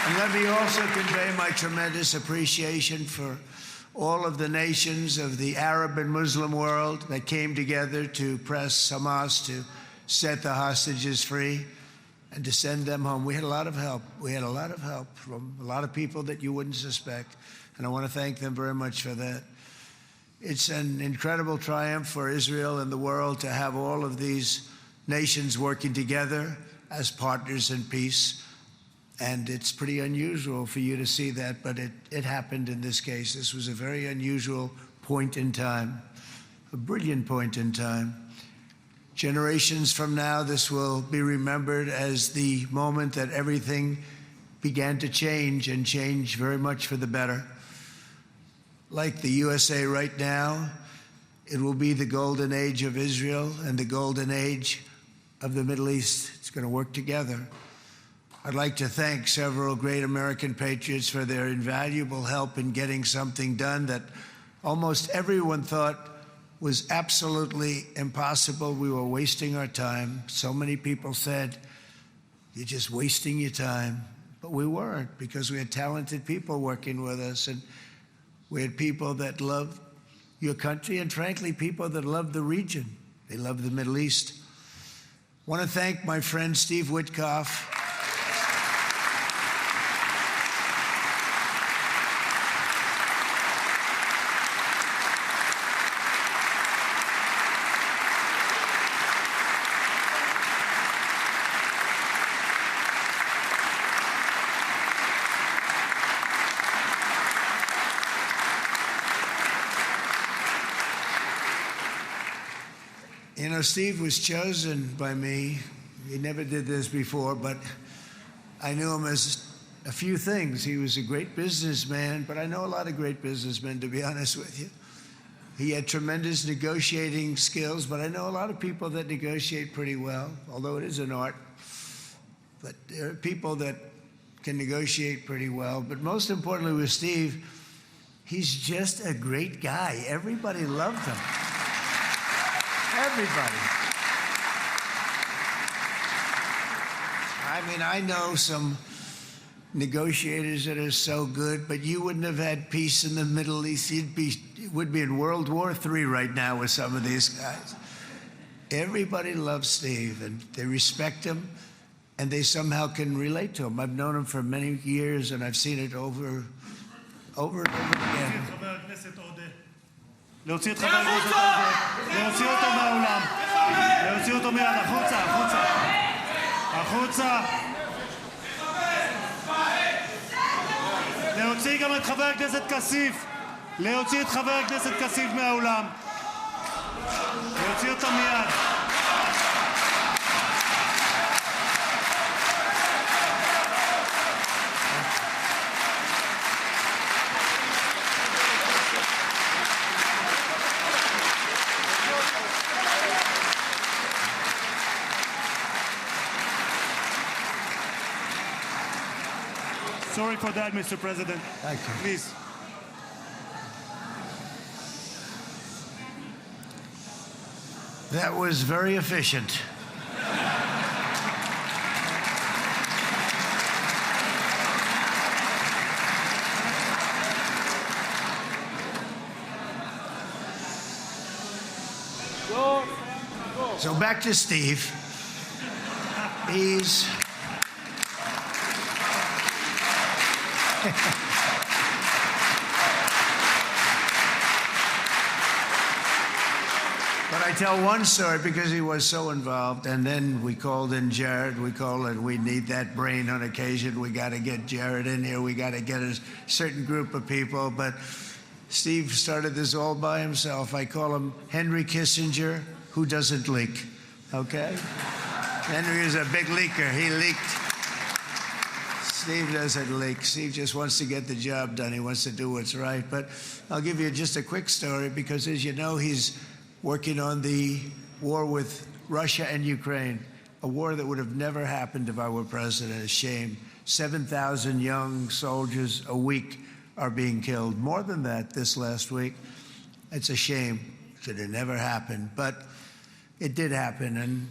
And let me also convey my tremendous appreciation for all of the nations of the Arab and Muslim world that came together to press Hamas to set the hostages free and to send them home. We had a lot of help. We had a lot of help from a lot of people that you wouldn't suspect, and I want to thank them very much for that. It's an incredible triumph for Israel and the world to have all of these nations working together as partners in peace. And it's pretty unusual for you to see that, but it happened in this case. This was a very unusual point in time, a brilliant point in time. Generations from now, this will be remembered as the moment that everything began to change, and change very much for the better. Like the USA right now, it will be the golden age of Israel and the golden age of the Middle East. It's going to work together. I'd like to thank several great American patriots for their invaluable help in getting something done that almost everyone thought was absolutely impossible. We were wasting our time. So many people said, "You're just wasting your time." But we weren't, because we had talented people working with us, and we had people that loved your country, and frankly, people that loved the region. They loved the Middle East. I want to thank my friend Steve Witkoff. You know, Steve was chosen by me. He never did this before, but I knew him as a few things. He was a great businessman, but I know a lot of great businessmen, to be honest with you. He had tremendous negotiating skills, but I know a lot of people that negotiate pretty well, although it is an art. But there are people that can negotiate pretty well. But most importantly with Steve, he's just a great guy. Everybody loved him. Everybody. I mean, I know some negotiators that are so good, but you wouldn't have had peace in the Middle East. It would be in World War III right now with some of these guys. Everybody loves Steve, and they respect him, and they somehow can relate to him. I've known him for many years, and I've seen it over and over again. הכנסת עודה. להוציא את חבר הכנסת עודה. להוציא אותו מהאולם. להוציא אותו מיד. החוצה, החוצה. החוצה. להוציא גם את חבר הכנסת כסיף. להוציא את חבר הכנסת כסיף מהאולם. להוציא אותו מיד. Sorry for that, Mr. President. Thank you. Please. That was very efficient. So back to Steve. He's But I tell one story because he was so involved, and then we called in Jared. We need that brain on occasion. We got to get Jared in here. We got to get a certain group of people. But Steve started this all by himself. I call him Henry Kissinger, who doesn't leak. Okay? Henry is a big leaker. He leaked. Steve doesn't leak. Steve just wants to get the job done. He wants to do what's right. But I'll give you just a quick story because, as you know, he's working on the war with Russia and Ukraine, a war that would have never happened if I were president. A shame. 7,000 young soldiers a week are being killed. More than that this last week. It's a shame. It should have never happened. But it did happen, and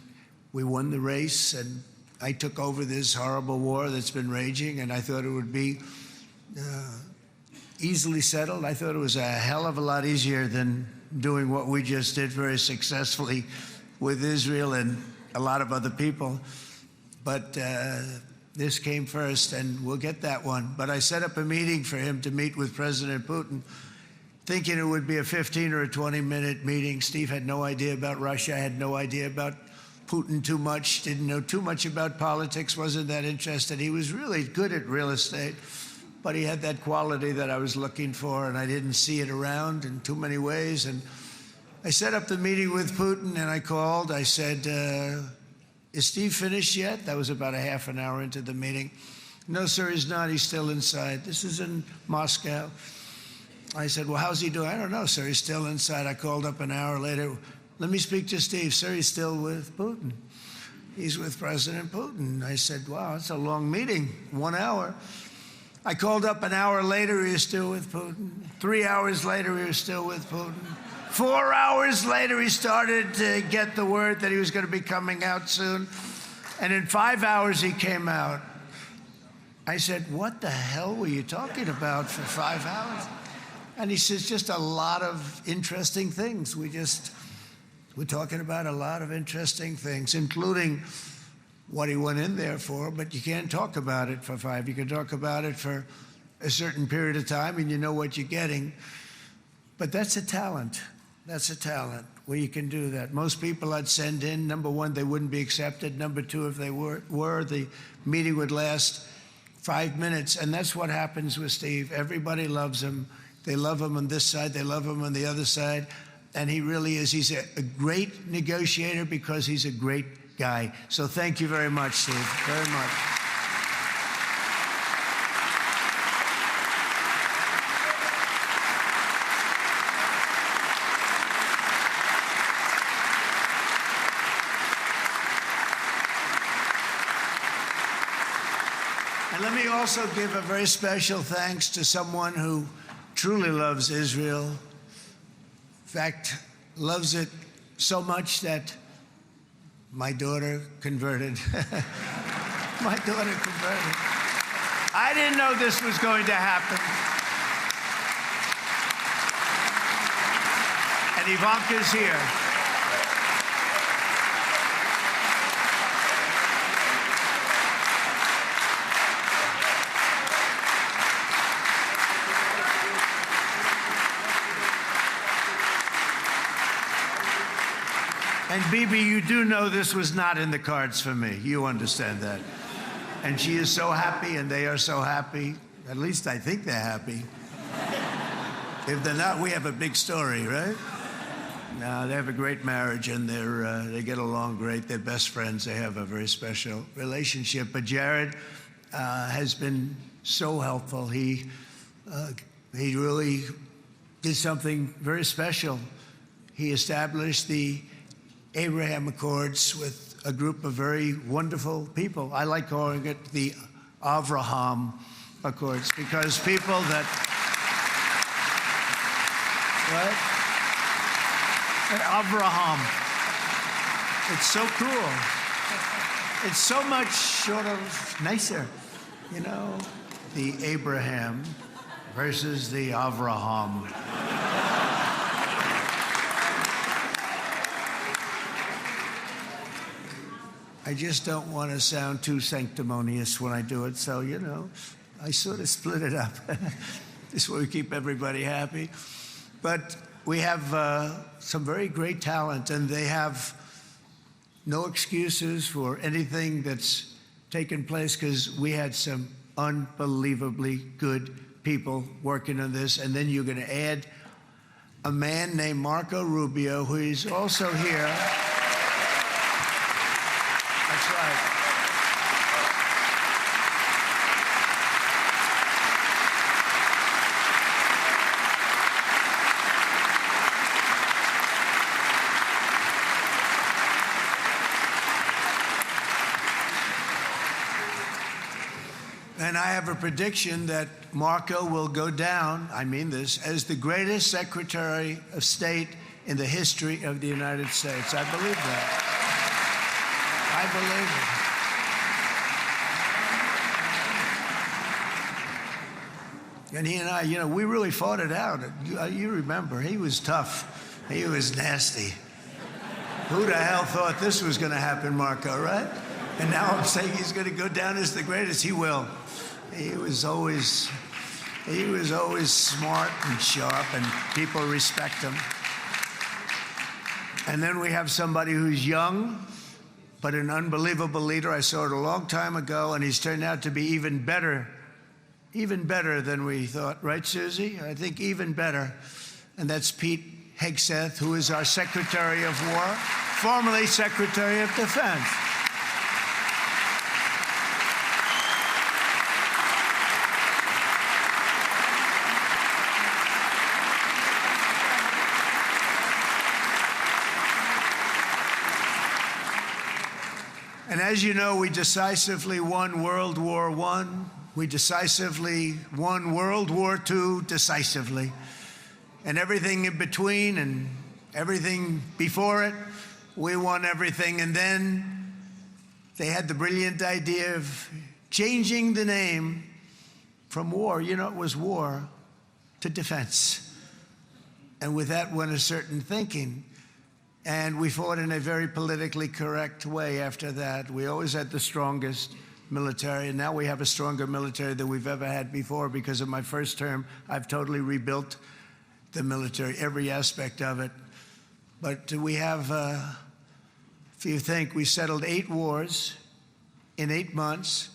we won the race, and I took over this horrible war that's been raging, and I thought it would be easily settled. I thought it was a hell of a lot easier than doing what we just did very successfully with Israel and a lot of other people. But this came first, and we'll get that one. But I set up a meeting for him to meet with President Putin, thinking it would be a 15 or a 20-minute meeting. Steve had no idea about Russia, had no idea about Putin too much, didn't know too much about politics, wasn't that interested. He was really good at real estate, but he had that quality that I was looking for, and I didn't see it around in too many ways. And I set up the meeting with Putin, and I called. I said, is Steve finished yet? That was about a half an hour into the meeting. No, sir, he's not. He's still inside. This is in Moscow. I said, well, how's he doing? I don't know, sir. He's still inside. I called up an hour later. Let me speak to Steve. Sir, he's still with Putin. He's with President Putin. I said, wow, that's a long meeting, 1 hour. I called up an hour later, he was still with Putin. 3 hours later, he was still with Putin. 4 hours later, he started to get the word that he was going to be coming out soon. And in 5 hours, he came out. I said, what the hell were you talking about for 5 hours? And he says, just a lot of interesting things. We're talking about a lot of interesting things, including what he went in there for, but you can't talk about it for 5. You can talk about it for a certain period of time, and you know what you're getting. But that's a talent. That's a talent where you can do that. Most people I'd send in, number one, they wouldn't be accepted. Number two, if they were, the meeting would last 5 minutes. And that's what happens with Steve. Everybody loves him. They love him on this side. They love him on the other side. And he really is. He's a great negotiator because he's a great guy. So thank you very much, Steve. Very much. And let me also give a very special thanks to someone who truly loves Israel. In fact, loves it so much that my daughter converted. My daughter converted. I didn't know this was going to happen. And Ivanka's here. Bibi, you do know this was not in the cards for me. You understand that. And she is so happy, and they are so happy. At least I think they're happy. If they're not, we have a big story, right? No, they have a great marriage, and they get along great. They're best friends. They have a very special relationship. But Jared has been so helpful. He really did something very special. He established the Abraham Accords with a group of very wonderful people. I like calling it the Avraham Accords, because people that, right? Avraham. It's so cool. It's so much sort of nicer, you know? The Abraham versus the Avraham. I just don't want to sound too sanctimonious when I do it, so, you know, I sort of split it up. This way we keep everybody happy. But we have some very great talent, and they have no excuses for anything that's taken place, because we had some unbelievably good people working on this. And then you're going to add a man named Marco Rubio, who is also here. That's right. And I have a prediction that Marco will go down, I mean this, as the greatest Secretary of State in the history of the United States. I believe that. I believe it. And he and I, you know, we really fought it out. You remember, he was tough. He was nasty. Who the hell thought this was going to happen, Marco, right? And now I'm saying he's going to go down as the greatest. He will. He was always smart and sharp, and people respect him. And then we have somebody who's young, but an unbelievable leader. I saw it a long time ago, and he's turned out to be even better than we thought. Right, Susie? I think even better. And that's Pete Hegseth, who is our Secretary of War, formerly Secretary of Defense. And as you know, we decisively won World War I. We decisively won World War II decisively. And everything in between and everything before it, we won everything. And then they had the brilliant idea of changing the name from war, you know, it was war, to defense. And with that went a certain thinking. And we fought in a very politically correct way after that. We always had the strongest military, and now we have a stronger military than we've ever had before. Because of my first term, I've totally rebuilt the military, every aspect of it. But we have, if you think, we settled 8 wars in 8 months.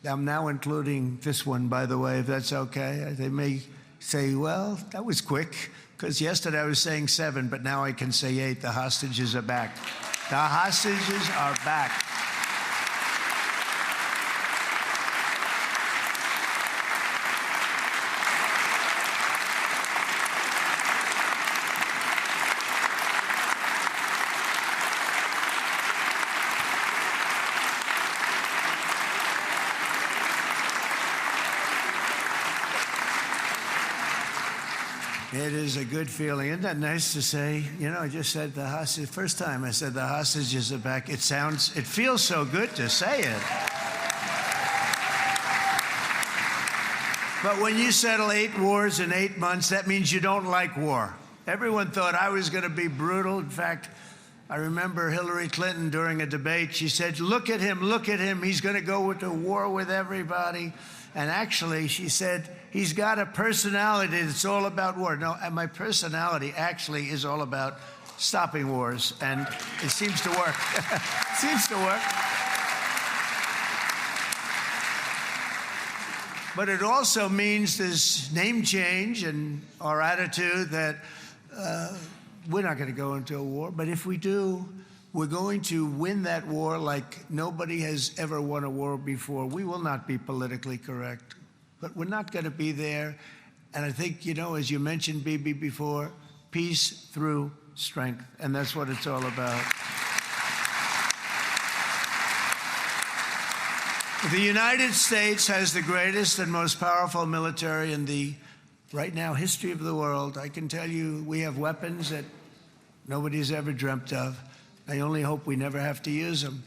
I'm now including this one, by the way, if that's okay. They may say, well, that was quick. Because yesterday I was saying 7, but now I can say 8. The hostages are back. The hostages are back. It is a good feeling. Isn't that nice to say? You know, I just said the hostage. First time I said the hostages are back. It feels so good to say it. But when you settle 8 wars in 8 months, that means you don't like war. Everyone thought I was going to be brutal. In fact, I remember Hillary Clinton during a debate, she said, look at him, he's going to go to war with everybody. And actually, she said, he's got a personality that's all about war. No, and my personality actually is all about stopping wars, and it seems to work. It seems to work. But it also means this name change and our attitude that we're not going to go into a war, but if we do, we're going to win that war like nobody has ever won a war before. We will not be politically correct, but we're not going to be there. And I think, you know, as you mentioned, Bibi, before, peace through strength, and that's what it's all about. The United States has the greatest and most powerful military in the, right now, history of the world. I can tell you we have weapons that nobody's ever dreamt of. I only hope we never have to use them.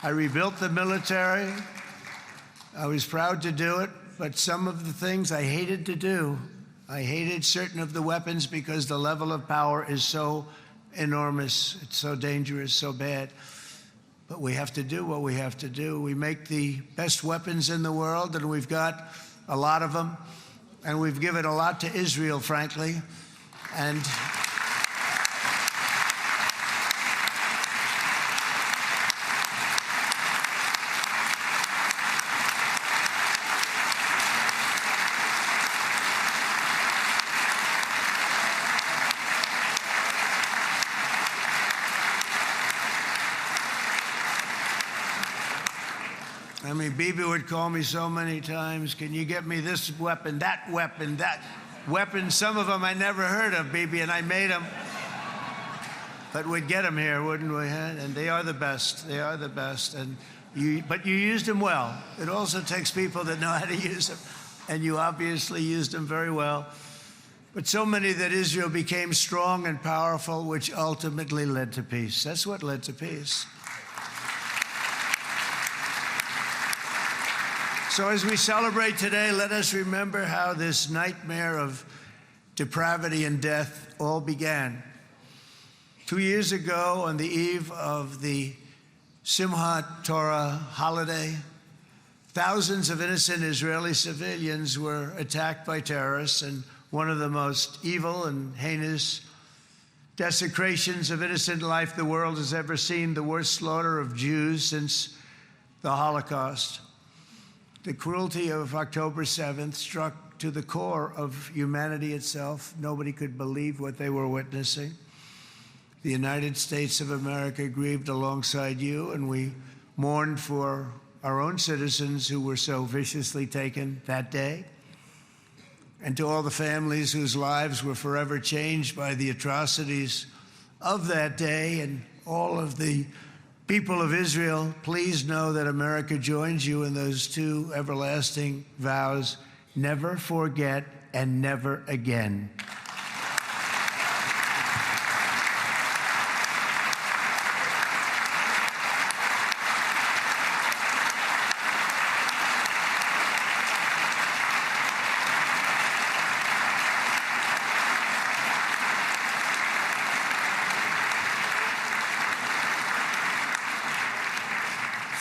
I rebuilt the military. I was proud to do it, but some of the things I hated to do. I hated certain of the weapons because the level of power is so enormous. It's so dangerous, so bad. But we have to do what we have to do. We make the best weapons in the world, and we've got a lot of them. And we've given a lot to Israel, frankly. And I mean, Bibi would call me so many times, can you get me this weapon, that weapon, that weapon? Some of them I never heard of, Bibi, and I made them. But we'd get them here, wouldn't we? And they are the best. They are the best. But you used them well. It also takes people that know how to use them. And you obviously used them very well. But so many that Israel became strong and powerful, which ultimately led to peace. That's what led to peace. So as we celebrate today, let us remember how this nightmare of depravity and death all began. 2 years ago, on the eve of the Simchat Torah holiday, thousands of innocent Israeli civilians were attacked by terrorists, and one of the most evil and heinous desecrations of innocent life the world has ever seen, the worst slaughter of Jews since the Holocaust. The cruelty of October 7th struck to the core of humanity itself. Nobody could believe what they were witnessing. The United States of America grieved alongside you, and we mourned for our own citizens who were so viciously taken that day. And to all the families whose lives were forever changed by the atrocities of that day, and all of the people of Israel, please know that America joins you in those two everlasting vows: never forget and never again.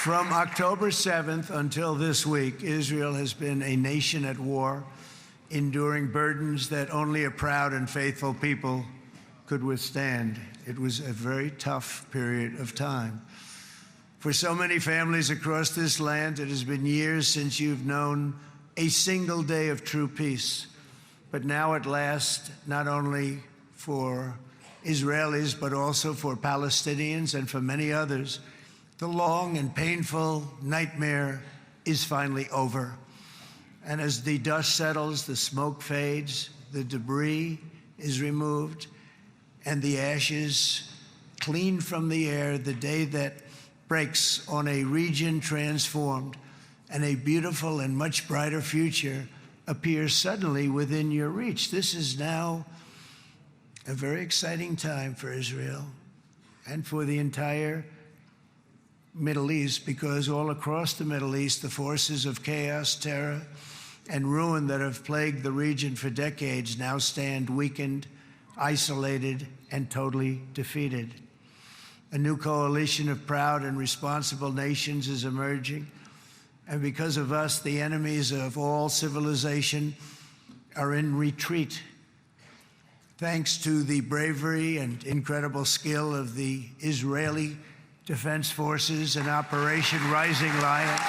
From October 7th until this week, Israel has been a nation at war, enduring burdens that only a proud and faithful people could withstand. It was a very tough period of time. For so many families across this land, it has been years since you've known a single day of true peace. But now at last, not only for Israelis, but also for Palestinians and for many others, the long and painful nightmare is finally over. And as the dust settles, the smoke fades, the debris is removed, and the ashes cleaned from the air, the day that breaks on a region transformed, and a beautiful and much brighter future appears suddenly within your reach. This is now a very exciting time for Israel and for the entire Middle East, because all across the Middle East, the forces of chaos, terror, and ruin that have plagued the region for decades now stand weakened, isolated, and totally defeated. A new coalition of proud and responsible nations is emerging, and because of us, the enemies of all civilization are in retreat. thanks to the bravery and incredible skill of the Israeli Defense Forces and Operation Rising Lion.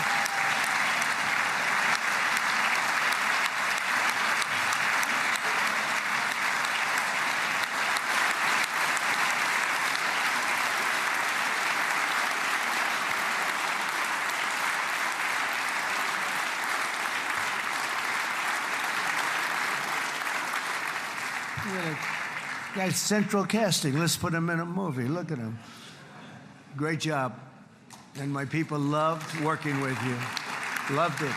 Guy's central casting. Let's put him in a movie. Look at him. Great job. And my people loved working with you. Loved it.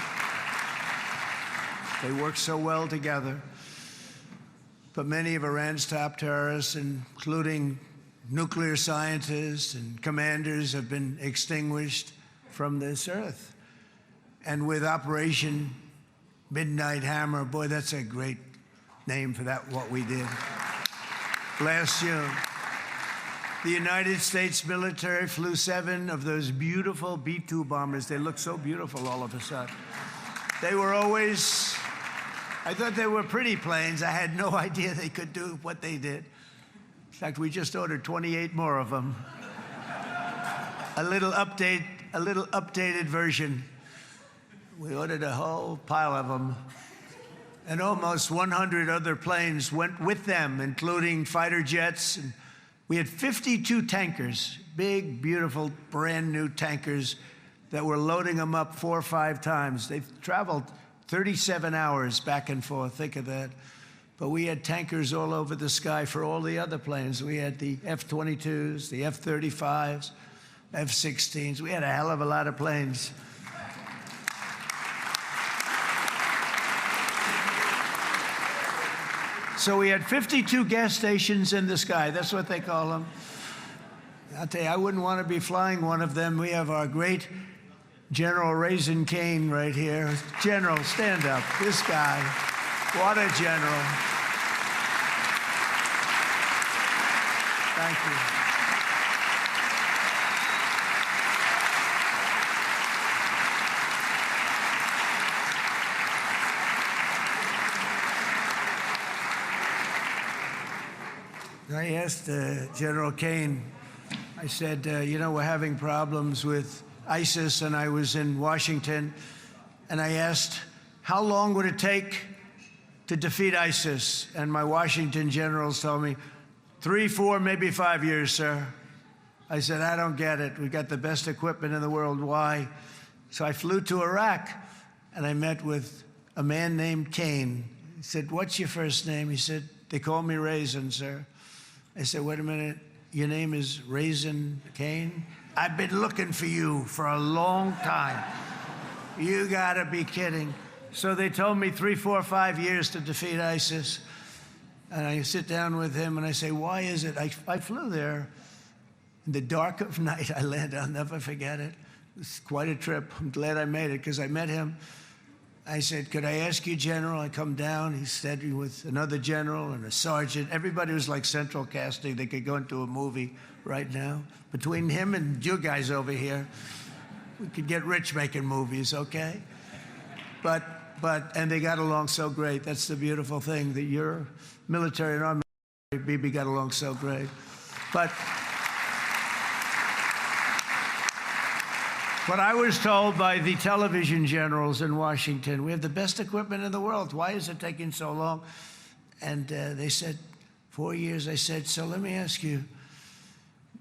They worked so well together. But many of Iran's top terrorists, including nuclear scientists and commanders, have been extinguished from this earth. And with Operation Midnight Hammer, boy, that's a great name for that, what we did. Last June, the United States military flew 7 of those beautiful B-2 bombers. They look so beautiful all of a sudden. They were always, I thought they were pretty planes. I had no idea they could do what they did. In fact, we just ordered 28 more of them. A little updated version. We ordered a whole pile of them. And almost 100 other planes went with them, including fighter jets. And we had 52 tankers, big, beautiful, brand new tankers that were loading them up 4 or 5 times. They've traveled 37 hours back and forth, think of that. But we had tankers all over the sky for all the other planes. We had the F-22s, the F-35s, F-16s. We had a hell of a lot of planes. So we had 52 gas stations in the sky. That's what they call them. I'll tell you, I wouldn't want to be flying one of them. We have our great General Raisin Cain right here. General, stand up. This guy, what a general. Thank you. I asked General Cain, I said, you know, we're having problems with ISIS, and I was in Washington, and I asked, how long would it take to defeat ISIS? And my Washington generals told me, 3, 4, maybe 5 years, sir. I said, I don't get it. We got the best equipment in the world. Why? So I flew to Iraq, and I met with a man named Cain. He said, what's your first name? He said, they call me Raisin, sir. I said, wait a minute, your name is Raisin Cain? I've been looking for you for a long time. You gotta be kidding. So they told me 3, 4, 5 years to defeat ISIS. And I sit down with him and I say, why is it? I flew there in the dark of night. I landed, I'll never forget it. It was quite a trip. I'm glad I made it because I met him. I said, could I ask you, General? I come down. He said with another general and a sergeant. Everybody was like central casting. They could go into a movie right now. Between him and you guys over here, we could get rich making movies, okay? And they got along so great. That's the beautiful thing, that your military and our military, Bibi, got along so great. But I was told by the television generals in Washington, we have the best equipment in the world. Why is it taking so long? And they said, 4 years. I said, so let me ask you,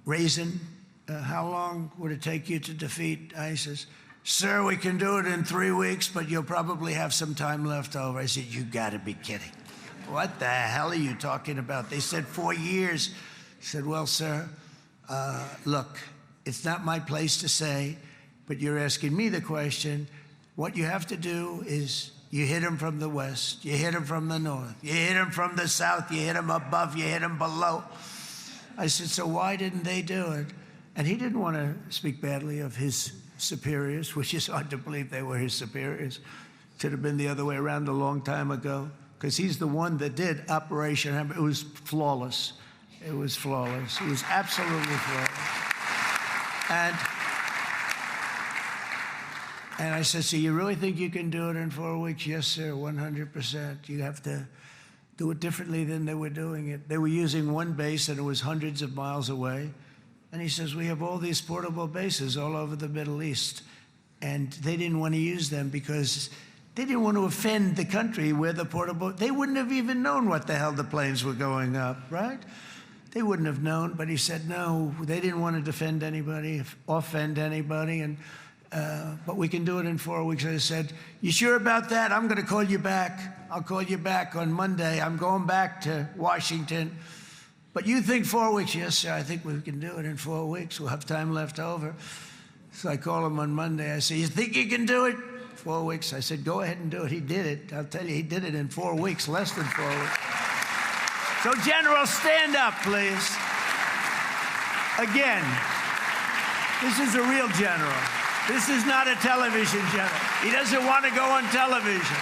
Raisin, how long would it take you to defeat ISIS? Sir, we can do it in 3 weeks, but you'll probably have some time left over. I said, you gotta be kidding. What the hell are you talking about? They said 4 years. I said, well, sir, look, it's not my place to say, but you're asking me the question. What you have to do is you hit him from the west, you hit him from the north, you hit him from the south, you hit him above, you hit him below. I said, so why didn't they do it? And he didn't want to speak badly of his superiors, which is hard to believe they were his superiors. It should have been the other way around a long time ago, because he's the one that did Operation Hammer. It was flawless. It was flawless. It was absolutely flawless. And I said, so you really think you can do it in 4 weeks? Yes, sir, 100%. You have to do it differently than they were doing it. They were using one base and it was hundreds of miles away. And he says, we have all these portable bases all over the Middle East. And they didn't want to use them because they didn't want to offend the country where the portable, they wouldn't have even known what the hell the planes were going up, right? They wouldn't have known, but he said, no, they didn't want to defend anybody, offend anybody, and but we can do it in 4 weeks. I said, you sure about that? I'm going to call you back. I'll call you back on Monday. I'm going back to Washington. But you think 4 weeks? Yes, sir, I think we can do it in 4 weeks. We'll have time left over. So I call him on Monday. I say, you think you can do it? 4 weeks. I said, go ahead and do it. He did it. I'll tell you, he did it in 4 weeks, less than 4 weeks. So, General, stand up, please. Again, this is a real general. This is not a television general. He doesn't want to go on television.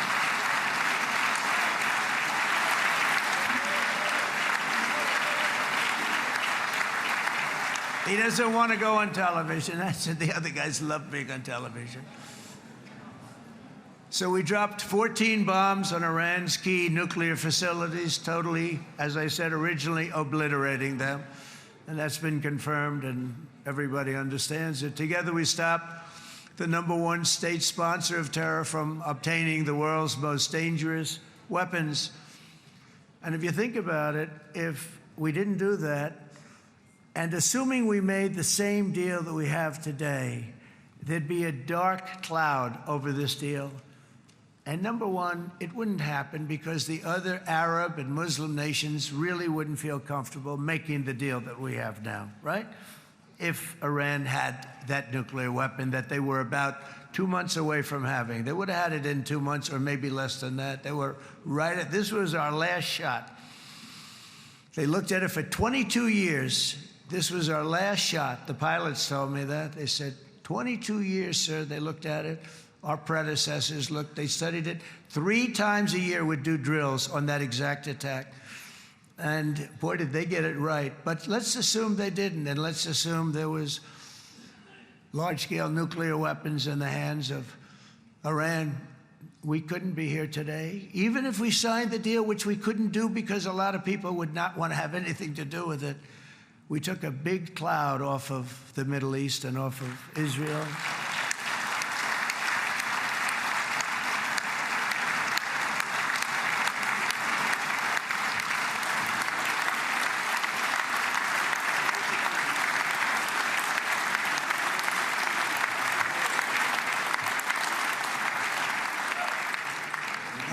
He doesn't want to go on television. I said the other guys love being on television. So we dropped 14 bombs on Iran's key nuclear facilities, totally, as I said originally, obliterating them. And that's been confirmed, and everybody understands it. Together we stopped the #1 state sponsor of terror from obtaining the world's most dangerous weapons. And if you think about it, if we didn't do that, and assuming we made the same deal that we have today, there'd be a dark cloud over this deal. And #1, it wouldn't happen because the other Arab and Muslim nations really wouldn't feel comfortable making the deal that we have now, right? If Iran had that nuclear weapon that they were about 2 months away from having. They would have had it in 2 months or maybe less than that. They were right at, this was our last shot. They looked at it for 22 years. This was our last shot. The pilots told me that. They said, 22 years, sir. They looked at it. Our predecessors looked, they studied it. 3 times a year would do drills on that exact attack. And boy, did they get it right. But let's assume they didn't, and let's assume there was large-scale nuclear weapons in the hands of Iran. We couldn't be here today. Even if we signed the deal, which we couldn't do because a lot of people would not want to have anything to do with it, we took a big cloud off of the Middle East and off of Israel.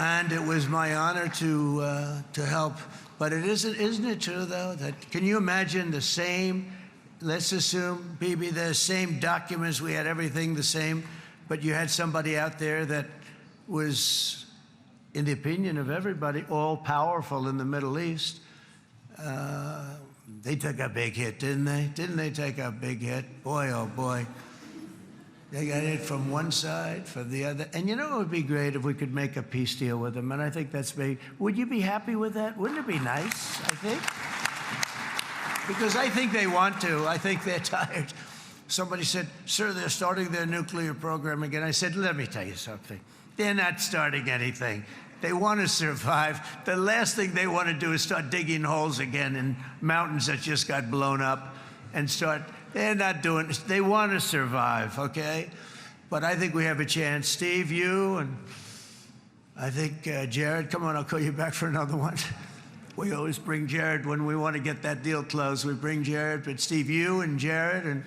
And it was my honor to help. But it isn't it true, though, that can you imagine the same, let's assume, Bibi, the same documents, we had everything the same, but you had somebody out there that was, in the opinion of everybody, all-powerful in the Middle East. They took a big hit, didn't they? Didn't they take a big hit? Boy, oh boy. They got hit from one side, from the other. And you know, it would be great if we could make a peace deal with them. And I think that's big. Would you be happy with that? Wouldn't it be nice, I think? Because I think they want to. I think they're tired. Somebody said, sir, they're starting their nuclear program again. I said, let me tell you something. They're not starting anything. They want to survive. The last thing they want to do is start digging holes again in mountains that just got blown up and start. They're not doing it. They want to survive, okay? But I think we have a chance. Steve, you, and I think Jared, come on, I'll call you back for another one. We always bring Jared when we want to get that deal closed. We bring Jared, but Steve, you and Jared and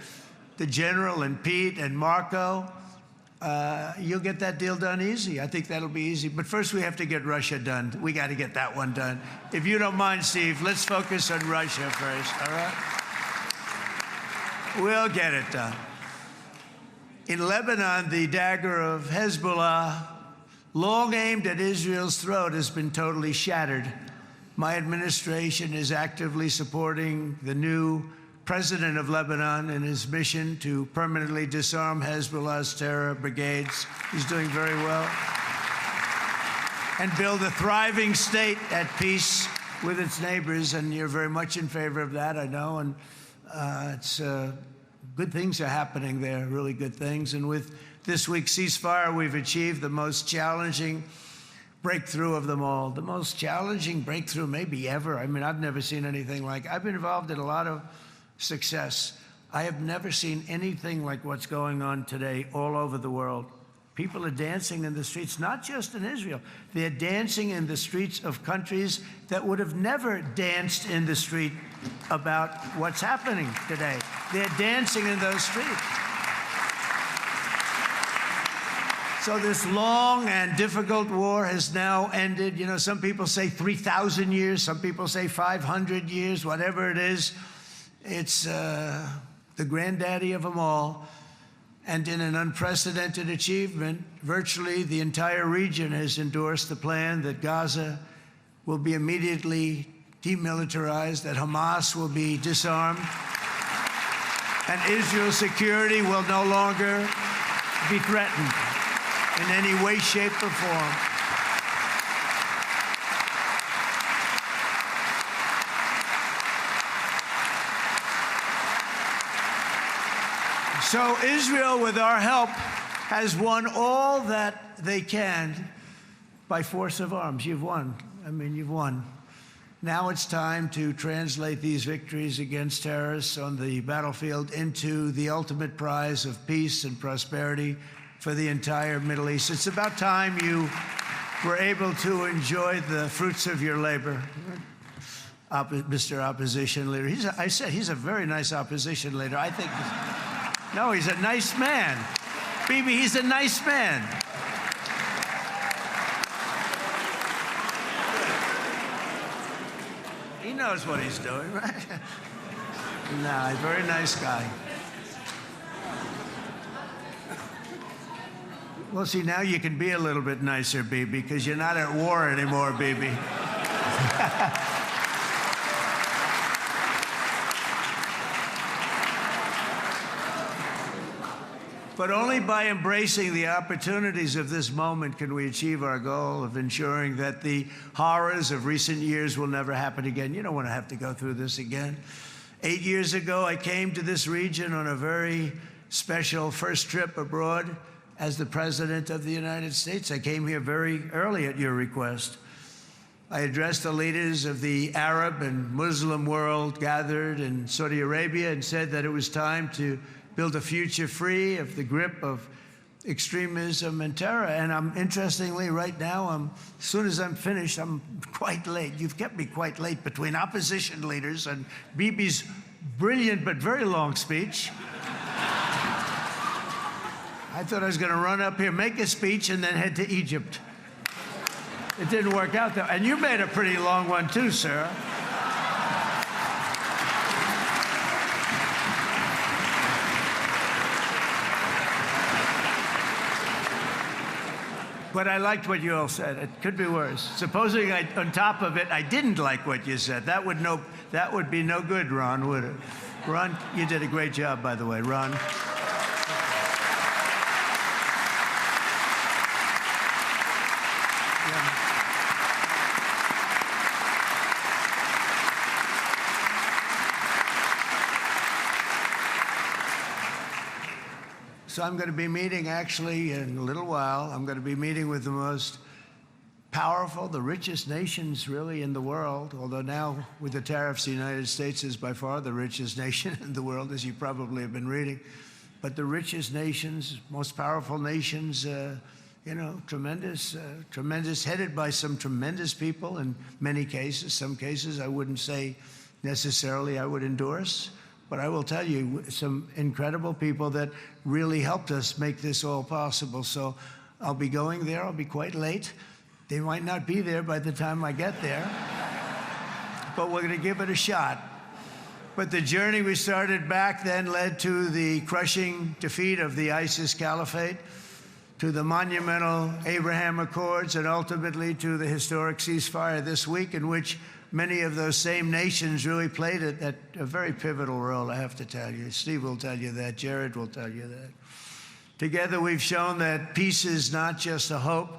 the General and Pete and Marco, you'll get that deal done easy. I think that'll be easy. But first we have to get Russia done. We got to get that one done. If you don't mind, Steve, let's focus on Russia first, all right? We'll get it done. In Lebanon, the dagger of Hezbollah, long aimed at Israel's throat, has been totally shattered. My administration is actively supporting the new president of Lebanon in his mission to permanently disarm Hezbollah's terror brigades. He's doing very well. And build a thriving state at peace with its neighbors. And you're very much in favor of that, I know. And it's good things are happening there, really good things. And with this week's ceasefire, we've achieved the most challenging breakthrough of them all, the most challenging breakthrough maybe ever. I mean, I've never seen anything like it. I've been involved in a lot of success. I have never seen anything like what's going on today all over the world. People are dancing in the streets, not just in Israel. They're dancing in the streets of countries that would have never danced in the street about what's happening today. They're dancing in those streets. So this long and difficult war has now ended. You know, some people say 3,000 years, some people say 500 years, whatever it is. It's the granddaddy of them all. And in an unprecedented achievement, virtually the entire region has endorsed the plan that Gaza will be immediately demilitarized, that Hamas will be disarmed, and Israel's security will no longer be threatened in any way, shape, or form. So Israel, with our help, has won all that they can by force of arms. You've won. I mean, you've won. Now it's time to translate these victories against terrorists on the battlefield into the ultimate prize of peace and prosperity for the entire Middle East. It's about time you were able to enjoy the fruits of your labor. Mr. Opposition Leader. I said he's a very nice opposition leader. I think... No, he's a nice man. Bibi, he's a nice man. He knows what he's doing, right? No, he's a very nice guy. Well, see, now you can be a little bit nicer, Bibi, because you're not at war anymore, Bibi. But only by embracing the opportunities of this moment can we achieve our goal of ensuring that the horrors of recent years will never happen again. You don't want to have to go through this again. 8 years ago, I came to this region on a very special first trip abroad as the President of the United States. I came here very early at your request. I addressed the leaders of the Arab and Muslim world gathered in Saudi Arabia and said that it was time to build a future free of the grip of extremism and terror. And interestingly, right now, as soon as I'm finished, I'm quite late. You've kept me quite late between opposition leaders and Bibi's brilliant but very long speech. I thought I was going to run up here, make a speech, and then head to Egypt. It didn't work out, though. And you made a pretty long one, too, sir. But I liked what you all said. It could be worse. Supposing on top of it, I didn't like what you said. That would be no good, Ron, would it? Ron, you did a great job, by the way, Ron. So I'm going to be meeting, actually, in a little while, I'm going to be meeting with the most powerful, the richest nations, really, in the world, although now, with the tariffs, the United States is by far the richest nation in the world, as you probably have been reading. But the richest nations, most powerful nations, you know, tremendous, headed by some tremendous people in many cases. Some cases I wouldn't say necessarily I would endorse. But I will tell you, some incredible people that really helped us make this all possible. So I'll be going there. I'll be quite late. They might not be there by the time I get there. But we're going to give it a shot. But the journey we started back then led to the crushing defeat of the ISIS caliphate, to the monumental Abraham Accords, and ultimately to the historic ceasefire this week, in which many of those same nations really played a very pivotal role, I have to tell you. Steve will tell you that. Jared will tell you that. Together, we've shown that peace is not just a hope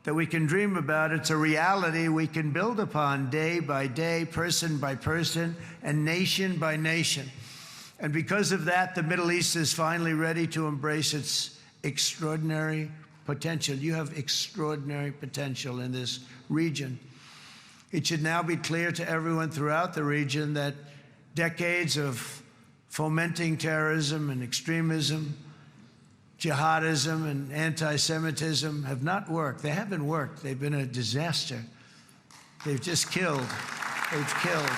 that we can dream about. It's a reality we can build upon day by day, person by person, and nation by nation. And because of that, the Middle East is finally ready to embrace its extraordinary potential. You have extraordinary potential in this region. It should now be clear to everyone throughout the region that decades of fomenting terrorism and extremism, jihadism and anti-Semitism have not worked. They haven't worked. They've been a disaster. They've just killed. They've killed.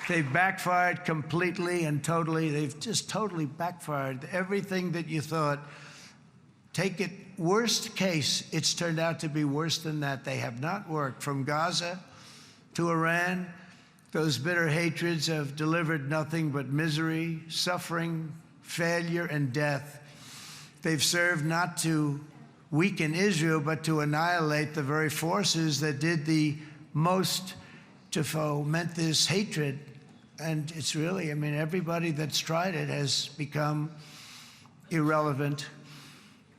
They've backfired completely and totally. They've just totally backfired. Everything that you thought, take it worst case, it's turned out to be worse than that. They have not worked. From Gaza to Iran, those bitter hatreds have delivered nothing but misery, suffering, failure, and death. They've served not to weaken Israel, but to annihilate the very forces that did the most to foment this hatred. And it's really, I mean, everybody that's tried it has become irrelevant.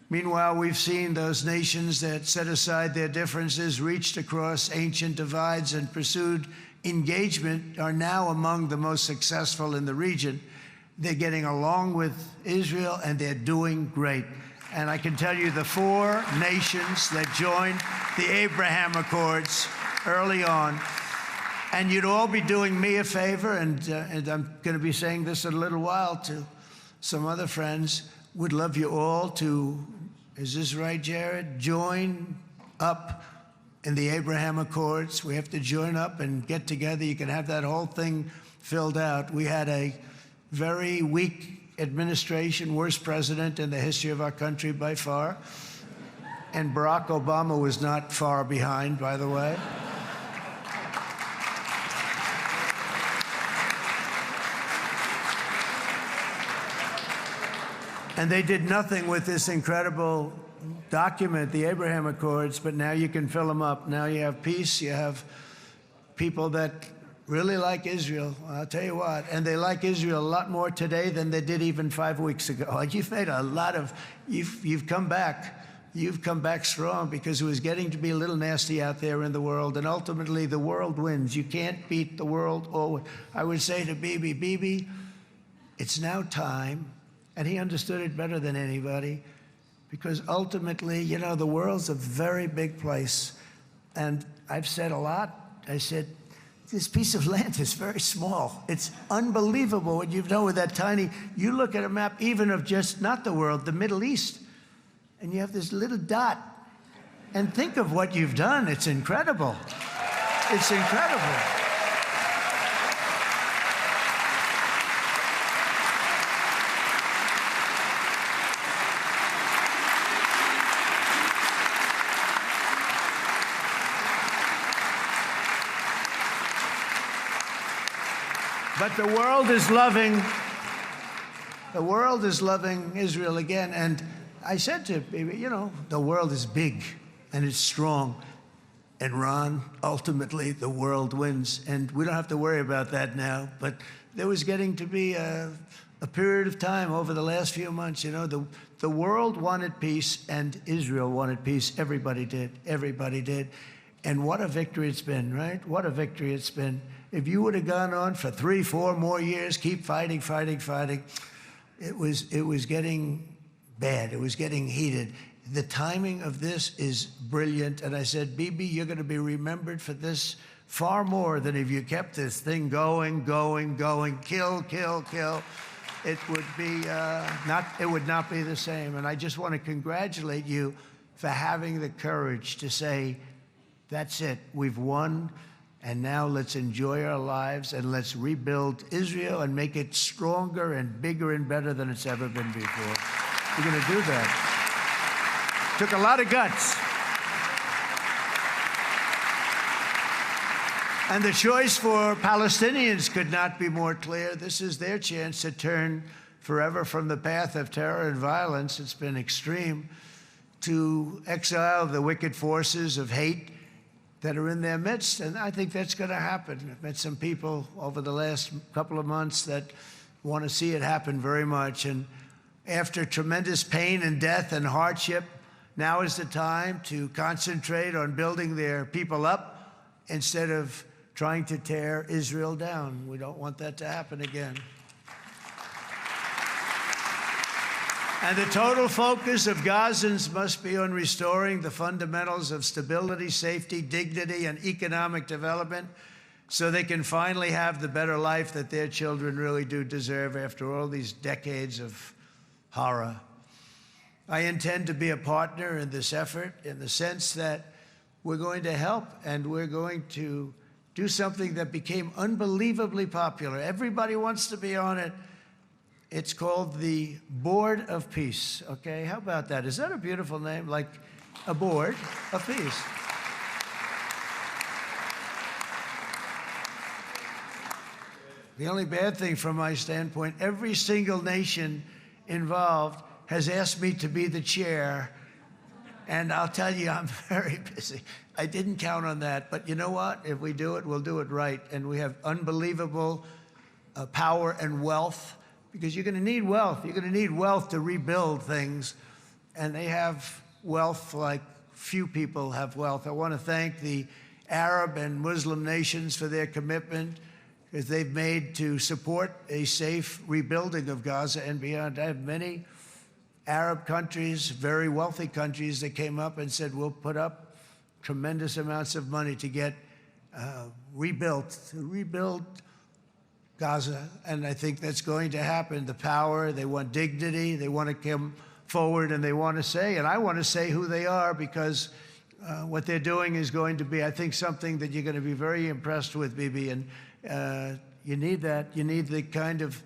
Meanwhile, we've seen those nations that set aside their differences, reached across ancient divides, and pursued engagement are now among the most successful in the region. They're getting along with Israel, and they're doing great. And I can tell you the 4 nations that joined the Abraham Accords early on, and you'd all be doing me a favor, and I'm going to be saying this in a little while to some other friends, would love you all to, is this right, Jared? Join up in the Abraham Accords. We have to join up and get together. You can have that whole thing filled out. We had a very weak administration, worst president in the history of our country by far. And Barack Obama was not far behind, by the way. And they did nothing with this incredible document, the Abraham Accords, but now you can fill them up. Now you have peace, you have people that really like Israel. I'll tell you what, and they like Israel a lot more today than they did even 5 weeks ago. You've made a lot of, you've come back. You've come back strong, because it was getting to be a little nasty out there in the world, and ultimately the world wins. You can't beat the world always. I would say to Bibi, it's now time, and he understood it better than anybody, because ultimately, you know, the world's a very big place. And I've said a lot. I said, this piece of land is very small. It's unbelievable what you've done with that tiny, you look at a map even of just, not the world, the Middle East, and you have this little dot. And think of what you've done. It's incredible. It's incredible. But the world is loving Israel again. And I said to Bibi, you know, the world is big and it's strong. And Ron, ultimately, the world wins. And we don't have to worry about that now. But there was getting to be a period of time over the last few months, you know, the world wanted peace and Israel wanted peace. Everybody did. Everybody did. And what a victory it's been, right? What a victory it's been. If you would have gone on for 3, 4 more years, keep fighting, it was getting bad. It was getting heated. The timing of this is brilliant. And I said, Bibi, you're going to be remembered for this far more than if you kept this thing going, kill. It would be it would not be the same. And I just want to congratulate you for having the courage to say, that's it, we've won. And now let's enjoy our lives and let's rebuild Israel and make it stronger and bigger and better than it's ever been before. We're going to do that. Took a lot of guts. And the choice for Palestinians could not be more clear. This is their chance to turn forever from the path of terror and violence. It's been extreme, to exile the wicked forces of hate that are in their midst, and I think that's going to happen. I've met some people over the last couple of months that want to see it happen very much, and after tremendous pain and death and hardship, now is the time to concentrate on building their people up instead of trying to tear Israel down. We don't want that to happen again. And the total focus of Gazans must be on restoring the fundamentals of stability, safety, dignity, and economic development so they can finally have the better life that their children really do deserve after all these decades of horror. I intend to be a partner in this effort in the sense that we're going to help and we're going to do something that became unbelievably popular. Everybody wants to be on it. It's called the Board of Peace, okay? How about that? Is that a beautiful name? Like a Board of Peace. The only bad thing from my standpoint, every single nation involved has asked me to be the chair, and I'll tell you, I'm very busy. I didn't count on that, but you know what? If we do it, we'll do it right, and we have unbelievable power and wealth, because you're going to need wealth. You're going to need wealth to rebuild things, and they have wealth like few people have wealth. I want to thank the Arab and Muslim nations for their commitment that they've made to support a safe rebuilding of Gaza and beyond. I have many Arab countries, very wealthy countries, that came up and said, we'll put up tremendous amounts of money to get rebuild Gaza, and I think that's going to happen. The power, they want dignity, they want to come forward, and they want to say, and I want to say who they are, because what they're doing is going to be, I think, something that you're going to be very impressed with, Bibi, and you need that. You need the kind of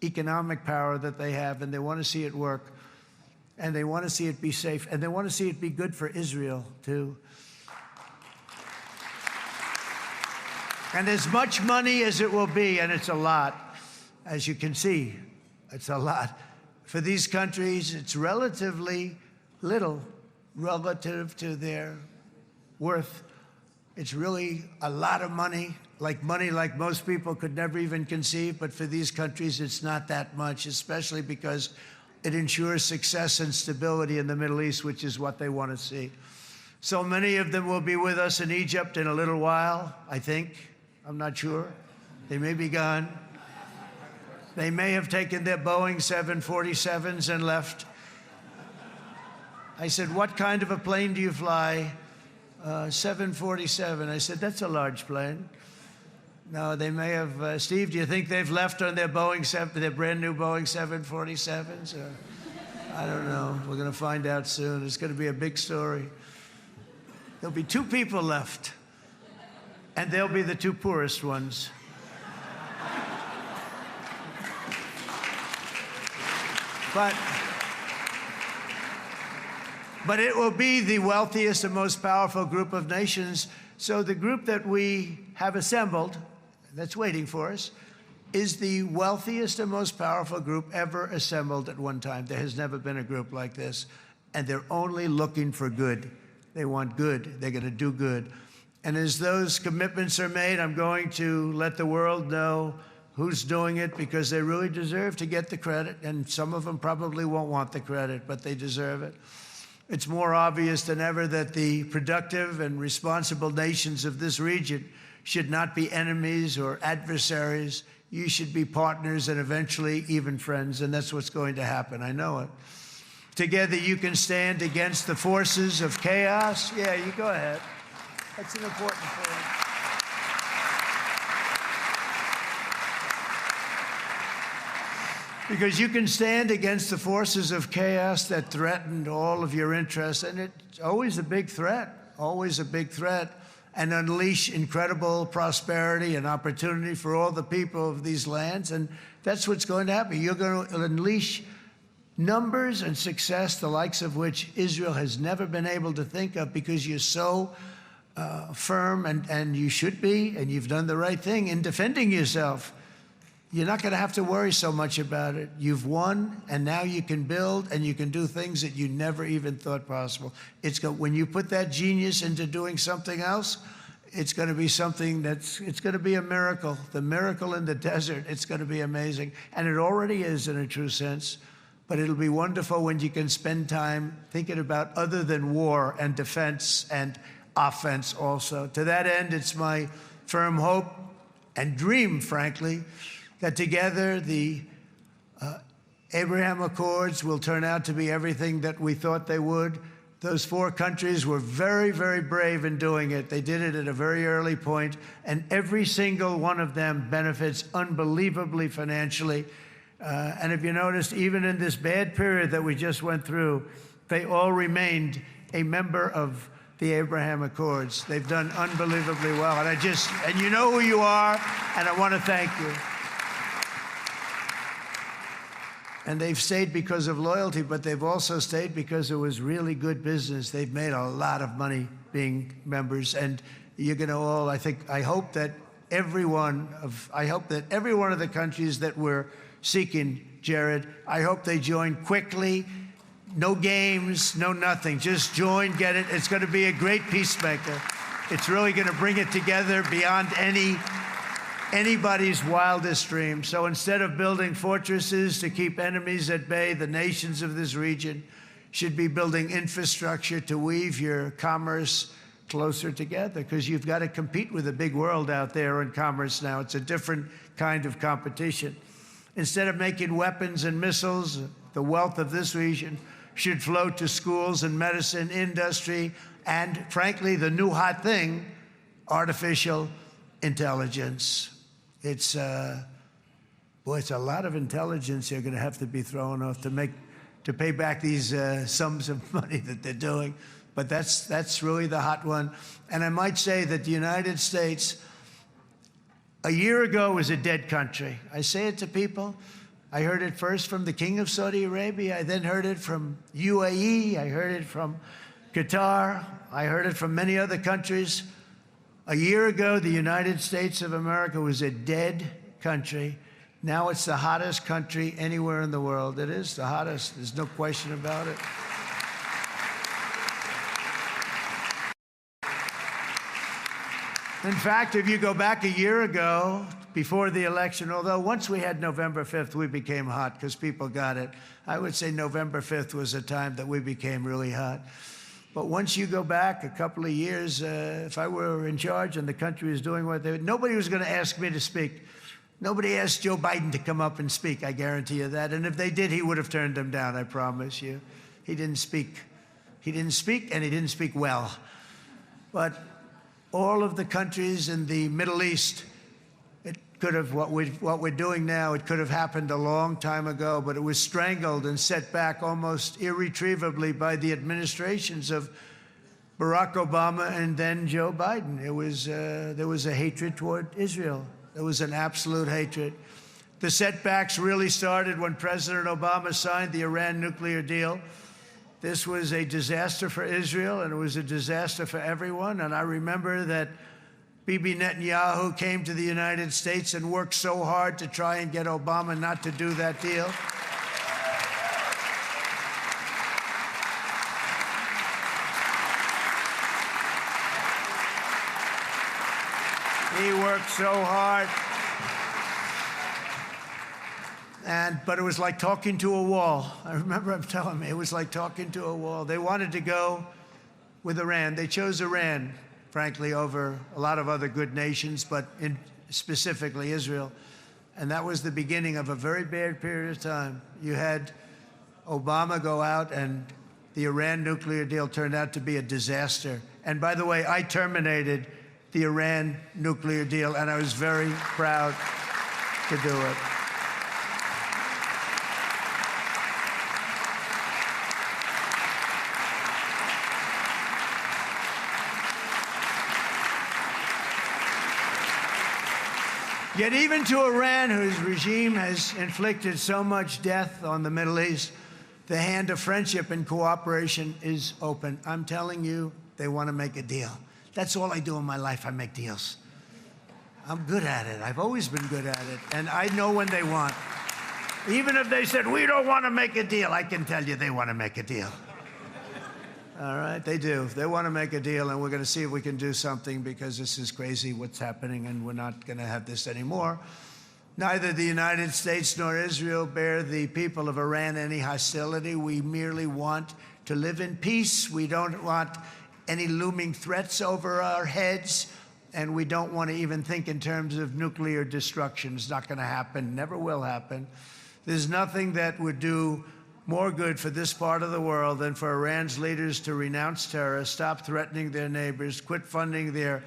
economic power that they have, and they want to see it work, and they want to see it be safe, and they want to see it be good for Israel, too. And as much money as it will be, and it's a lot, as you can see, it's a lot. For these countries, it's relatively little relative to their worth. It's really a lot of money like most people could never even conceive, but for these countries, it's not that much, especially because it ensures success and stability in the Middle East, which is what they want to see. So many of them will be with us in Egypt in a little while, I think. I'm not sure. They may be gone. They may have taken their Boeing 747s and left. I said, what kind of a plane do you fly? 747. I said, that's a large plane. No, they may have. Steve, do you think they've left on their their brand new Boeing 747s? Or, I don't know. We're going to find out soon. It's going to be a big story. There'll be 2 people left. And they'll be the 2 poorest ones. But it will be the wealthiest and most powerful group of nations. So the group that we have assembled, that's waiting for us, is the wealthiest and most powerful group ever assembled at one time. There has never been a group like this. And they're only looking for good. They want good. They're going to do good. And as those commitments are made, I'm going to let the world know who's doing it, because they really deserve to get the credit. And some of them probably won't want the credit, but they deserve it. It's more obvious than ever that the productive and responsible nations of this region should not be enemies or adversaries. You should be partners and eventually even friends, and that's what's going to happen. I know it. Together you can stand against the forces of chaos. Yeah, you go ahead. That's an important point. Because you can stand against the forces of chaos that threatened all of your interests, and it's always a big threat, and unleash incredible prosperity and opportunity for all the people of these lands, and that's what's going to happen. You're going to unleash numbers and success, the likes of which Israel has never been able to think of, because you're so firm, and you should be, and you've done the right thing in defending yourself. You're not going to have to worry so much about it. You've won, and now you can build, and you can do things that you never even thought possible. When you put that genius into doing something else, it's going to be something it's going to be a miracle. The miracle in the desert, it's going to be amazing. And it already is in a true sense. But it'll be wonderful when you can spend time thinking about other than war and defense and offense also. To that end, it's my firm hope and dream, frankly, that together the Abraham Accords will turn out to be everything that we thought they would. Those 4 countries were very, very brave in doing it. They did it at a very early point, and every single one of them benefits unbelievably financially. And if you noticed, even in this bad period that we just went through, they all remained a member of the Abraham Accords. They've done unbelievably well. And you know who you are, and I want to thank you. And they've stayed because of loyalty, but they've also stayed because it was really good business. They've made a lot of money being members, and you're going to all, I hope that every one of the countries that we're seeking, Jared, I hope they join quickly. No games, no nothing. Just join, get it. It's going to be a great peacemaker. It's really going to bring it together beyond anybody's wildest dream. So instead of building fortresses to keep enemies at bay, the nations of this region should be building infrastructure to weave your commerce closer together, because you've got to compete with the big world out there in commerce now. It's a different kind of competition. Instead of making weapons and missiles, the wealth of this region should flow to schools and medicine, industry, and frankly, the new hot thing, artificial intelligence. It's a lot of intelligence you're going to have to be thrown off to pay back these sums of money that they're doing. But that's really the hot one. And I might say that the United States, a year ago, was a dead country. I say it to people. I heard it first from the King of Saudi Arabia. I then heard it from UAE. I heard it from Qatar. I heard it from many other countries. A year ago, the United States of America was a dead country. Now it's the hottest country anywhere in the world. It is the hottest. There's no question about it. In fact, if you go back a year ago, before the election, although once we had November 5th, we became hot because people got it. I would say November 5th was a time that we became really hot. But once you go back a couple of years, if I were in charge and the country was doing what they would, nobody was going to ask me to speak. Nobody asked Joe Biden to come up and speak, I guarantee you that. And if they did, he would have turned them down, I promise you. He didn't speak. He didn't speak, and he didn't speak well. But all of the countries in the Middle East, it could have, what we're doing now, it could have happened a long time ago, but it was strangled and set back almost irretrievably by the administrations of Barack Obama and then Joe Biden. It was, there was a hatred toward Israel. There was an absolute hatred. The setbacks really started when President Obama signed the Iran nuclear deal. This was a disaster for Israel, and it was a disaster for everyone. And I remember that Bibi Netanyahu came to the United States and worked so hard to try and get Obama not to do that deal. He worked so hard. But it was like talking to a wall. I remember him telling me it was like talking to a wall. They wanted to go with Iran. They chose Iran, frankly, over a lot of other good nations, but specifically Israel. And that was the beginning of a very bad period of time. You had Obama go out, and the Iran nuclear deal turned out to be a disaster. And by the way, I terminated the Iran nuclear deal, and I was very proud to do it. Yet even to Iran, whose regime has inflicted so much death on the Middle East, the hand of friendship and cooperation is open. I'm telling you, they want to make a deal. That's all I do in my life. I make deals. I'm good at it. I've always been good at it. And I know when they want. Even if they said, we don't want to make a deal, I can tell you they want to make a deal. All right, they do. They want to make a deal, and we're going to see if we can do something, because this is crazy what's happening, and we're not going to have this anymore. Neither the United States nor Israel bear the people of Iran any hostility. We merely want to live in peace. We don't want any looming threats over our heads, and we don't want to even think in terms of nuclear destruction. It's not going to happen, never will happen. There's nothing that would do more good for this part of the world than for Iran's leaders to renounce terror, stop threatening their neighbors, quit funding their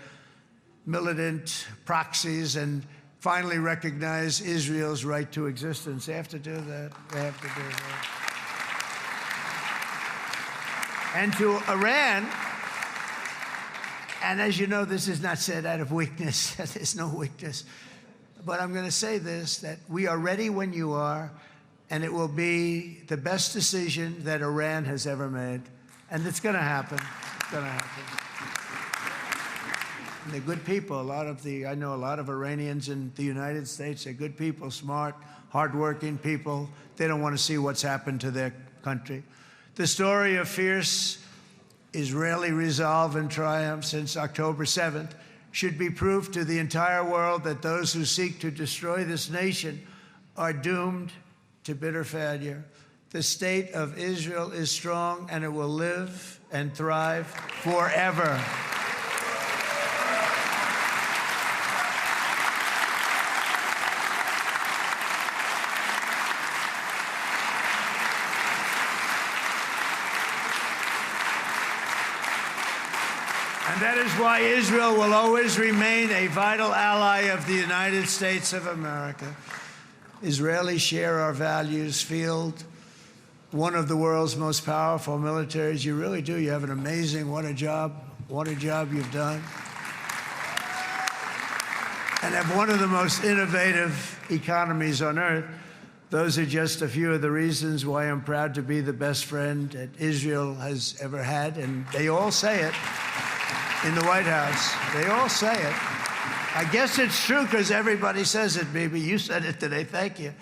militant proxies, and finally recognize Israel's right to existence. They have to do that. They have to do that. And to Iran, and as you know, this is not said out of weakness. There's no weakness. But I'm going to say this, that we are ready when you are, and it will be the best decision that Iran has ever made. And it's going to happen. It's going to happen. And they're good people. I know a lot of Iranians in the United States. They're good people, smart, hardworking people. They don't want to see what's happened to their country. The story of fierce Israeli resolve and triumph since October 7th should be proof to the entire world that those who seek to destroy this nation are doomed to bitter failure. The state of Israel is strong, and it will live and thrive forever. And that is why Israel will always remain a vital ally of the United States of America. Israelis share our values, field one of the world's most powerful militaries. You really do. You have an amazing, what a job you've done. And have one of the most innovative economies on earth. Those are just a few of the reasons why I'm proud to be the best friend that Israel has ever had. And they all say it in the White House. They all say it. I guess it's true because everybody says it, baby. You said it today. Thank you.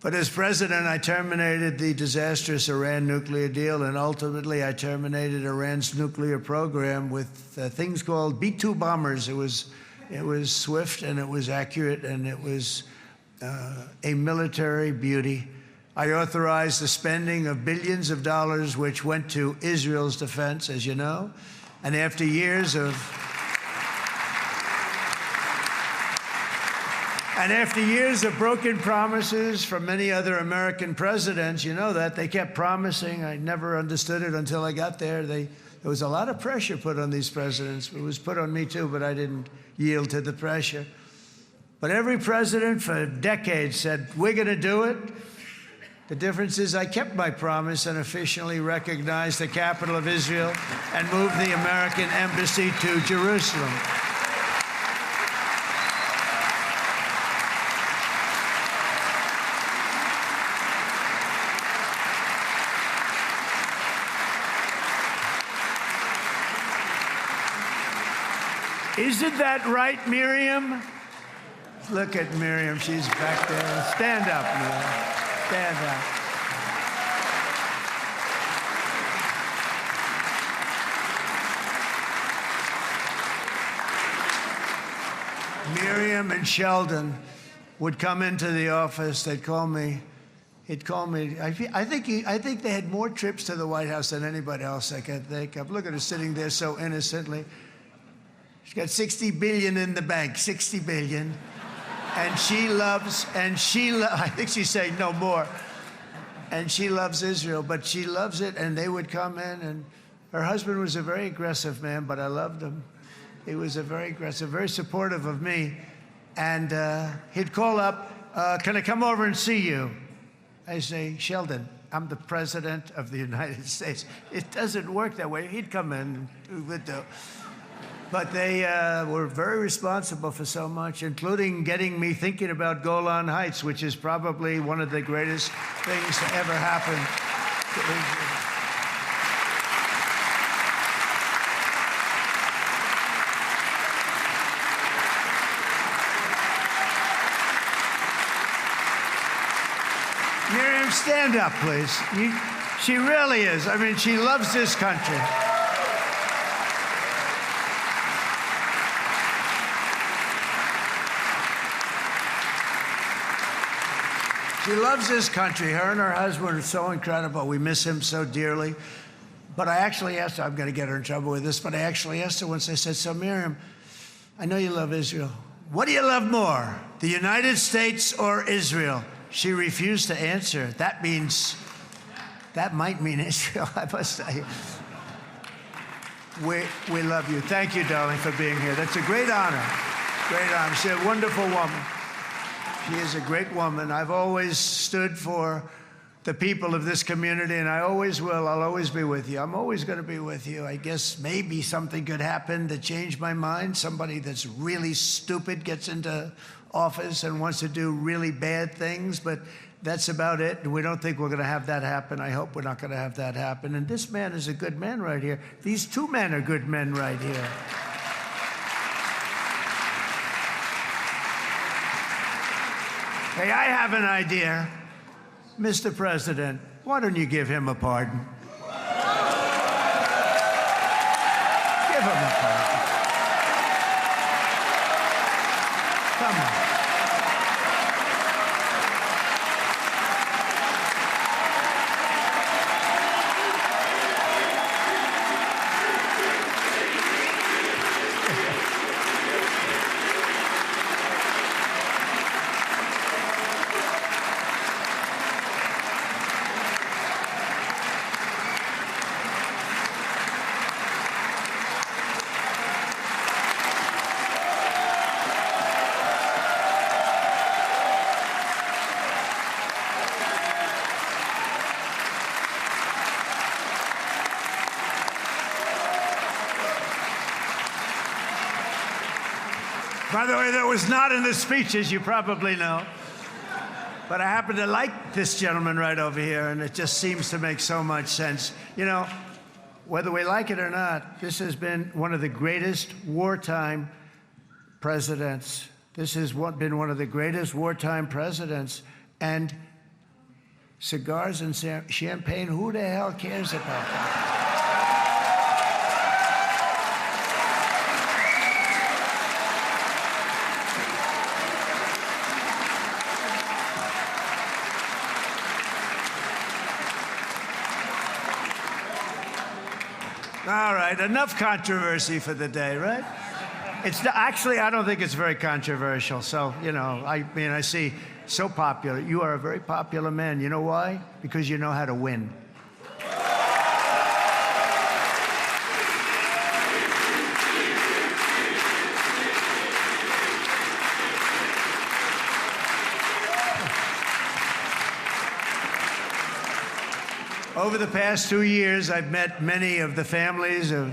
But as president, I terminated the disastrous Iran nuclear deal, and ultimately I terminated Iran's nuclear program with things called B-2 bombers. It was swift, and it was accurate, and it was a military beauty. I authorized the spending of billions of dollars, which went to Israel's defense, as you know. And after years of broken promises from many other American presidents, you know that, they kept promising. I never understood it until I got there. There was a lot of pressure put on these presidents. It was put on me too, but I didn't yield to the pressure. But every president for decades said, we're going to do it. The difference is I kept my promise and officially recognized the capital of Israel and moved the American embassy to Jerusalem. Isn't that right, Miriam? Look at Miriam. She's back there. Stand up, Miriam. Stand up. Miriam and Sheldon would come into the office. They'd call me. He'd call me. I think they had more trips to the White House than anybody else I can think of. Look at her sitting there so innocently. She's got $60 billion in the bank. $60 billion. And I think she's saying no more. And she loves Israel, but she loves it, and they would come in, and her husband was a very aggressive man, but I loved him. He was a very aggressive, very supportive of me. And he'd call up, can I come over and see you? I say, Sheldon, I'm the president of the United States. It doesn't work that way. He'd come in, we would do. But they were very responsible for so much, including getting me thinking about Golan Heights, which is probably one of the greatest things to ever happen to Israel. Miriam, stand up, please. She really is. I mean, she loves this country. She loves this country. Her and her husband are so incredible. We miss him so dearly. But I actually asked her, I'm going to get her in trouble with this, but I actually asked her once, I said, so Miriam, I know you love Israel. What do you love more, the United States or Israel? She refused to answer. That might mean Israel. I must tell you. We love you. Thank you, darling, for being here. That's a great honor. Great honor. She's a wonderful woman. She is a great woman. I've always stood for the people of this community, and I always will. I'll always be with you. I'm always going to be with you. I guess maybe something could happen to change my mind. Somebody that's really stupid gets into office and wants to do really bad things, but that's about it. And we don't think we're going to have that happen. I hope we're not going to have that happen. And this man is a good man right here. These two men are good men right here. Hey, I have an idea. Mr. President, why don't you give him a pardon? Give him a pardon. Come on. By the way, that was not in the speech, as you probably know. But I happen to like this gentleman right over here, and it just seems to make so much sense. You know, whether we like it or not, this has been one of the greatest wartime presidents. This has been one of the greatest wartime presidents. And cigars and champagne, who the hell cares about that? All right, enough controversy for the day, right? Actually, I don't think it's very controversial. So, you know, I mean, I see so popular. You are a very popular man. You know why? Because you know how to win. Over the past 2 years, I've met many of the families of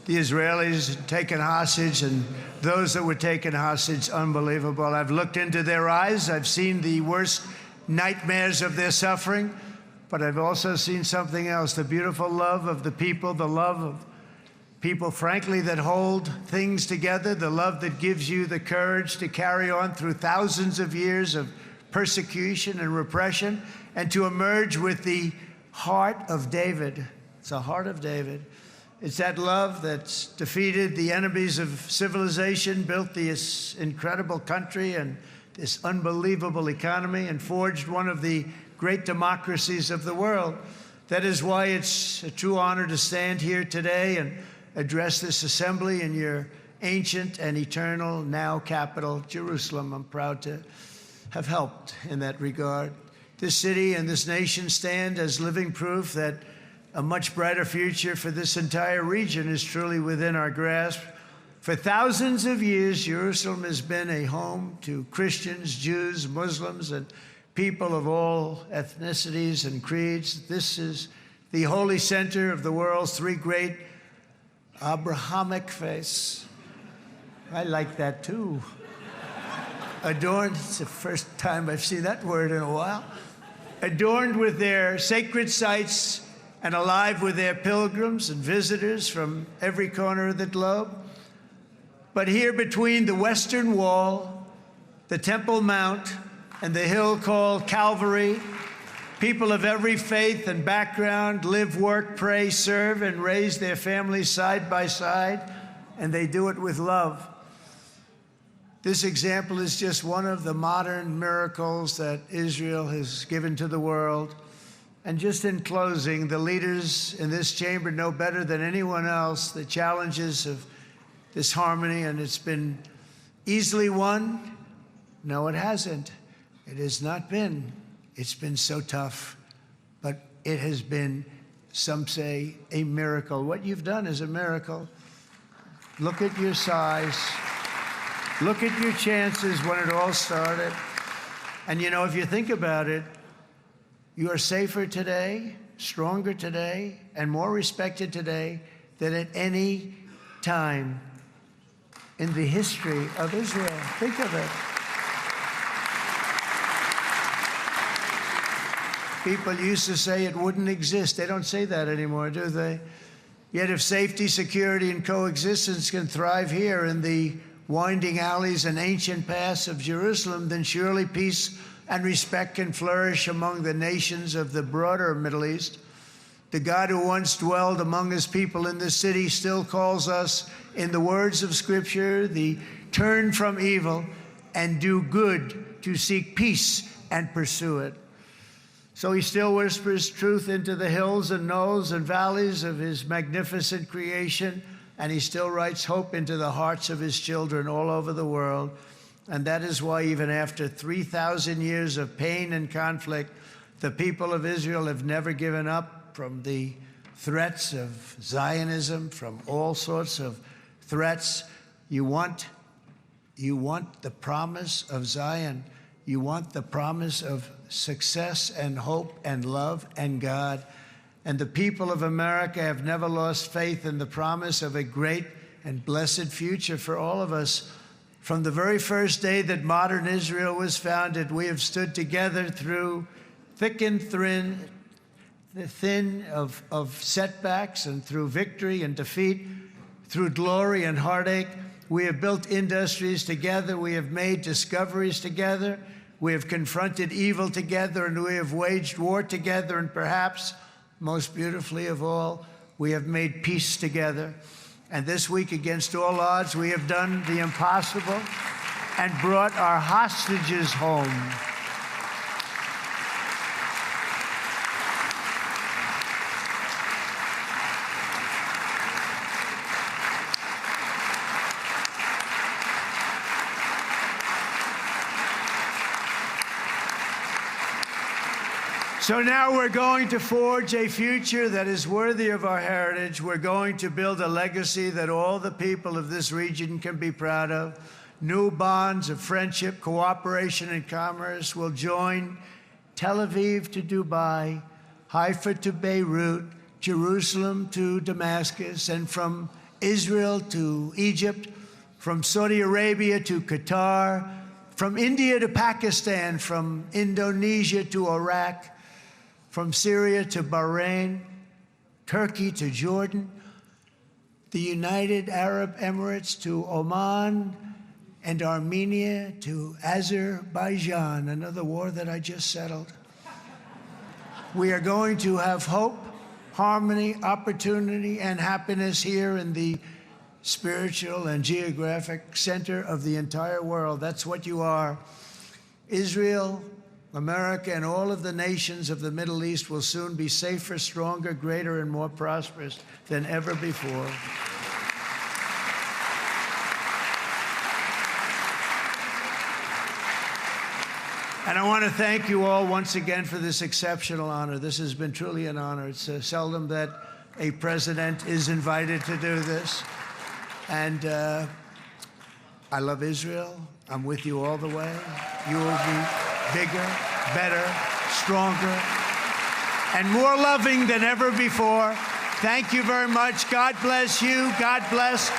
the Israelis taken hostage and those that were taken hostage. Unbelievable. I've looked into their eyes. I've seen the worst nightmares of their suffering, but I've also seen something else, the beautiful love of the people, the love of people, frankly, that hold things together, the love that gives you the courage to carry on through thousands of years of persecution and repression and to emerge with the heart of David. It's the heart of David. It's that love that's defeated the enemies of civilization, built this incredible country and this unbelievable economy, and forged one of the great democracies of the world. That is why it's a true honor to stand here today and address this assembly in your ancient and eternal now capital, Jerusalem. I'm proud to have helped in that regard. This city and this nation stand as living proof that a much brighter future for this entire region is truly within our grasp. For thousands of years, Jerusalem has been a home to Christians, Jews, Muslims, and people of all ethnicities and creeds. This is the holy center of the world's three great Abrahamic faiths. I like that too. Adorned, it's the first time I've seen that word in a while. Adorned with their sacred sites and alive with their pilgrims and visitors from every corner of the globe. But here between the Western Wall, the Temple Mount, and the hill called Calvary, people of every faith and background live, work, pray, serve, and raise their families side by side, and they do it with love. This example is just one of the modern miracles that Israel has given to the world. And just in closing, the leaders in this chamber know better than anyone else the challenges of this harmony, and it's been easily won. No, it hasn't. It has not been. It's been so tough, but it has been, some say, a miracle. What you've done is a miracle. Look at your size. Look at your chances when it all started. And you know, if you think about it, you are safer today, stronger today, and more respected today than at any time in the history of Israel. Think of it. People used to say it wouldn't exist. They don't say that anymore, do they? Yet if safety, security, and coexistence can thrive here in the winding alleys and ancient paths of Jerusalem, then surely peace and respect can flourish among the nations of the broader Middle East. The God who once dwelled among his people in this city still calls us, in the words of Scripture, the turn from evil and do good, to seek peace and pursue it. So he still whispers truth into the hills and knolls and valleys of his magnificent creation, and he still writes hope into the hearts of his children all over the world. And that is why even after 3,000 years of pain and conflict, the people of Israel have never given up from the threats of Zionism, from all sorts of threats. You want the promise of Zion. You want the promise of success and hope and love and God. And the people of America have never lost faith in the promise of a great and blessed future for all of us. From the very first day that modern Israel was founded, we have stood together through thick and thin of setbacks, and through victory and defeat, through glory and heartache. We have built industries together. We have made discoveries together. We have confronted evil together, and we have waged war together. And perhaps most beautifully of all, we have made peace together. And this week, against all odds, we have done the impossible and brought our hostages home. So now we're going to forge a future that is worthy of our heritage. We're going to build a legacy that all the people of this region can be proud of. New bonds of friendship, cooperation, and commerce will join Tel Aviv to Dubai, Haifa to Beirut, Jerusalem to Damascus, and from Israel to Egypt, from Saudi Arabia to Qatar, from India to Pakistan, from Indonesia to Iraq, from Syria to Bahrain, Turkey to Jordan, the United Arab Emirates to Oman, and Armenia to Azerbaijan, another war that I just settled. We are going to have hope, harmony, opportunity, and happiness here in the spiritual and geographic center of the entire world. That's what you are. Israel, America, and all of the nations of the Middle East will soon be safer, stronger, greater, and more prosperous than ever before. And I want to thank you all once again for this exceptional honor. This has been truly an honor. It's seldom that a president is invited to do this. And I love Israel. I'm with you all the way. You will be bigger, better, stronger, and more loving than ever before. Thank you very much. God bless you. God bless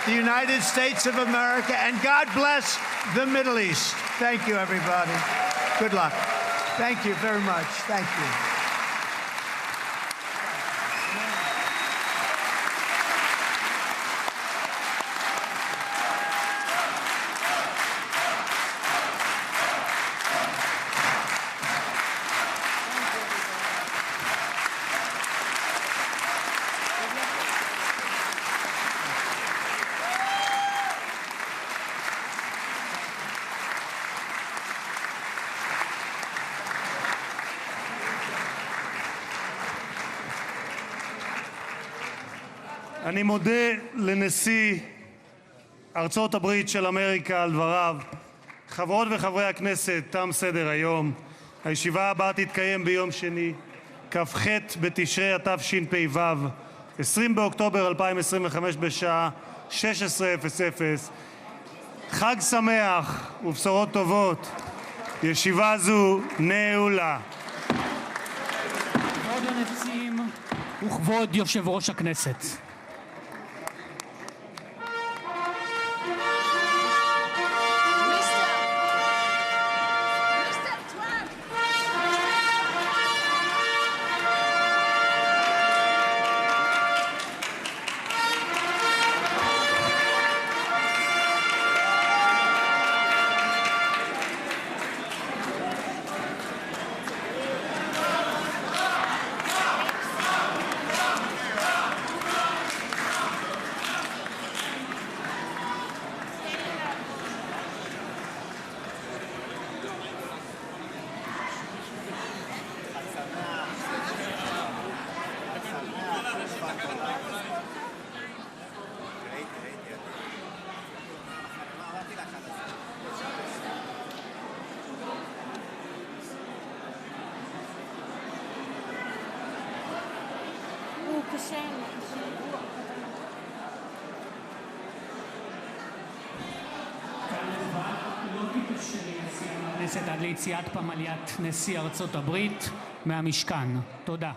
the United States of America. And God bless the Middle East. Thank you, everybody. Good luck. Thank you very much. Thank you. אני מודה לנשיא ארצות הברית של אמריקה על דבריו. חברות וחברי הכנסת, תם סדר היום. הישיבה הבאה תתקיים ביום שני, כ"ח בתשרי התשפ"ו, 20 באוקטובר 2025 בשעה 16:00. חג שמח ובשורות טובות. ישיבה זו נעולה. כבוד הנשיאים וכבוד יושב ראש הכנסת. עד ליציאת פמליית נשיא ארצות הברית מהמשכן. תודה.